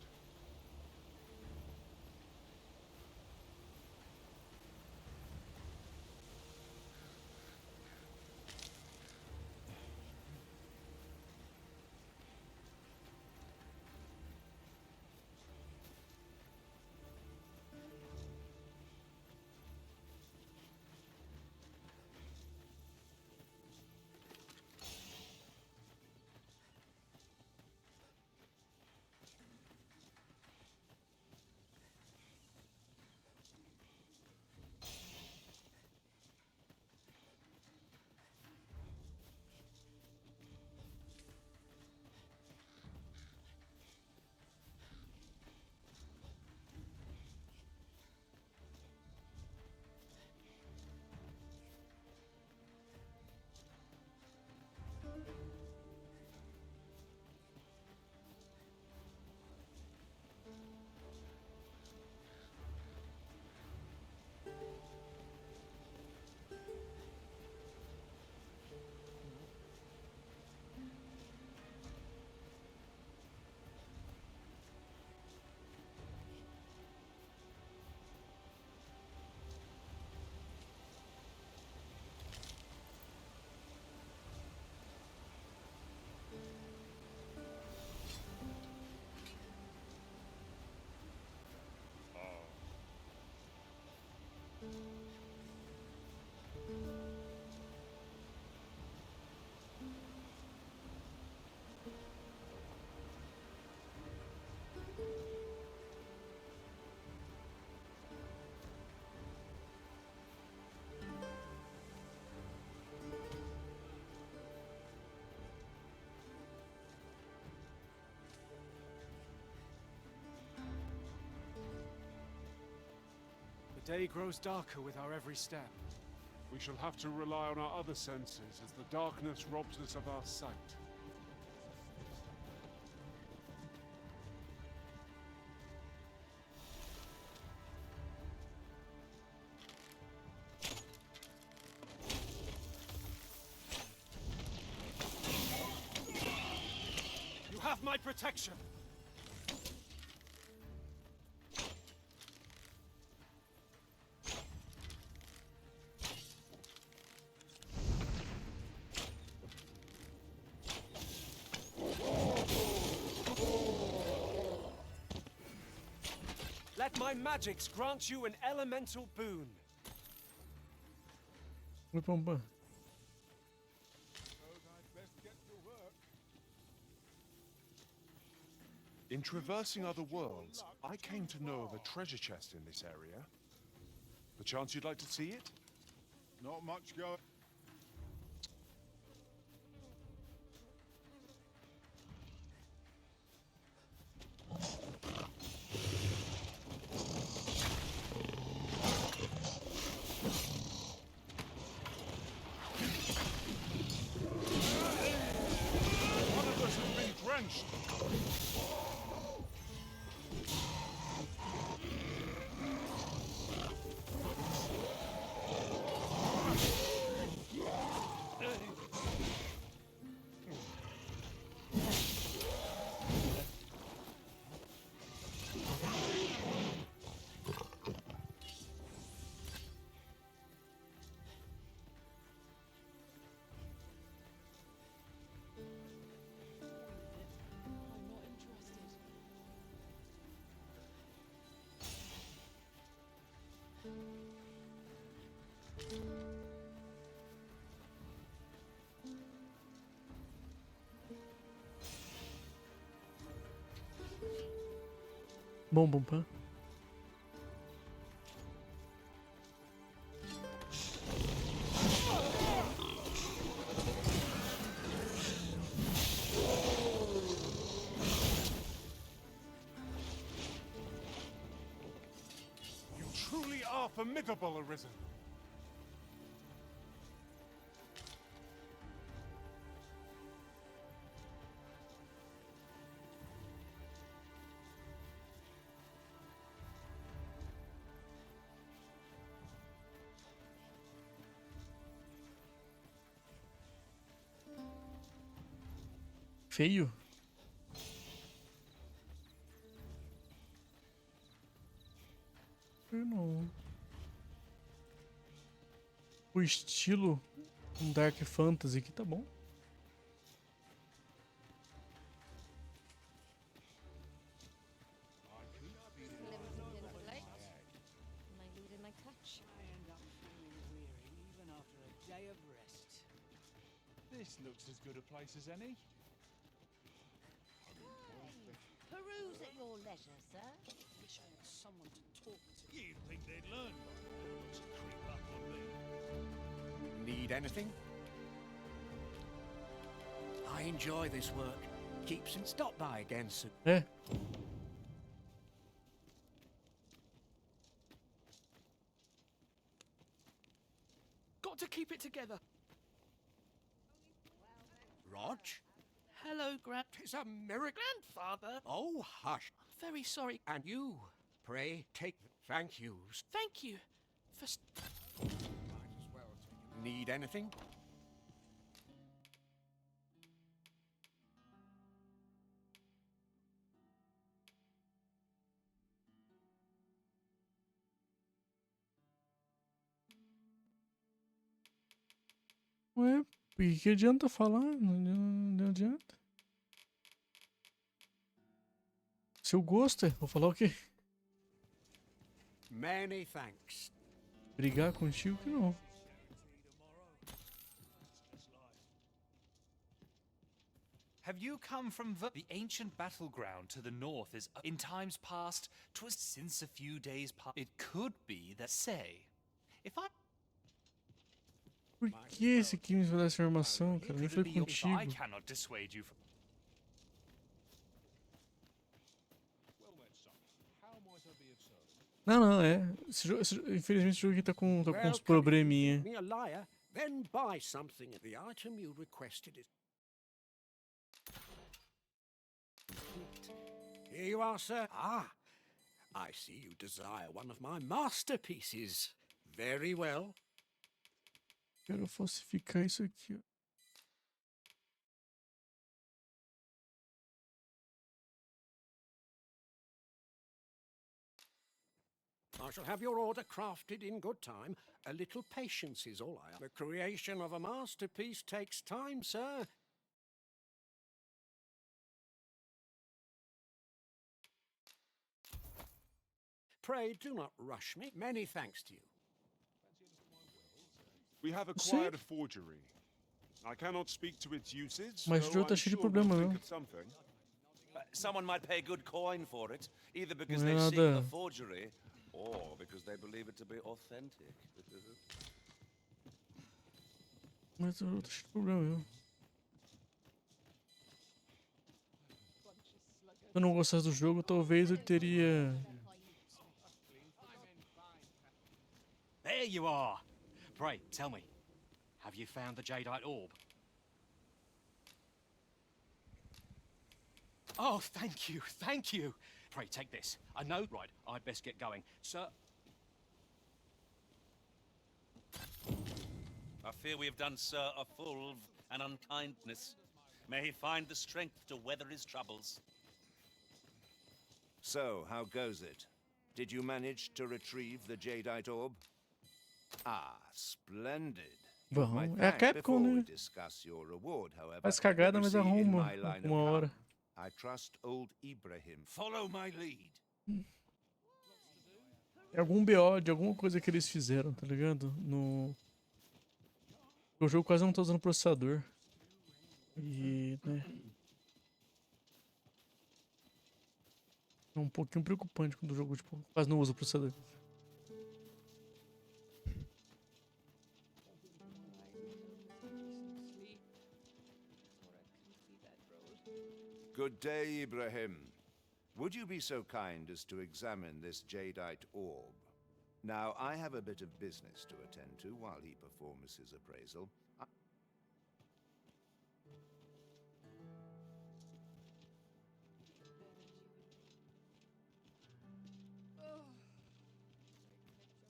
[SPEAKER 11] day grows darker with our every step.
[SPEAKER 3] We shall have to rely on our other senses as the darkness robs us of our sight.
[SPEAKER 11] You have my protection! Let my magics grant you an elemental boon.
[SPEAKER 1] Bum, bum.
[SPEAKER 3] In traversing other worlds, I came to know of a treasure chest in this area. Perchance you'd like to see it?
[SPEAKER 4] Not much going.
[SPEAKER 3] One of us has been drenched.
[SPEAKER 1] Bom, bom, pã.
[SPEAKER 3] You truly are formidable, Arisen.
[SPEAKER 1] Feio. Eu não. O estilo Dark Fantasy aqui tá bom.
[SPEAKER 14] This looks as good a place as any.
[SPEAKER 13] Peruse at your leisure, sir.
[SPEAKER 18] Wish I had someone to talk to.
[SPEAKER 4] You'd think they'd learn by now not to creep up on me.
[SPEAKER 8] Need anything? I enjoy this work. Keeps and stop by again soon.
[SPEAKER 1] É.
[SPEAKER 18] Got to keep it together.
[SPEAKER 8] Rog?
[SPEAKER 18] Hello,
[SPEAKER 8] Tis a miracle.
[SPEAKER 18] Grandfather.
[SPEAKER 8] Oh, hush.
[SPEAKER 18] Very sorry.
[SPEAKER 8] And you, pray take thank yous.
[SPEAKER 18] Thank you for.
[SPEAKER 8] Need anything?
[SPEAKER 1] Ué, por que adianta falar? Não adianta. Seu gosto, vou falar o quê?
[SPEAKER 8] Many thanks.
[SPEAKER 1] Brigar contigo que não.
[SPEAKER 12] Have you come from the ancient battleground to the north? Is in times past, 'twas since a few days past. It could be that, say, if I.
[SPEAKER 1] Por que esse aqui me dá essa armação, cara? Nem foi contigo.
[SPEAKER 12] I cannot dissuade you from.
[SPEAKER 4] Well then, son, how am I
[SPEAKER 1] Não, não, é. Infelizmente esse jogo aqui tá com uns probleminha.
[SPEAKER 8] Me a liar, then buy something. The item you requested is. Here you are, sir. Ah, I see you desire one of my masterpieces. Very well.
[SPEAKER 1] Quero falsificar isso aqui, ó.
[SPEAKER 8] I shall have your order crafted in good time. A little patience is all I ask. The creation of a masterpiece takes time, sir. Pray do not rush me. Many thanks to you.
[SPEAKER 3] We have acquired a forgery. I cannot speak to its uses,
[SPEAKER 1] Mas o
[SPEAKER 3] though
[SPEAKER 1] jogo tá
[SPEAKER 3] I'm
[SPEAKER 1] cheio de
[SPEAKER 3] sure we'll
[SPEAKER 1] problema,
[SPEAKER 3] think
[SPEAKER 1] viu?
[SPEAKER 3] of something.
[SPEAKER 7] Someone might pay good coin for it, either because
[SPEAKER 1] Não é
[SPEAKER 7] they seek
[SPEAKER 1] nada.
[SPEAKER 7] the forgery, or because they believe it to be authentic.
[SPEAKER 1] Mas o jogo tá cheio de problema, viu? Se eu não gostasse do jogo, talvez eu teria...
[SPEAKER 19] There you are! Pray, tell me, have you found the jadeite orb? Oh, thank you, thank you! Pray, take this. A note. Right, I'd best get going. Sir...
[SPEAKER 7] I fear we have done Sir a full an unkindness. May he find the strength to weather his troubles.
[SPEAKER 6] So, how goes it? Did you manage to retrieve the jadeite orb? Ah, splendid.
[SPEAKER 1] Bom,
[SPEAKER 6] My
[SPEAKER 1] é a
[SPEAKER 6] thanks.
[SPEAKER 1] Capcom,
[SPEAKER 6] Before we
[SPEAKER 1] né?
[SPEAKER 6] discuss your reward, however,
[SPEAKER 1] Faz cagada, mas
[SPEAKER 6] you see, in
[SPEAKER 1] arruma
[SPEAKER 6] my line of
[SPEAKER 1] uma hora.
[SPEAKER 6] I trust old Ibrahim.
[SPEAKER 7] Follow my lead.
[SPEAKER 1] É algum BO de alguma coisa que eles fizeram, tá ligado? O jogo quase não tá usando processador. E, né? É um pouquinho preocupante quando o jogo, tipo, quase não usa processador.
[SPEAKER 6] Good day, Ibrahim. Would you be so kind as to examine this jadeite orb? Now, I have a bit of business to attend to while he performs his appraisal.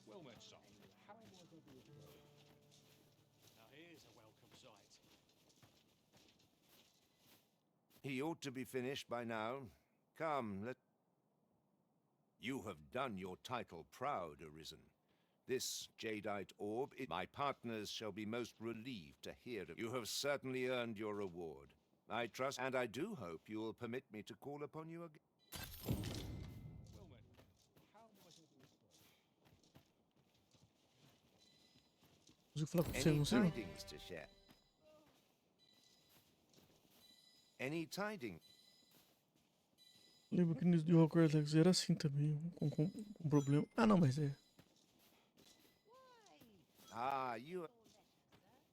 [SPEAKER 14] Well met, son. How am I going to do it?
[SPEAKER 19] Now here's a welcome sight.
[SPEAKER 6] He ought to be finished by now. Come, let... You have done your title proud, Arisen. This jadeite orb, my partners shall be most relieved to hear of. You have certainly earned your reward. I trust, and I do hope you will permit me to call upon you again.
[SPEAKER 14] Well met. How am I going to do it?
[SPEAKER 1] Consigo falar com você,
[SPEAKER 6] Any
[SPEAKER 1] não sei.
[SPEAKER 6] tidings to share? Any tidings?
[SPEAKER 1] Lembro que no início do Hogwarts Legacy era assim também, com problema. Ah, não, mas é.
[SPEAKER 6] Ah, you...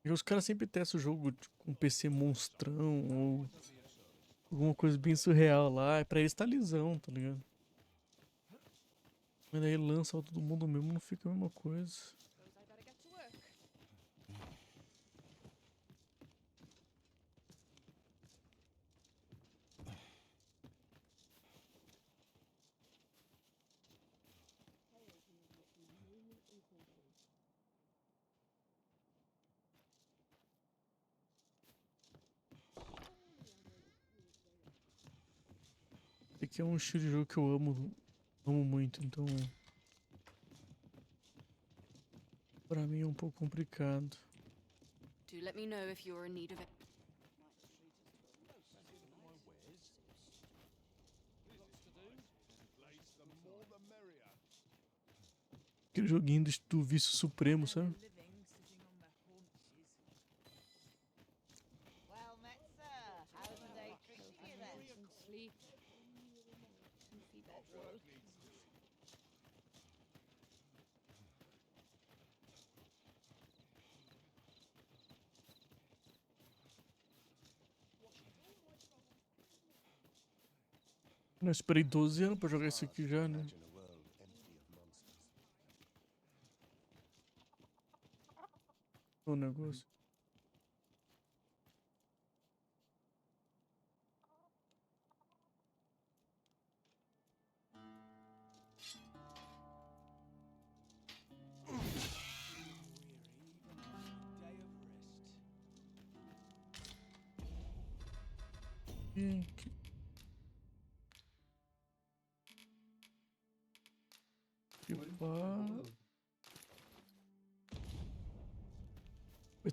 [SPEAKER 1] E os caras sempre testam o jogo com PC monstrão ou alguma coisa bem surreal lá. É pra eles tá lisão, tá ligado? Mas daí lança todo mundo mesmo, não fica a mesma coisa. Aqui é um estilo de jogo que eu amo muito, então pra mim é um pouco complicado.
[SPEAKER 2] Do let me know if you're in need of it.
[SPEAKER 1] Aquele joguinho do vício supremo, sabe?
[SPEAKER 13] Well met, sir. How's the day treating you then?
[SPEAKER 2] Sleep. Comfy bedroll.
[SPEAKER 1] Eu esperei 12 anos pra jogar isso aqui já, né? o negócio. Aqui.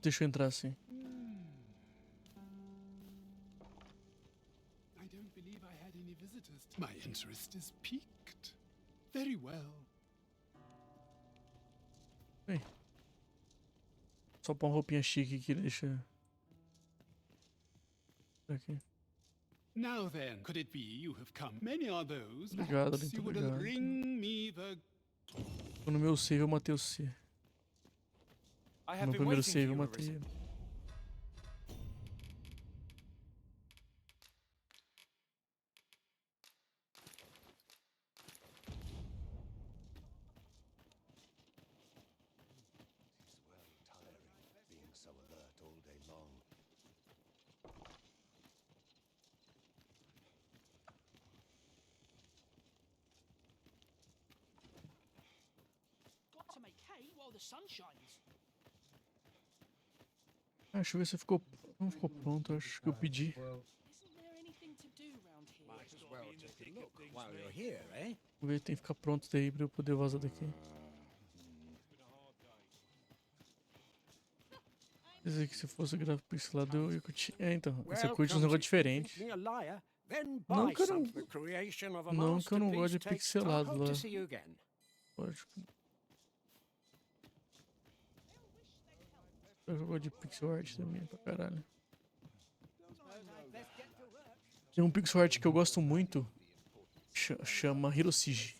[SPEAKER 1] Deixa eu entrar assim.
[SPEAKER 16] I don't believe I had any visitors. My interest is piqued. Very well.
[SPEAKER 1] Bem. Só pôr uma roupinha chique que deixa. Aqui.
[SPEAKER 16] Now then, could it be you have come? Many are those.
[SPEAKER 1] Obrigado,
[SPEAKER 16] Perhaps
[SPEAKER 1] Lito,
[SPEAKER 16] you would
[SPEAKER 1] obrigado.
[SPEAKER 16] ring me the...
[SPEAKER 1] No meu save eu matei o C. No meu primeiro save eu matei ele.
[SPEAKER 6] Being so alert all day long.
[SPEAKER 18] Got to make hay while the sun shines.
[SPEAKER 1] Ah, deixa eu ver se ficou. Não ficou pronto, acho que eu pedi.
[SPEAKER 18] Isn't there anything to do round here?
[SPEAKER 8] Might as well take a look while you're here, eh?
[SPEAKER 1] Vamos ver, tem que ficar pronto daí pra eu poder vazar daqui. Quer dizer que se fosse gráfico pixelado eu ia curtir. É, então, esse curte um negócio diferente. Não que eu não gosto de pixelado lá. Lógico. Eu gosto de pixel art também, pra caralho. Tem um pixel art que eu gosto muito, chama Hirosigi.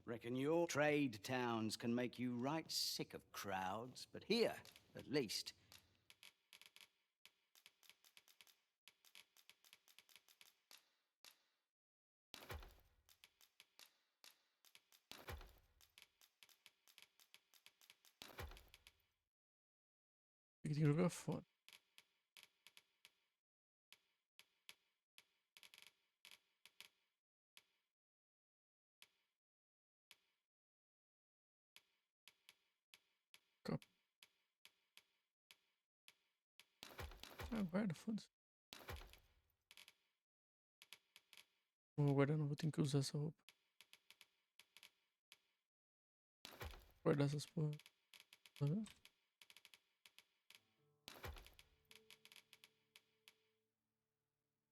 [SPEAKER 15] Reckon your trade towns can make you right sick of crowds, but here, at least.
[SPEAKER 1] Tem que jogar fora. Ah, guarda, foda-se. Não vou guardar, não vou ter que usar essa roupa. Guardar essas porra.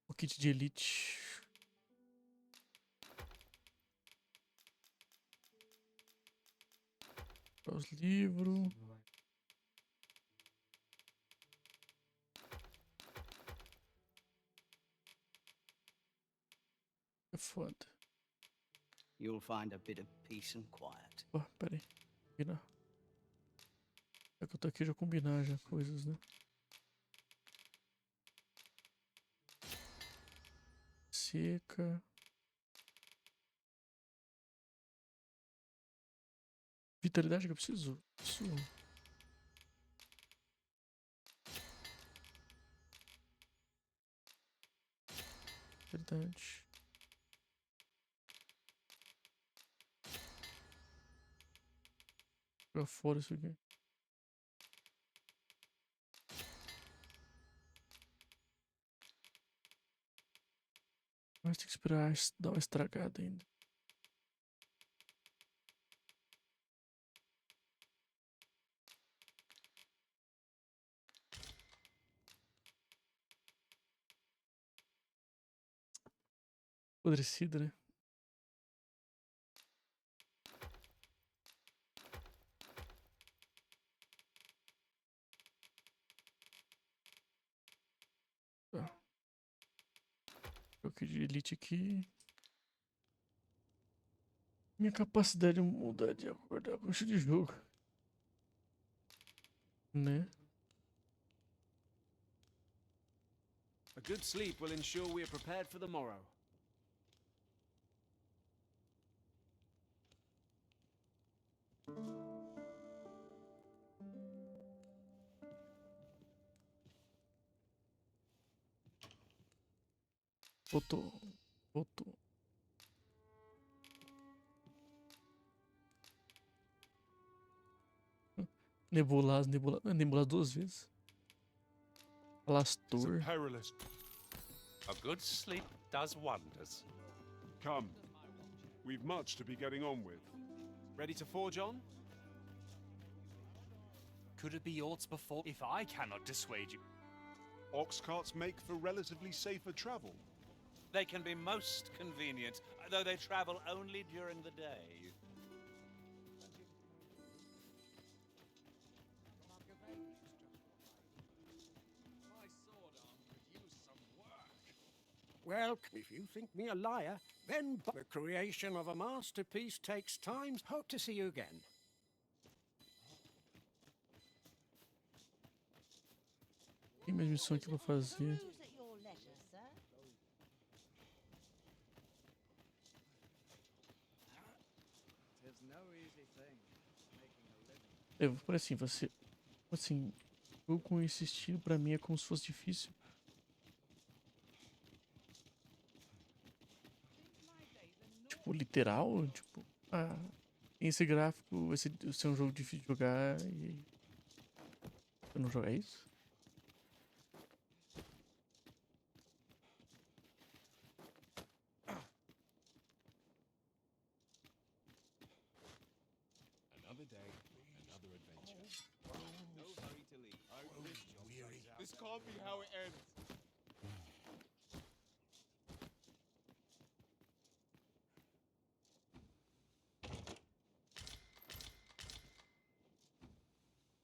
[SPEAKER 1] O kit de elite. Os livros. É foda.
[SPEAKER 15] You'll find a bit of peace and quiet.
[SPEAKER 1] Pô, pera aí. Combinar. É que eu tô aqui já combinar já coisas, né? Seca. Vitalidade que eu preciso. Isso. Vitalidade. Jogar fora isso aqui. Mas tem que esperar dar uma estragada ainda. Apodrecida, né? Tá. Troquei de elite aqui. Minha capacidade de mudar de acordo com o estilo de jogo. Né?
[SPEAKER 8] A
[SPEAKER 11] A good sleep will ensure we are prepared for the morrow.
[SPEAKER 1] Voltou. Voltou. Nebulas, Nebulas duas vezes. Alastor.
[SPEAKER 3] Perilous.
[SPEAKER 21] A good sleep does wonders.
[SPEAKER 3] Come. We've much to be getting on with.
[SPEAKER 11] Ready to forge on?
[SPEAKER 12] Could it be aught before if I cannot dissuade you?
[SPEAKER 3] Ox carts make for relatively safer travel.
[SPEAKER 7] They can be most convenient, though they travel only during the day.
[SPEAKER 8] Well, if you think me a liar, then the creation of a masterpiece takes time. Hope to see you again.
[SPEAKER 1] Tem mais missão aqui pra fazer. Eu vou por assim, você. Assim, eu com esse estilo pra mim é como se fosse difícil. Tipo, literal, tipo, esse gráfico vai ser um jogo difícil de jogar e eu não jogar isso?
[SPEAKER 4] Another day, another adventure. No hurry to leave. I'm weary. This can't be how it ends.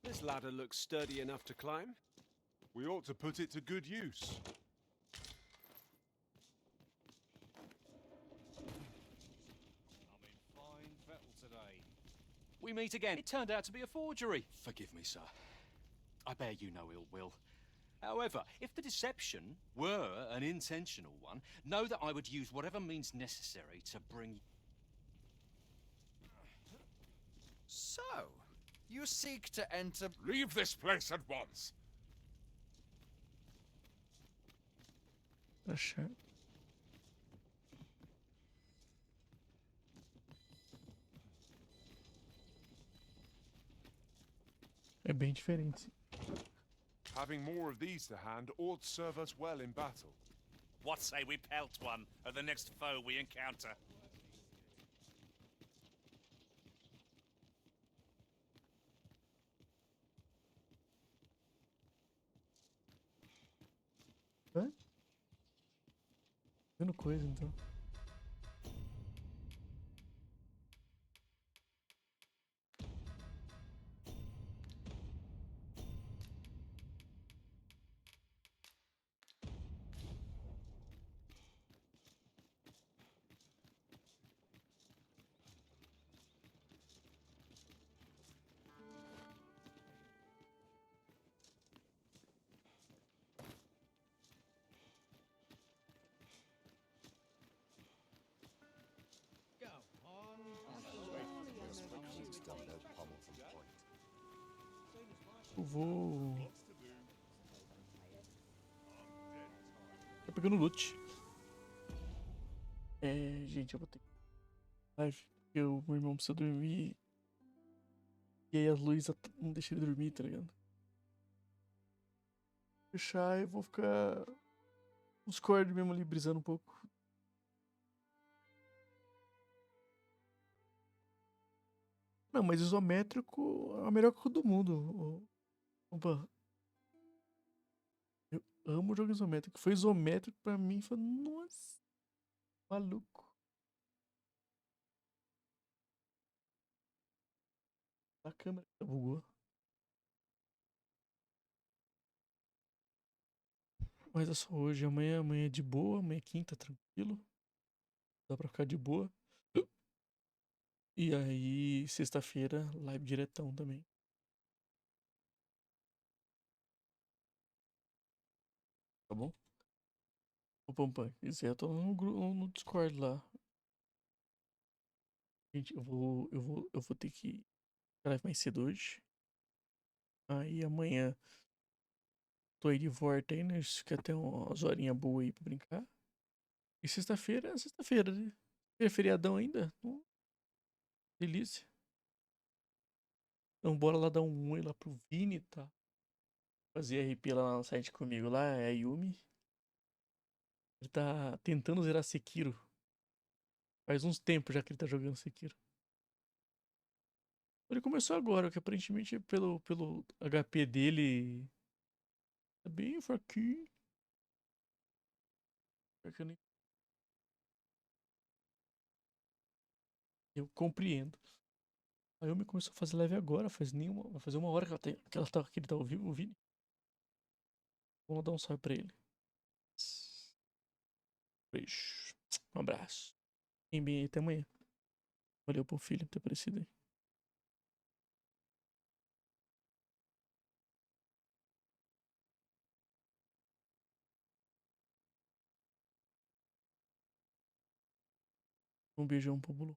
[SPEAKER 11] This ladder looks sturdy enough to climb.
[SPEAKER 3] We ought to put it to good use.
[SPEAKER 4] I'm in fine fettle today.
[SPEAKER 19] We meet again. It turned out to be a forgery. Forgive me, sir. I bear you no ill will. However, if the deception were an intentional one, know that I would use whatever means necessary to bring...
[SPEAKER 5] So, you seek to enter...
[SPEAKER 3] Leave this place at once!
[SPEAKER 1] Achar. É bem diferente.
[SPEAKER 3] Having more of these to hand ought to serve us well in battle.
[SPEAKER 7] What say we pelt one at the next foe we encounter?
[SPEAKER 1] Hã? Vendo coisa então. Eu vou... Tô pegando loot. Gente, eu vou ter live porque o meu irmão precisa dormir. E aí as luzes não deixam ele dormir, tá ligado? Fechar e vou ficar no Discord mesmo ali, brisando um pouco. Não, mas isométrico é a melhor coisa do mundo. Opa. Eu amo o jogo isométrico. Foi isométrico pra mim. Foi, nossa. Maluco. A câmera bugou. Mas é só hoje. Amanhã é de boa. Amanhã é quinta, tranquilo. Dá pra ficar de boa. E aí, sexta-feira, live diretão também. Tá bom? O Pampan, quiser, eu tô no Discord lá. Gente, eu vou ter que live mais cedo hoje. Aí amanhã tô aí de volta aí, né? Acho que até umas horinhas boas aí pra brincar. E sexta-feira é sexta-feira, né? É feriadão ainda? Delícia. Então bora lá dar um oi lá pro Vini, tá? Fazer RP lá no site comigo lá, é a Yumi. Ele tá tentando zerar Sekiro. Faz uns tempos já que ele tá jogando Sekiro. Ele começou agora, que aparentemente pelo HP dele tá bem fraquinho. Eu compreendo. A Yumi começou a fazer live agora, vai fazer uma hora que ele tá ao vivo, o Vini. Vamos dar um salve pra ele. Beijo. Um abraço. Fiquem bem aí, até amanhã. Valeu pro filho por ter aparecido aí. Um beijão pro Bulu.